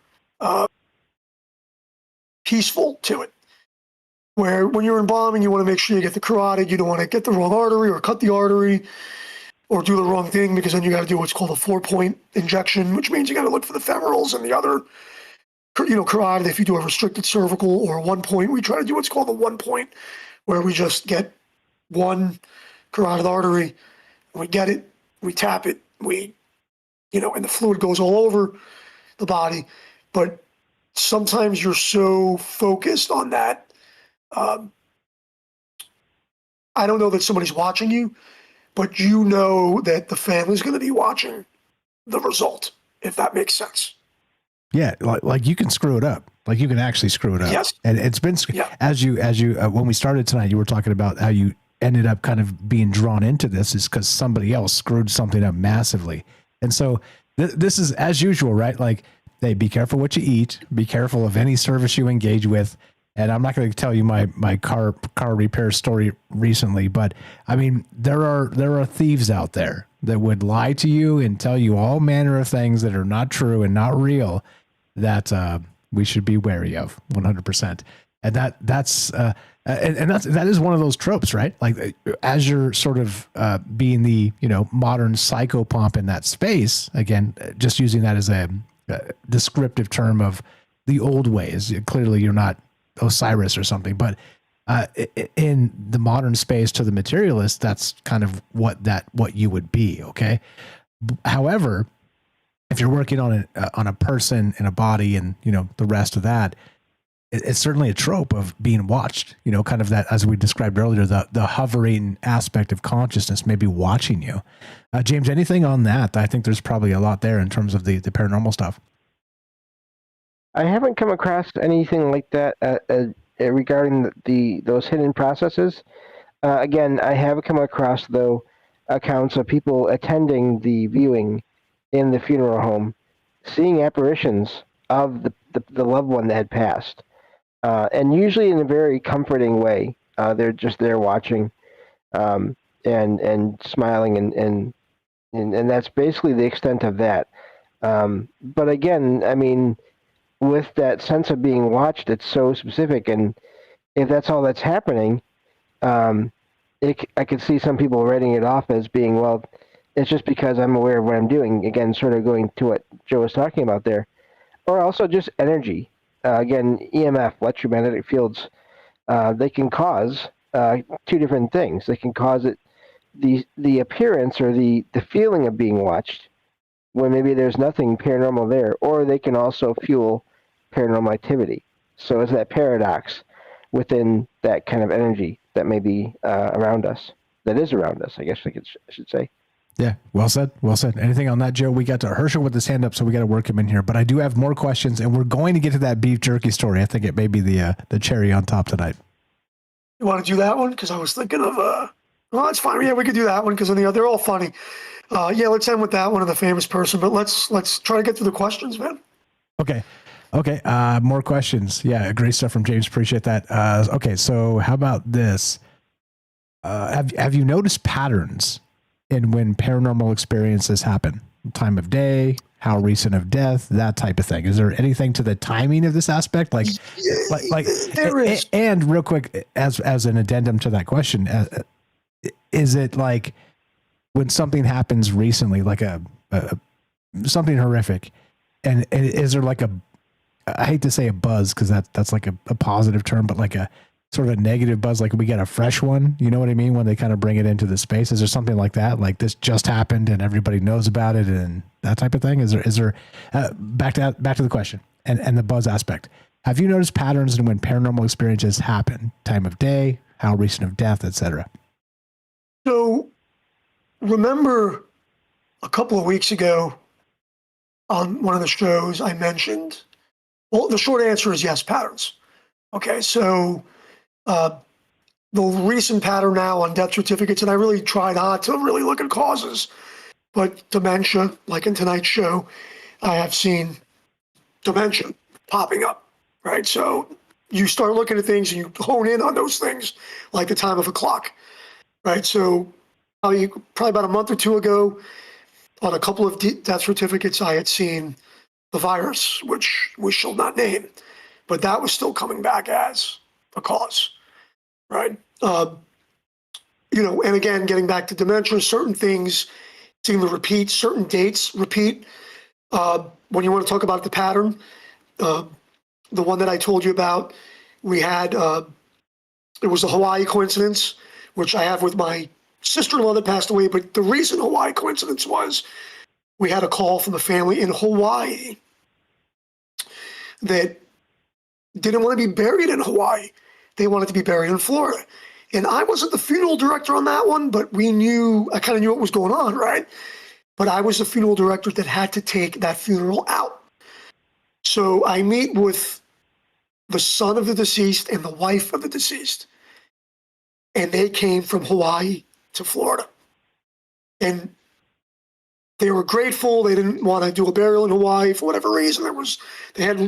peaceful to it. Where when you're embalming, you want to make sure you get the carotid. You don't want to get the wrong artery or cut the artery or do the wrong thing, because then you got to do what's called a 4-point injection, which means you got to look for the femorals and the other, carotid. If you do a restricted cervical or a 1-point, we try to do what's called a 1-point, where we just get one carotid artery, and we get it, we tap it, and the fluid goes all over the body. But sometimes you're so focused on that. I don't know that somebody's watching you, but you know that the family's going to be watching the result, if that makes sense. Yeah, like you can screw it up. Like you can actually screw it up. Yes. And it's been, as you when we started tonight, you were talking about how you ended up kind of being drawn into this is because somebody else screwed something up massively. And so this is as usual, right? Like, hey, be careful what you eat. Be careful of any service you engage with. And I'm not going to tell you my car repair story recently, but there are thieves out there that would lie to you and tell you all manner of things that are not true and not real that we should be wary of 100%. And that is one of those tropes, right? Like, as you're sort of being the modern psychopomp in that space, again, just using that as a descriptive term of the old ways. Clearly, you're not Osiris or something, but in the modern space to the materialist, that's kind of what you would be. Okay. However, if you're working on a person and a body and the rest of that, it's certainly a trope of being watched, kind of that, as we described earlier, the hovering aspect of consciousness, maybe watching you. James, anything on that? I think there's probably a lot there in terms of the paranormal stuff. I haven't come across anything like that regarding those hidden processes. Again, I have come across, though, accounts of people attending the viewing in the funeral home, seeing apparitions of the loved one that had passed. And usually in a very comforting way. They're just there watching and smiling, and that's basically the extent of that. But again, I mean, with that sense of being watched, it's so specific, and if that's all that's happening, I could see some people writing it off as being, well, it's just because I'm aware of what I'm doing. Again, sort of going to what Joe was talking about there. Or also just energy. Again, EMF, electromagnetic fields, they can cause two different things. They can cause the appearance or the feeling of being watched when maybe there's nothing paranormal there, or they can also fuel paranormal activity. So it's that paradox within that kind of energy that may be around us, that is around us, I guess I should say. Yeah, well said. Well said. Anything on that, Joe? We got to Herschel with his hand up, so we got to work him in here. But I do have more questions, and we're going to get to that beef jerky story. I think it may be the cherry on top tonight. You want to do that one? Because I was thinking of, well, that's fine. Yeah, we could do that one because they're all funny. Yeah, let's end with that one of the famous person. But let's try to get to the questions, man. Okay. More questions. Yeah, great stuff from James. Appreciate that. Okay, so how about this? Have you noticed patterns in when paranormal experiences happen? Time of day, how recent of death, that type of thing. Is there anything to the timing of this aspect? Like there is. And real quick, as an addendum to that question, is it like when something happens recently, like a something horrific, and is there like I hate to say a buzz because that's like a positive term, but like a sort of a negative buzz, like we get a fresh one, you know what I mean? When they kind of bring it into the space, is there something like that? Like this just happened and everybody knows about it and that type of thing? Is there back to the question and the buzz aspect. Have you noticed patterns in when paranormal experiences happen? Time of day, how recent of death, etc. So remember a couple of weeks ago on one of the shows I mentioned, well, the short answer is yes, patterns. Okay, so the recent pattern now on death certificates, and I really try not to really look at causes, but dementia, like in tonight's show, I have seen dementia popping up, right? So you start looking at things and you hone in on those things, like the time of a clock, right? So probably about a month or two ago, on a couple of death certificates, I had seen the virus, which we shall not name, but that was still coming back as a cause, right? And again, getting back to dementia, certain things seem to repeat, certain dates repeat. When you want to talk about the pattern, the one that I told you about, we had, it was a Hawaii coincidence, which I have with my sister-in-law that passed away, but the recent Hawaii coincidence was we had a call from a family in Hawaii that didn't want to be buried in Hawaii. They wanted to be buried in Florida. And I wasn't the funeral director on that one, but I kind of knew what was going on, right? But I was the funeral director that had to take that funeral out. So I meet with the son of the deceased and the wife of the deceased. And they came from Hawaii to Florida. And they were grateful. They didn't want to do a burial in Hawaii for whatever reason. They had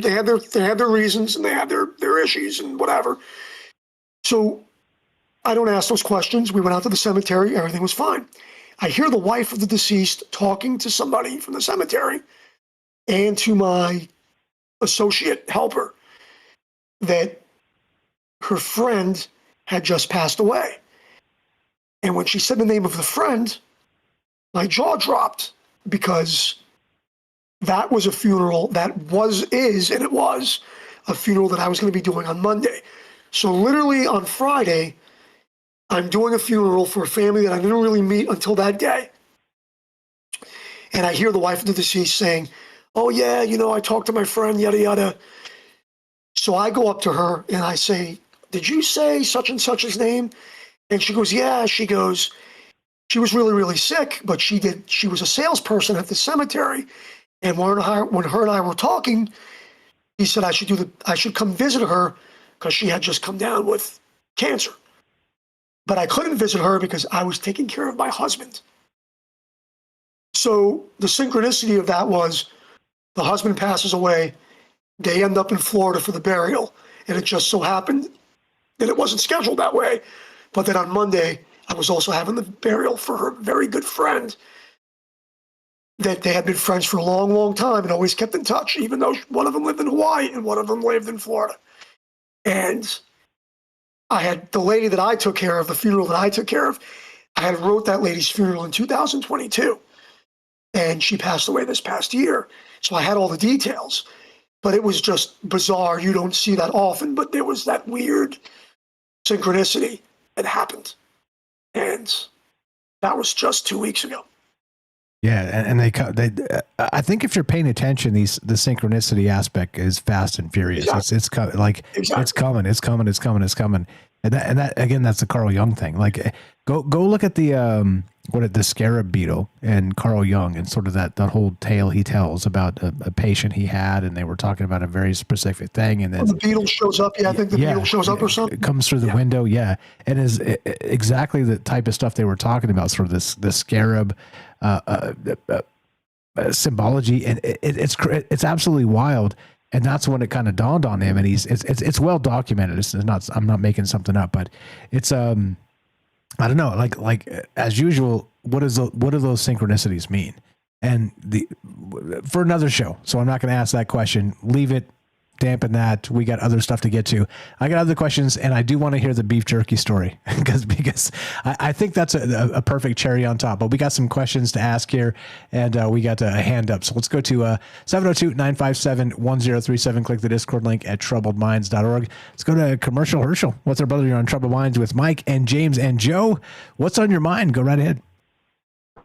their reasons and they had their issues and whatever. So I don't ask those questions. We went out to the cemetery. Everything was fine. I hear the wife of the deceased talking to somebody from the cemetery and to my associate helper that her friend had just passed away. And when she said the name of the friend, my jaw dropped because that was a funeral that was a funeral that I was going to be doing on Monday. So literally on Friday, I'm doing a funeral for a family that I didn't really meet until that day. And I hear the wife of the deceased saying, oh yeah, I talked to my friend, yada, yada. So I go up to her and I say, "Did you say such and such's name?" And she goes, "Yeah." She goes, "She was really, really sick, but she was a salesperson at the cemetery. And when her and I were talking, he said I should come visit her because she had just come down with cancer. But I couldn't visit her because I was taking care of my husband." So the synchronicity of that was the husband passes away. They end up in Florida for the burial. And it just so happened that it wasn't scheduled that way. But then on Monday, I was also having the burial for her very good friend that they had been friends for a long, long time and always kept in touch, even though one of them lived in Hawaii and one of them lived in Florida. And I had the lady that I took care of, the funeral that I took care of, I had wrote that lady's funeral in 2022. And she passed away this past year. So I had all the details. But it was just bizarre. You don't see that often, but there was that weird synchronicity that happened. And that was just 2 weeks ago. Yeah, and they I think if you're paying attention, the synchronicity aspect is fast and furious. Exactly. It's coming. It's coming. And that again, that's the Carl Jung thing. Like, go look at the the scarab beetle and Carl Jung and sort of that whole tale he tells about a patient he had, and they were talking about a very specific thing, and then the beetle shows up. Yeah, I think the beetle shows up or something. It comes through the window. Yeah, and is exactly the type of stuff they were talking about. Sort of the scarab symbology, and it's absolutely wild. And that's when it kind of dawned on him, and it's well documented. It's not, I'm not making something up, but it's I don't know, like as usual, what do those synchronicities mean? And for another show, so I'm not going to ask that question. Leave it, dampen that. We got other stuff to get to. I got other questions, and I do want to hear the beef jerky story because I think that's a perfect cherry on top. But we got some questions to ask here, and we got a hand up. So let's go to 702-957-1037. Click the Discord link at troubledminds.org. Let's go to commercial. Herschel, what's our brother? You're on Troubled Minds with Mike and James and Joe. What's on your mind? Go right ahead.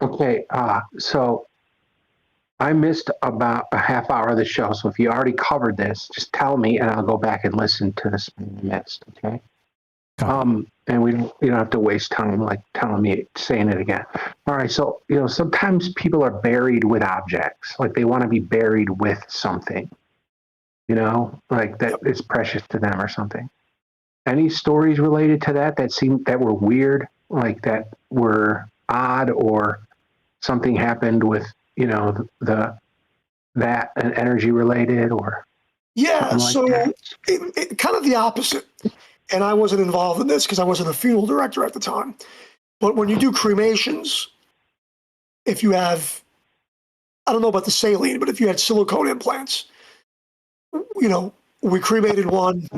Okay, so I missed about a half hour of the show, so if you already covered this, just tell me, and I'll go back and listen to this in the midst. Okay. And you don't have to waste time like telling me, saying it again. All right. So sometimes people are buried with objects, like they want to be buried with something, like that is precious to them or something. Any stories related to that were weird, like that were odd, or something happened with that and energy related, or so it kind of the opposite. And I wasn't involved in this because I wasn't a funeral director at the time. But when you do cremations, if you have, I don't know about the saline, but if you had silicone implants, we cremated one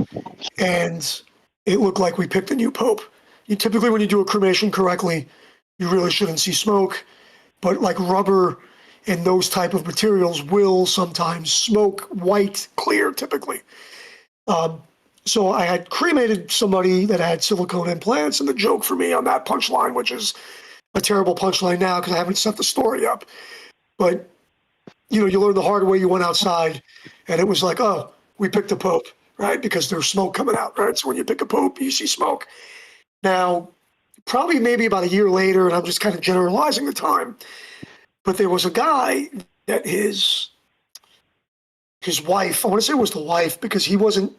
and it looked like we picked a new pope. Typically when you do a cremation correctly, you really shouldn't see smoke, but like rubber and those type of materials will sometimes smoke white, clear, typically. So I had cremated somebody that had silicone implants, and the joke for me on that punchline, which is a terrible punchline now because I haven't set the story up, but you learn the hard way. You went outside, and it was like, oh, we picked a pope, right? Because there's smoke coming out, right? So when you pick a pope, you see smoke. Now, probably maybe about a year later, and I'm just kind of generalizing the time, but there was a guy that his wife, I want to say it was the wife because he wasn't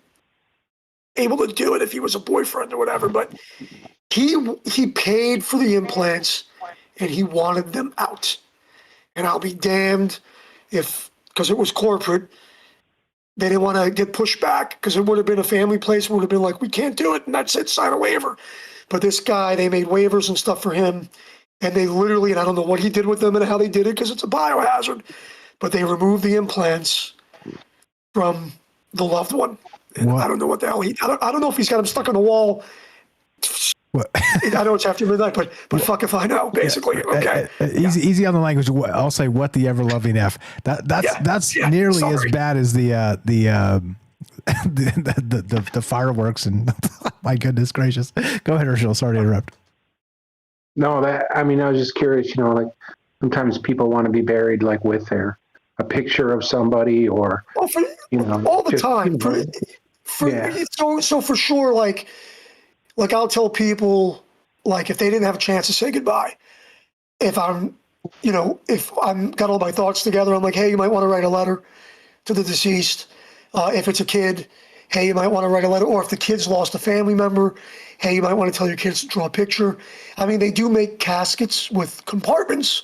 able to do it if he was a boyfriend or whatever, but he paid for the implants and he wanted them out. And I'll be damned if, because it was corporate, they didn't want to get pushed back because it would have been a family place, would have been like, we can't do it, and that's it, sign a waiver. But this guy, they made waivers and stuff for him, and they literally, and I don't know what he did with them and how they did it because it's a biohazard, but they removed the implants from the loved one. And I don't know what the hell I don't know if he's got him stuck on the wall. What? I know it's after midnight, but fuck if I know, basically. Okay. Easy on the language. I'll say, what the ever loving F. That's nearly as bad as the fireworks and my goodness gracious. Go ahead, Herschel. Sorry to interrupt. No, I was just curious, like sometimes people want to be buried like with a picture of somebody or, all the time. So for sure, like I'll tell people, like, if they didn't have a chance to say goodbye, if I'm got all my thoughts together, I'm like, hey, you might want to write a letter to the deceased. If it's a kid, hey, you might want to write a letter. Or if the kid's lost a family member, hey, you might want to tell your kids to draw a picture. I mean, they do make caskets with compartments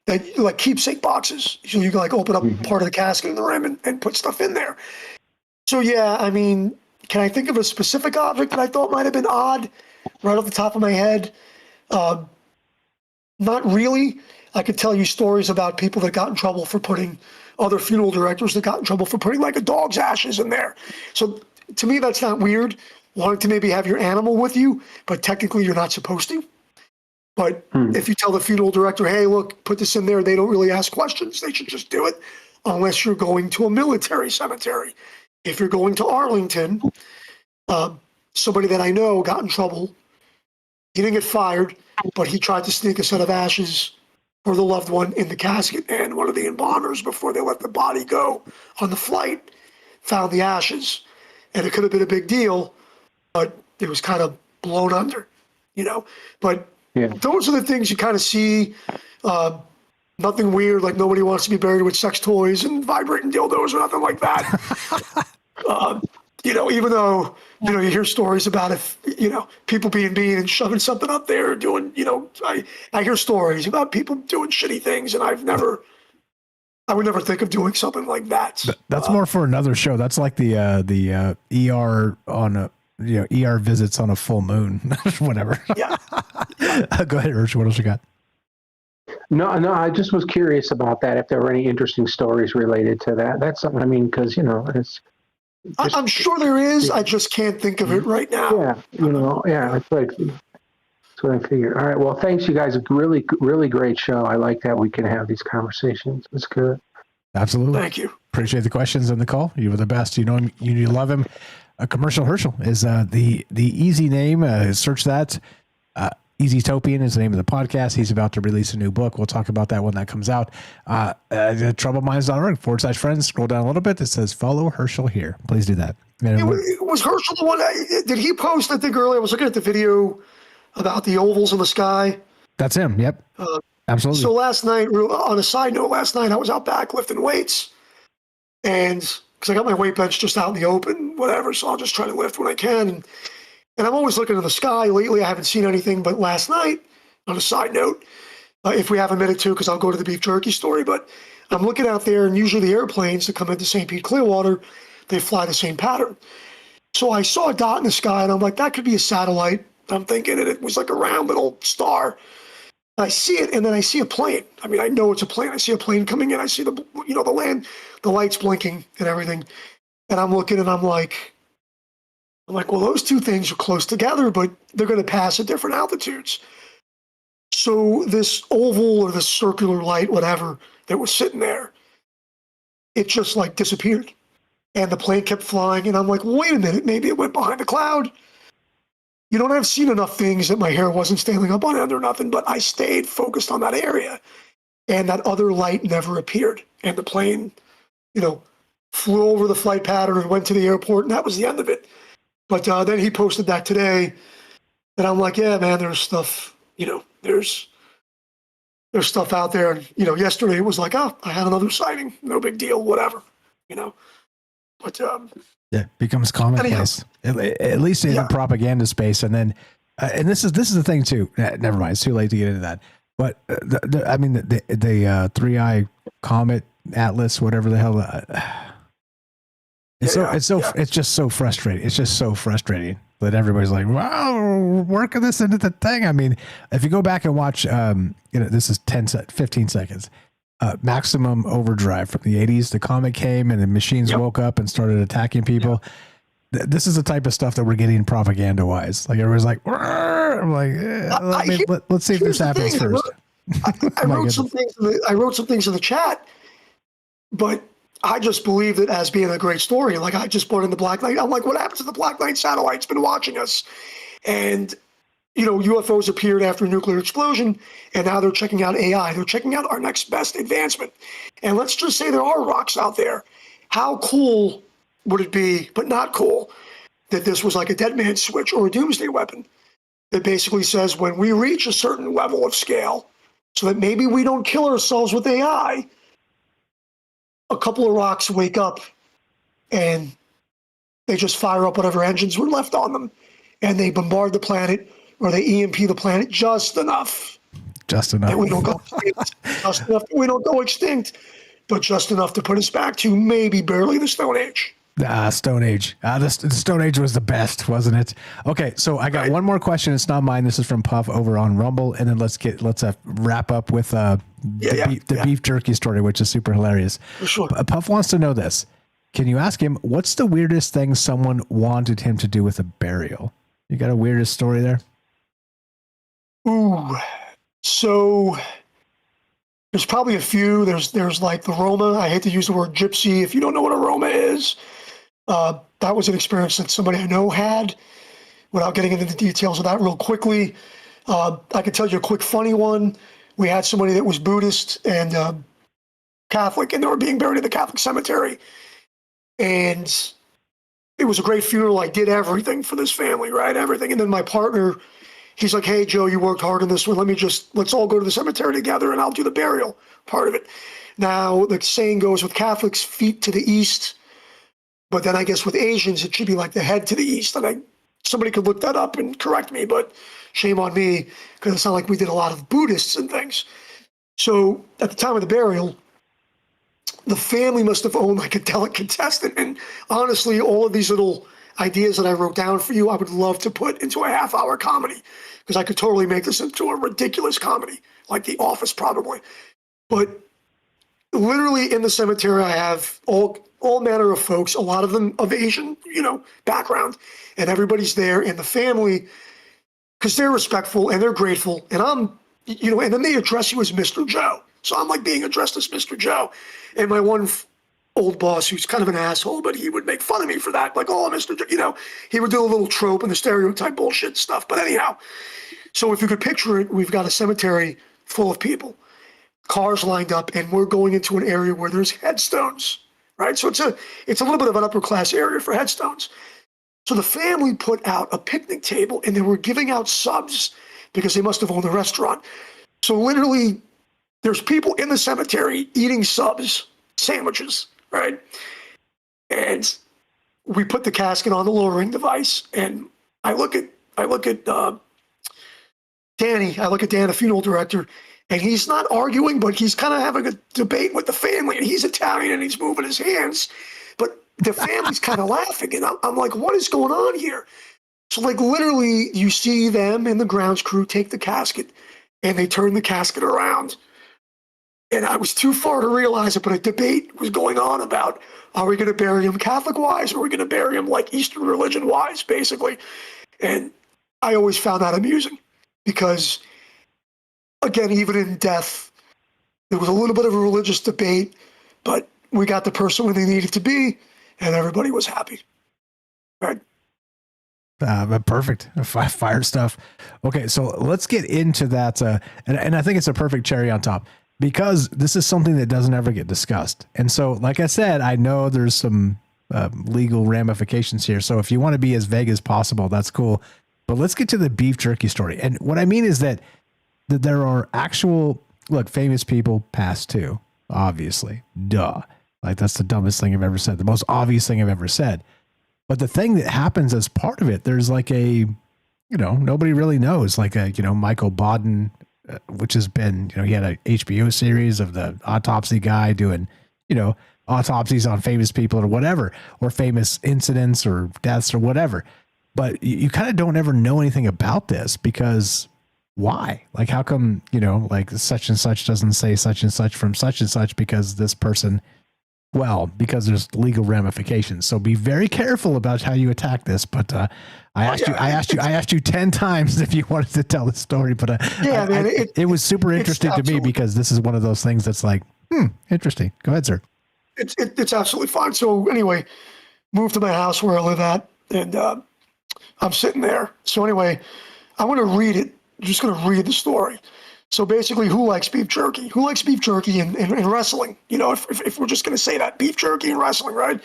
that, like, keepsake boxes. So you can, like, open up part of the casket in the rim and put stuff in there. So, yeah, I mean, can I think of a specific object that I thought might have been odd right off the top of my head? Not really. I could tell you stories about people that got in trouble for putting, other funeral directors that got in trouble for putting, like, a dog's ashes in there. So to me, that's not weird. Wanting to maybe have your animal with you, but technically you're not supposed to. But if you tell the funeral director, hey, look, put this in there, they don't really ask questions. They should just do it, unless you're going to a military cemetery. If you're going to Arlington, somebody that I know got in trouble. He didn't get fired, but he tried to sneak a set of ashes for the loved one in the casket, and one of the embalmers, before they let the body go on the flight, found the ashes. And it could have been a big deal, but it was kind of blown under, But those are the things you kind of see. Nothing weird, like nobody wants to be buried with sex toys and vibrating dildos or nothing like that. Even though, you hear stories about people being mean and shoving something up there, doing, I hear stories about people doing shitty things, and I would never think of doing something like that. That's more for another show. That's like the ER on a, ER visits on a full moon, whatever. Yeah. Go ahead, Ursh. What else you got? No, I just was curious about that, if there were any interesting stories related to that. That's something, I mean, because, it's. I'm sure there is. I just can't think of it right now. Yeah, that's what I figured. All right, well, thanks, you guys. Really, really great show. I like that we can have these conversations. It's good. Absolutely. Thank you. Appreciate the questions and the call. You were the best. You know him. You love him. Commercial Herschel is the easy name. Search that. Easytopian is the name of the podcast. He's about to release a new book. We'll talk about that when that comes out. troubledminds.org/friends. Scroll down a little bit. It says follow Herschel here. Please do that. Was Herschel the one? Did he post? I think earlier I was looking at the video about the ovals in the sky. That's him. Yep. Absolutely. So last night, on a side note, I was out back lifting weights, and because I got my weight bench just out in the open, whatever. So I'll just try to lift when I can. And I'm always looking at the sky. Lately, I haven't seen anything, but last night, on a side note, if we have a minute to, because I'll go to the beef jerky story, but I'm looking out there, and usually the airplanes that come into St. Pete Clearwater, they fly the same pattern. So I saw a dot in the sky, and I'm like, that could be a satellite. I'm thinking, and it was like a round little star. I see it, and then I see a plane. I mean, I know it's a plane. I see a plane coming in. I see the land, the lights blinking and everything. And I'm looking, and I'm like, well, those two things are close together, but they're going to pass at different altitudes. So this oval or this circular light, whatever, that was sitting there, it just like disappeared. And the plane kept flying. And I'm like, well, wait a minute, maybe it went behind the cloud. I've seen enough things that my hair wasn't standing up on end or nothing, but I stayed focused on that area. And that other light never appeared. And the plane, flew over the flight pattern and went to the airport, and that was the end of it. But then he posted that today, and I'm like, yeah, man, there's stuff, there's stuff out there. And, yesterday it was like, oh, I had another sighting, no big deal, whatever, But yeah, it becomes commonplace, at least in the propaganda space. And then, and this is the thing too. Never mind, it's too late to get into that. But the 3-eye comet atlas, whatever the hell. It's just so frustrating. It's just so frustrating that everybody's like, wow, we're working this into the thing. I mean, if you go back and watch, this is 15 seconds, Maximum Overdrive from the 80s, the comet came and the machines woke up and started attacking people. This is the type of stuff that we're getting propaganda wise. Like everybody's like, I'm like, let's see if this happens first. I wrote some things. I wrote some things in the chat, but I just believed it as being a great story. Like, I just put in the Black Knight. I'm like, what happened to the Black Knight satellite? It's been watching us. And, UFOs appeared after a nuclear explosion, and now they're checking out AI. They're checking out our next best advancement. And let's just say there are rocks out there. How cool would it be, but not cool, that this was like a dead man's switch or a doomsday weapon that basically says when we reach a certain level of scale, so that maybe we don't kill ourselves with AI, a couple of rocks wake up and they just fire up whatever engines were left on them, and they bombard the planet or they EMP the planet just enough. Just enough. That we don't go extinct. Just enough that we don't go extinct, but just enough to put us back to maybe barely the Stone Age. Stone Age. The Stone Age was the best, wasn't it? Okay, so I got one more question. It's not mine. This is from Puff over on Rumble, and then let's wrap up with the beef jerky story, which is super hilarious. Sure. Puff wants to know this. Can you ask him what's the weirdest thing someone wanted him to do with a burial? You got a weirdest story there? Ooh, so there's probably a few. There's like the Roma. I hate to use the word gypsy if you don't know what a Roma is. That was an experience that somebody I know had. Without getting into the details of that real quickly, I could tell you a quick funny one. We had somebody that was Buddhist and Catholic, and they were being buried in the Catholic cemetery. And it was a great funeral. I did everything for this family, right? Everything. And then my partner, he's like, hey, Joe, you worked hard on this one. Let's all go to the cemetery together and I'll do the burial part of it. Now, the saying goes with Catholics, feet to the east. But then I guess with Asians, it should be like the head to the east. And somebody could look that up and correct me, but shame on me because it's not like we did a lot of Buddhists and things. So at the time of the burial, the family must have owned like a delicatessen. And honestly, all of these little ideas that I wrote down for you, I would love to put into a half-hour comedy because I could totally make this into a ridiculous comedy, like The Office probably. But literally in the cemetery, I have all manner of folks, a lot of them of Asian, background, and everybody's there. And the family, because they're respectful and they're grateful, and I'm, and then they address you as Mr. Joe. So I'm like being addressed as Mr. Joe. And my one old boss, who's kind of an asshole, but he would make fun of me for that. Like, oh, Mr. Joe, he would do a little trope and the stereotype bullshit stuff. But anyhow, so if you could picture it, we've got a cemetery full of people, cars lined up, and we're going into an area where there's headstones, right? So it's a little bit of an upper class area for headstones. So the family put out a picnic table and they were giving out subs because they must have owned the restaurant. So literally, there's people in the cemetery eating subs, sandwiches, right? And we put the casket on the lowering device, and I look at Danny. I look at Dan, the funeral director, and he's not arguing, but he's kind of having a debate with the family, and he's Italian and he's moving his hands, but the family's kind of laughing, and I'm like, what is going on here? So like literally, you see them and the grounds crew take the casket, and they turn the casket around. And I was too far to realize it, but a debate was going on about, are we going to bury him Catholic-wise, or are we going to bury him like Eastern religion-wise, basically? And I always found that amusing because, again, even in death, there was a little bit of a religious debate, but we got the person where they needed to be, and everybody was happy. Right? Perfect. Fire stuff. Okay, so let's get into that. And I think it's a perfect cherry on top, because this is something that doesn't ever get discussed. And so, like I said, I know there's some legal ramifications here. So if you want to be as vague as possible, that's cool. But let's get to the beef jerky story. And what I mean is that there are actual, famous people passed too, obviously. Duh. Like, that's the dumbest thing I've ever said. The most obvious thing I've ever said. But the thing that happens as part of it, there's like a, nobody really knows. Like Michael Bodden, which has been, he had a HBO series of the autopsy guy doing, autopsies on famous people or whatever, or famous incidents or deaths or whatever. But you kind of don't ever know anything about this because why? Like, how come, like such and such doesn't say such and such from such and such because this person, because there's legal ramifications. So be very careful about how you attack this. But I asked you 10 times if you wanted to tell the story, but it was super interesting to me because this is one of those things that's like, interesting. Go ahead, sir. It's absolutely fine. So anyway, moved to my house where I live at, and I'm sitting there. So anyway, I want to read it. I'm just going to read the story. So basically, who likes beef jerky? Who likes beef jerky in wrestling? You know, if we're just going to say that, beef jerky and wrestling, right?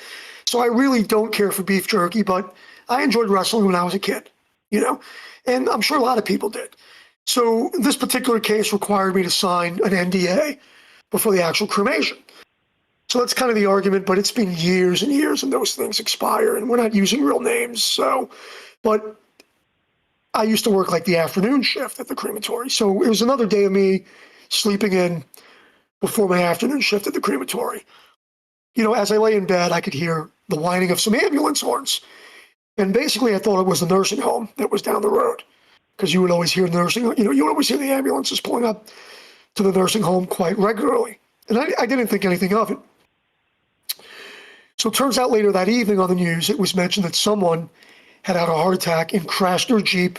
So I really don't care for beef jerky, but I enjoyed wrestling when I was a kid, you know, and I'm sure a lot of people did. So this particular case required me to sign an NDA before the actual cremation. So that's kind of the argument, but it's been years and years and those things expire and we're not using real names. So, but I used to work like the afternoon shift at the crematory. So it was another day of me sleeping in before my afternoon shift at the crematory. You know, as I lay in bed, I could hear the whining of some ambulance horns. And basically I thought it was the nursing home that was down the road because you would always hear you would always hear the ambulances pulling up to the nursing home quite regularly. And I didn't think anything of it. So it turns out later that evening on the news, it was mentioned that someone had had a heart attack and crashed their Jeep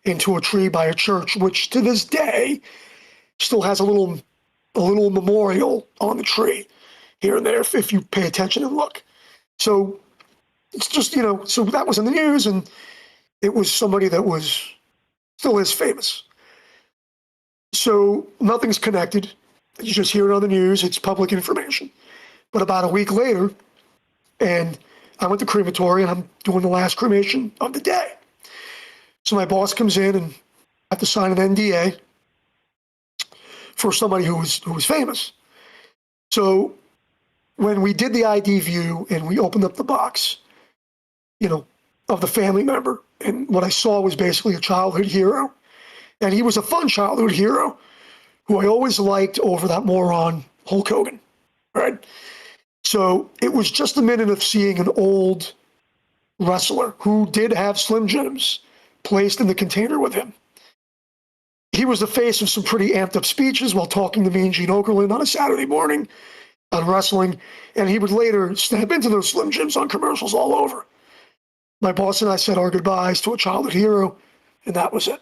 into a tree by a church, which to this day still has a little memorial on the tree here and there if you pay attention and look. So it's just, you know, so that was in the news and it was somebody that still is famous. So nothing's connected. You just hear it on the news. It's public information. But about a week later, and I went to crematory and I'm doing the last cremation of the day. So my boss comes in and I have to sign an NDA for somebody who was famous. So when we did the ID view and we opened up the box, you know, of the family member, and what I saw was basically a childhood hero. And he was a fun childhood hero who I always liked over that moron Hulk Hogan, right? So it was just a minute of seeing an old wrestler who did have Slim Jims placed in the container with him. He was the face of some pretty amped up speeches while talking to Mean Gene Okerlund on a Saturday morning on wrestling, and he would later step into those Slim Jims on commercials all over. My boss and I said our goodbyes to a childhood hero, and that was it.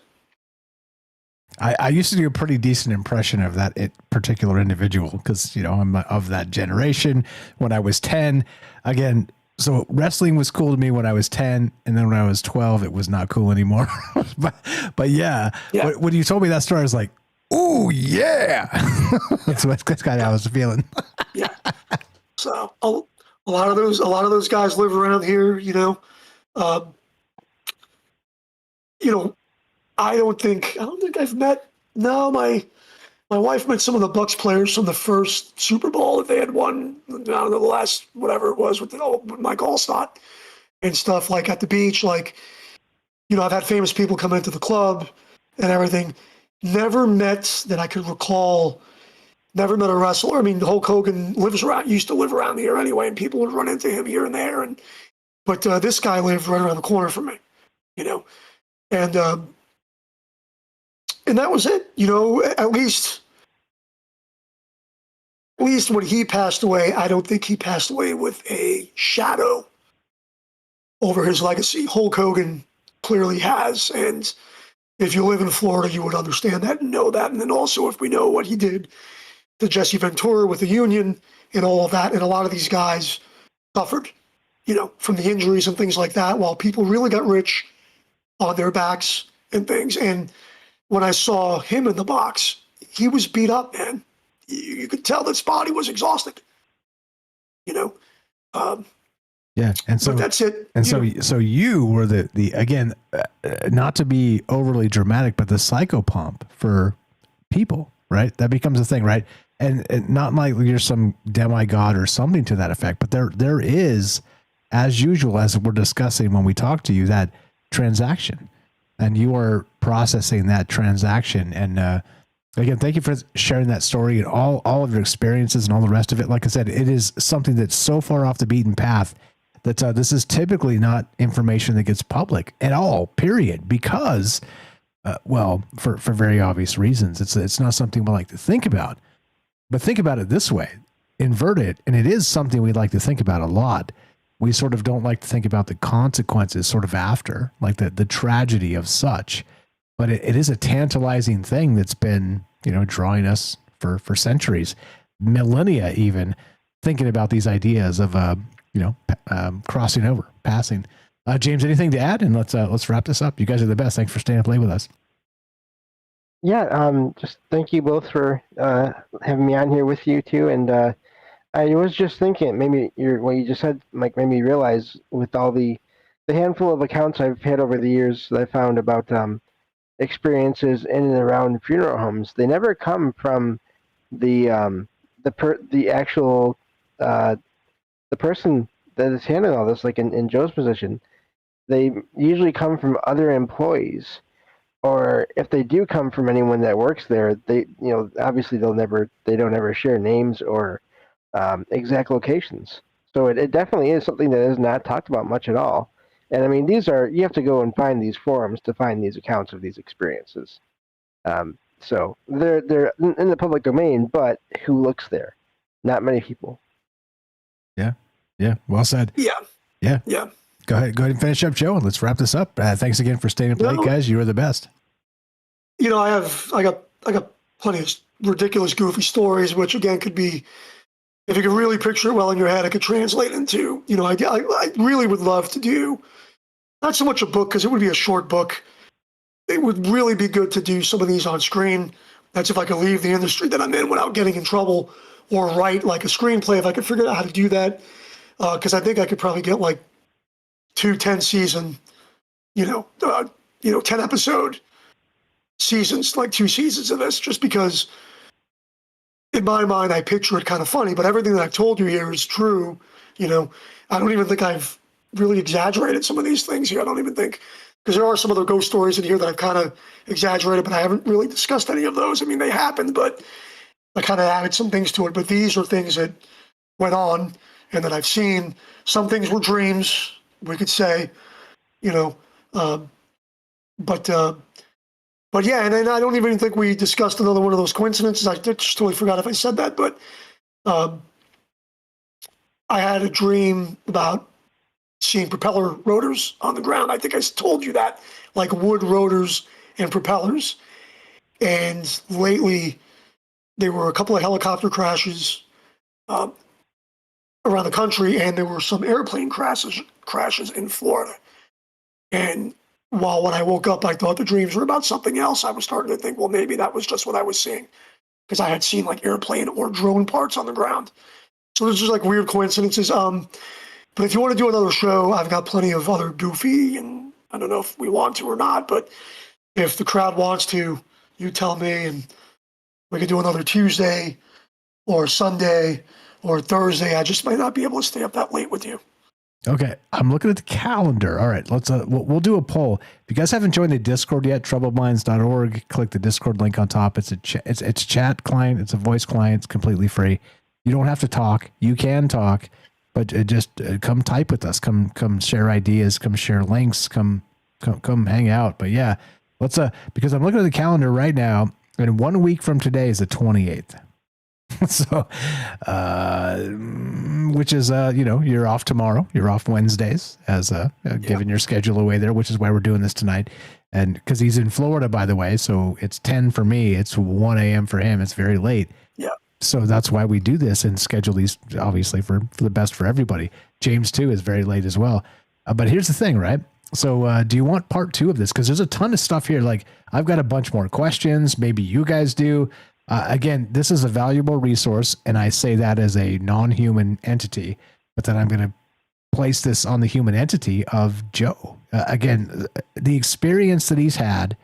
I used to do a pretty decent impression of that particular individual because, you know, I'm of that generation. When I was 10, again, so wrestling was cool to me when I was 10, and then when I was 12, it was not cool anymore. but yeah, when you told me that story, I was like, "Ooh, yeah!" that's kind of how I was feeling. Yeah. So a lot of those guys live around here, you know. You know, I don't think I've met. No, my wife met some of the Bucks players from the first Super Bowl that they had won. I don't know, the last whatever it was with Mike Allstott and stuff, like at the beach. Like, you know, I've had famous people come into the club and everything. Never met that I could recall. Never met a wrestler. I mean, Hulk Hogan used to live around here anyway, and people would run into him here and there. But this guy lived right around the corner from me, you know, and that was it. You know, at least when he passed away, I don't think he passed away with a shadow over his legacy. Hulk Hogan clearly has, and if you live in Florida, you would understand that and know that. And then also, if we know what he did to Jesse Ventura with the Union and all of that, and a lot of these guys suffered, you know, from the injuries and things like that, while people really got rich on their backs and things. And when I saw him in the box, he was beat up, man. You could tell his body was exhausted, you know? Yeah. And so that's it. And so you were the again, not to be overly dramatic, but the psychopomp for people, right? That becomes a thing, right? And not like you're some demigod or something to that effect, but there is, as usual, as we're discussing when we talk to you, that transaction, and you are processing that transaction. And again, thank you for sharing that story and all of your experiences and all the rest of it. Like I said, it is something that's so far off the beaten path that this is typically not information that gets public at all, period, because, well, for very obvious reasons, it's not something we like to think about. But think about it this way, invert it, and it is something we like to think about a lot. We sort of don't like to think about the consequences sort of after, like the tragedy of such. But it is a tantalizing thing that's been, you know, drawing us for centuries, millennia even, thinking about these ideas of, you know, crossing over, passing. James, anything to add? And let's wrap this up. You guys are the best. Thanks for staying up late with us. Yeah, just thank you both for having me on here with you too. And I was just thinking, maybe what you just said, Mike, made me realize with all the handful of accounts I've had over the years that I found about experiences in and around funeral homes, they never come from the actual the person that is handling all this, like in Joe's position. They usually come from other employees, or if they do come from anyone that works there, obviously they don't ever share names or exact locations. So it definitely is something that is not talked about much at all. And I mean, you have to go and find these forums to find these accounts of these experiences. So they're in the public domain, but who looks there? Not many people. Yeah. Yeah. Well said. Yeah. Yeah. Yeah. Go ahead and finish up, Joe, and let's wrap this up. Thanks again for staying up late, guys. You were the best. I got plenty of ridiculous, goofy stories, which again could be, if you could really picture it well in your head, it could translate into, I really would love to do, not so much a book, because it would be a short book. It would really be good to do some of these on screen. That's if I could leave the industry that I'm in without getting in trouble, or write like a screenplay, if I could figure out how to do that. Because I think I could probably get like 2 10-season, 10 episode seasons, like 2 seasons of this, just because in my mind I picture it kind of funny, but everything that I've told you here is true. I don't even think I've really exaggerated some of these things here. I don't even think, because there are some other ghost stories in here that I've kind of exaggerated, but I haven't really discussed any of those. I mean, they happened, but I kind of added some things to it. But these are things that went on and that I've seen. Some things were dreams, we could say, but yeah, and then I don't even think we discussed another one of those coincidences. I just totally forgot if I said that, but I had a dream about seeing propeller rotors on the ground. I think I told you that, like wood rotors and propellers. And lately, there were a couple of helicopter crashes around the country, and there were some airplane crashes in Florida. And while when I woke up, I thought the dreams were about something else, I was starting to think, well, maybe that was just what I was seeing, because I had seen like airplane or drone parts on the ground. So there's just like weird coincidences. But if you want to do another show, I've got plenty of other goofy, and I don't know if we want to or not, but if the crowd wants to, you tell me, and we could do another Tuesday or Sunday or Thursday. I just might not be able to stay up that late with you. Okay, I'm looking at the calendar. All right, let's we'll do a poll. If you guys haven't joined the Discord yet, troubledminds.org, click the Discord link on top. It's a chat client, it's a voice client, it's completely free. You don't have to talk. You can talk, but just come type with us. Come share ideas. Come share links. Come hang out. But yeah, let's because I'm looking at the calendar right now, and 1 week from today is the 28th. So, which is, you're off tomorrow, you're off Wednesdays as giving your schedule away there, which is why we're doing this tonight. And because he's in Florida, by the way, so it's 10 for me, it's 1 a.m. for him. It's very late. Yeah. So that's why we do this and schedule these obviously for the best for everybody. James too is very late as well. But here's the thing, right? So do you want part 2 of this? Because there's a ton of stuff here. Like I've got a bunch more questions. Maybe you guys do. Again, this is a valuable resource, and I say that as a non-human entity, but then I'm going to place this on the human entity of Joe. Again, the experience that he's had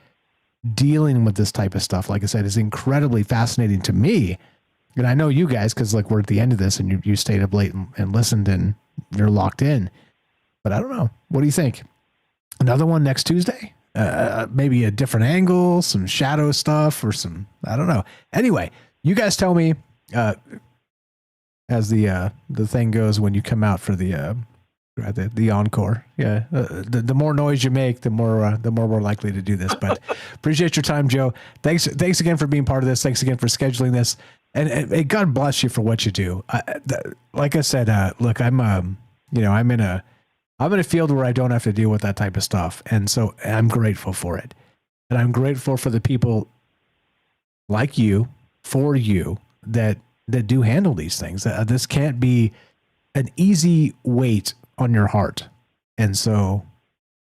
dealing with this type of stuff, like I said, is incredibly fascinating to me. And I know you guys, because like we're at the end of this, and you stayed up late and listened, and you're locked in. But I don't know. What do you think? Another one next Tuesday? Maybe a different angle, some shadow stuff, or some, I don't know. Anyway, you guys tell me, as the thing goes when you come out for the encore. Yeah. The more noise you make, the more we're likely to do this, but appreciate your time, Joe. Thanks again for being part of this. Thanks again for scheduling this, and God bless you for what you do. Like I said, look, I'm in a field where I don't have to deal with that type of stuff. And so I'm grateful for it. And I'm grateful for the people like you, for you, that do handle these things. This can't be an easy weight on your heart. And so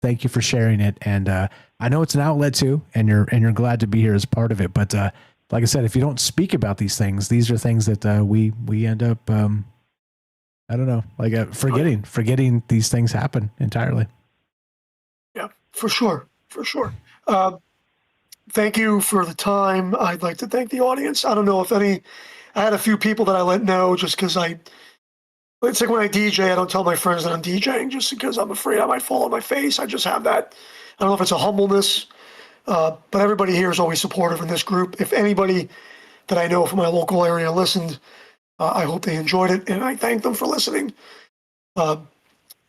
thank you for sharing it. And I know it's an outlet too, and you're glad to be here as part of it. But like I said, if you don't speak about these things, these are things that we end up I don't know, like forgetting these things happen entirely. Yeah, for sure. Thank you for the time. I'd like to thank the audience. I don't know if I had a few people that I let know just because it's like when I DJ, I don't tell my friends that I'm DJing just because I'm afraid I might fall on my face. I just have that. I don't know if it's a humbleness, but everybody here is always supportive in this group. If anybody that I know from my local area listened, I hope they enjoyed it, and I thank them for listening. And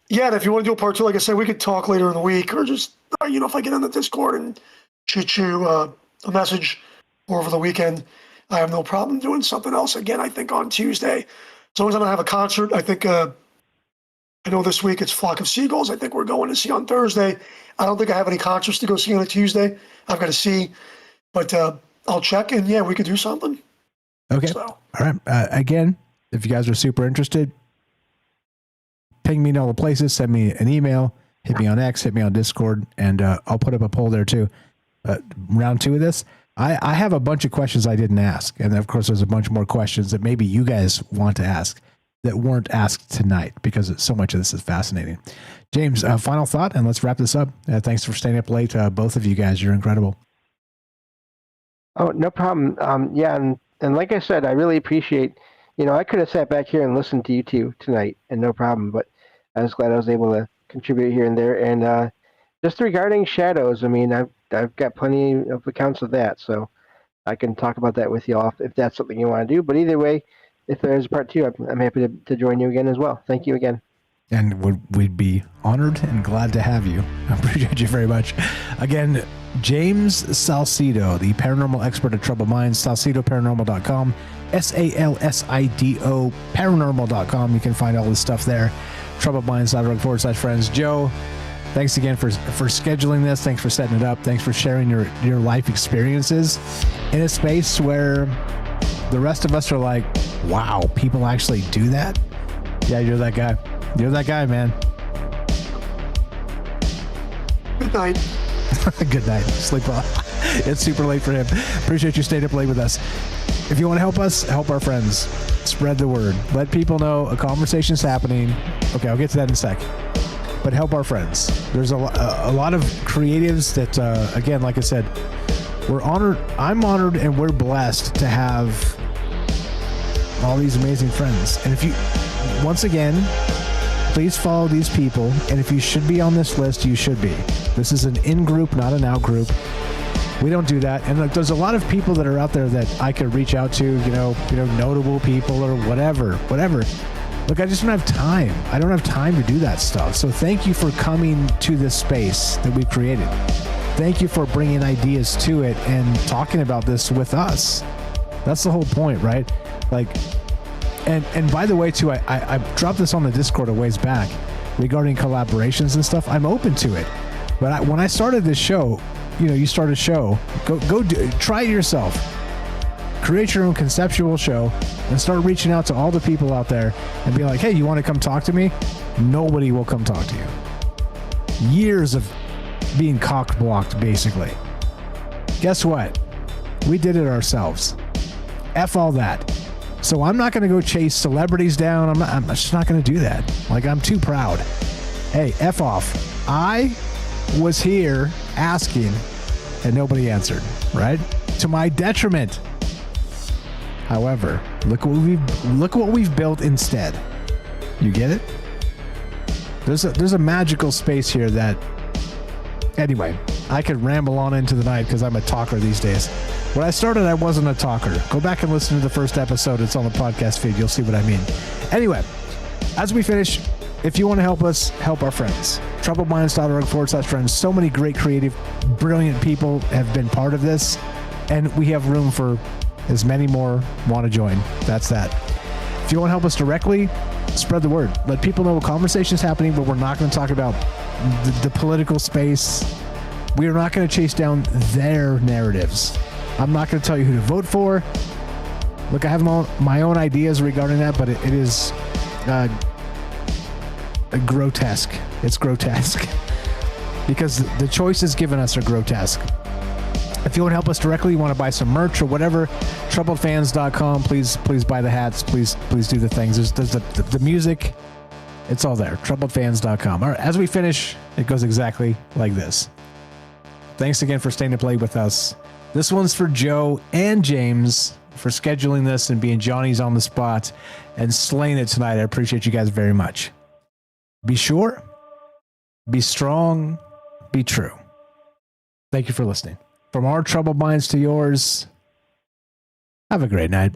if you want to do a part 2, like I said, we could talk later in the week, or just, if I get on the Discord and shoot you a message or over the weekend, I have no problem doing something else again, I think, on Tuesday. As long as I don't have a concert, I think, I know this week it's Flock of Seagulls. I think we're going to see on Thursday. I don't think I have any concerts to go see on a Tuesday. I've got to see, but I'll check, and we could do something. Okay. So. All right. Again, if you guys are super interested, ping me in all the places, send me an email, hit me on X, hit me on Discord, and I'll put up a poll there too. Round 2 of this. I have a bunch of questions I didn't ask. And of course, there's a bunch more questions that maybe you guys want to ask that weren't asked tonight, because so much of this is fascinating. James, final thought, and let's wrap this up. Thanks for staying up late. Both of you guys, you're incredible. Oh, no problem. And like I said, I really appreciate, I could have sat back here and listened to you two tonight and no problem, but I was glad I was able to contribute here and there. And just regarding shadows, I mean, I've got plenty of accounts of that, so I can talk about that with you all if that's something you want to do. But either way, if there is a part 2, I'm happy to join you again as well. Thank you again. And we'd be honored and glad to have you. I appreciate you very much. Again, James Salcido, the paranormal expert at Troubled Minds, salcidoparanormal.com, SALSIDO paranormal.com. You can find all this stuff there. troubledminds.org/friends. Joe, thanks again for scheduling this. Thanks for setting it up. Thanks for sharing your life experiences in a space where the rest of us are like, wow, people actually do that? Yeah, you're that guy. You're that guy, man. Good night. Good night. Sleep well. It's super late for him. Appreciate you staying up late with us. If you want to help us, help our friends. Spread the word. Let people know a conversation's happening. Okay, I'll get to that in a sec. But help our friends. There's a lot of creatives that, again, like I said, we're honored. I'm honored, and we're blessed to have all these amazing friends. And if you, once again, please follow these people. And if you should be on this list, you should be. This is an in-group, not an out-group. We don't do that. And look, there's a lot of people that are out there that I could reach out to, notable people or whatever. Look, I just don't have time. I don't have time to do that stuff. So thank you for coming to this space that we've created. Thank you for bringing ideas to it and talking about this with us. That's the whole point, right? Like, and by the way, too, I dropped this on the Discord a ways back regarding collaborations and stuff. I'm open to it. But when I started this show, you start a show, try it yourself. Create your own conceptual show and start reaching out to all the people out there and be like, hey, you want to come talk to me? Nobody will come talk to you. Years of being cock-blocked, basically. Guess what? We did it ourselves. F all that. So I'm not going to go chase celebrities down. I'm just not going to do that. Like, I'm too proud. Hey, F off. I was here asking and nobody answered, right? To my detriment. However, look what we've built instead. You get it? There's a magical space here that, anyway, I could ramble on into the night because I'm a talker these days. When I started, I wasn't a talker. Go back and listen to the first episode. It's on the podcast feed. You'll see what I mean. Anyway, as we finish, if you want to help us, help our friends. troubledminds.org/friends. So many great, creative, brilliant people have been part of this, and we have room for as many more want to join. That's that. If you want to help us directly, spread the word. Let people know a conversation's happening, but we're not going to talk about the political space. We are not going to chase down their narratives. I'm not going to tell you who to vote for. Look, I have my own ideas regarding that, but it is grotesque. It's grotesque. because the choices given us are grotesque. If you want to help us directly, you want to buy some merch or whatever, troubledfans.com. Please buy the hats. Please do the things. There's the music. It's all there. troubledfans.com. All right, as we finish, it goes exactly like this. Thanks again for staying to play with us. This one's for Joe and James for scheduling this and being Johnny's on the spot and slaying it tonight. I appreciate you guys very much. Be sure, be strong, be true. Thank you for listening. From our troubled minds to yours, have a great night.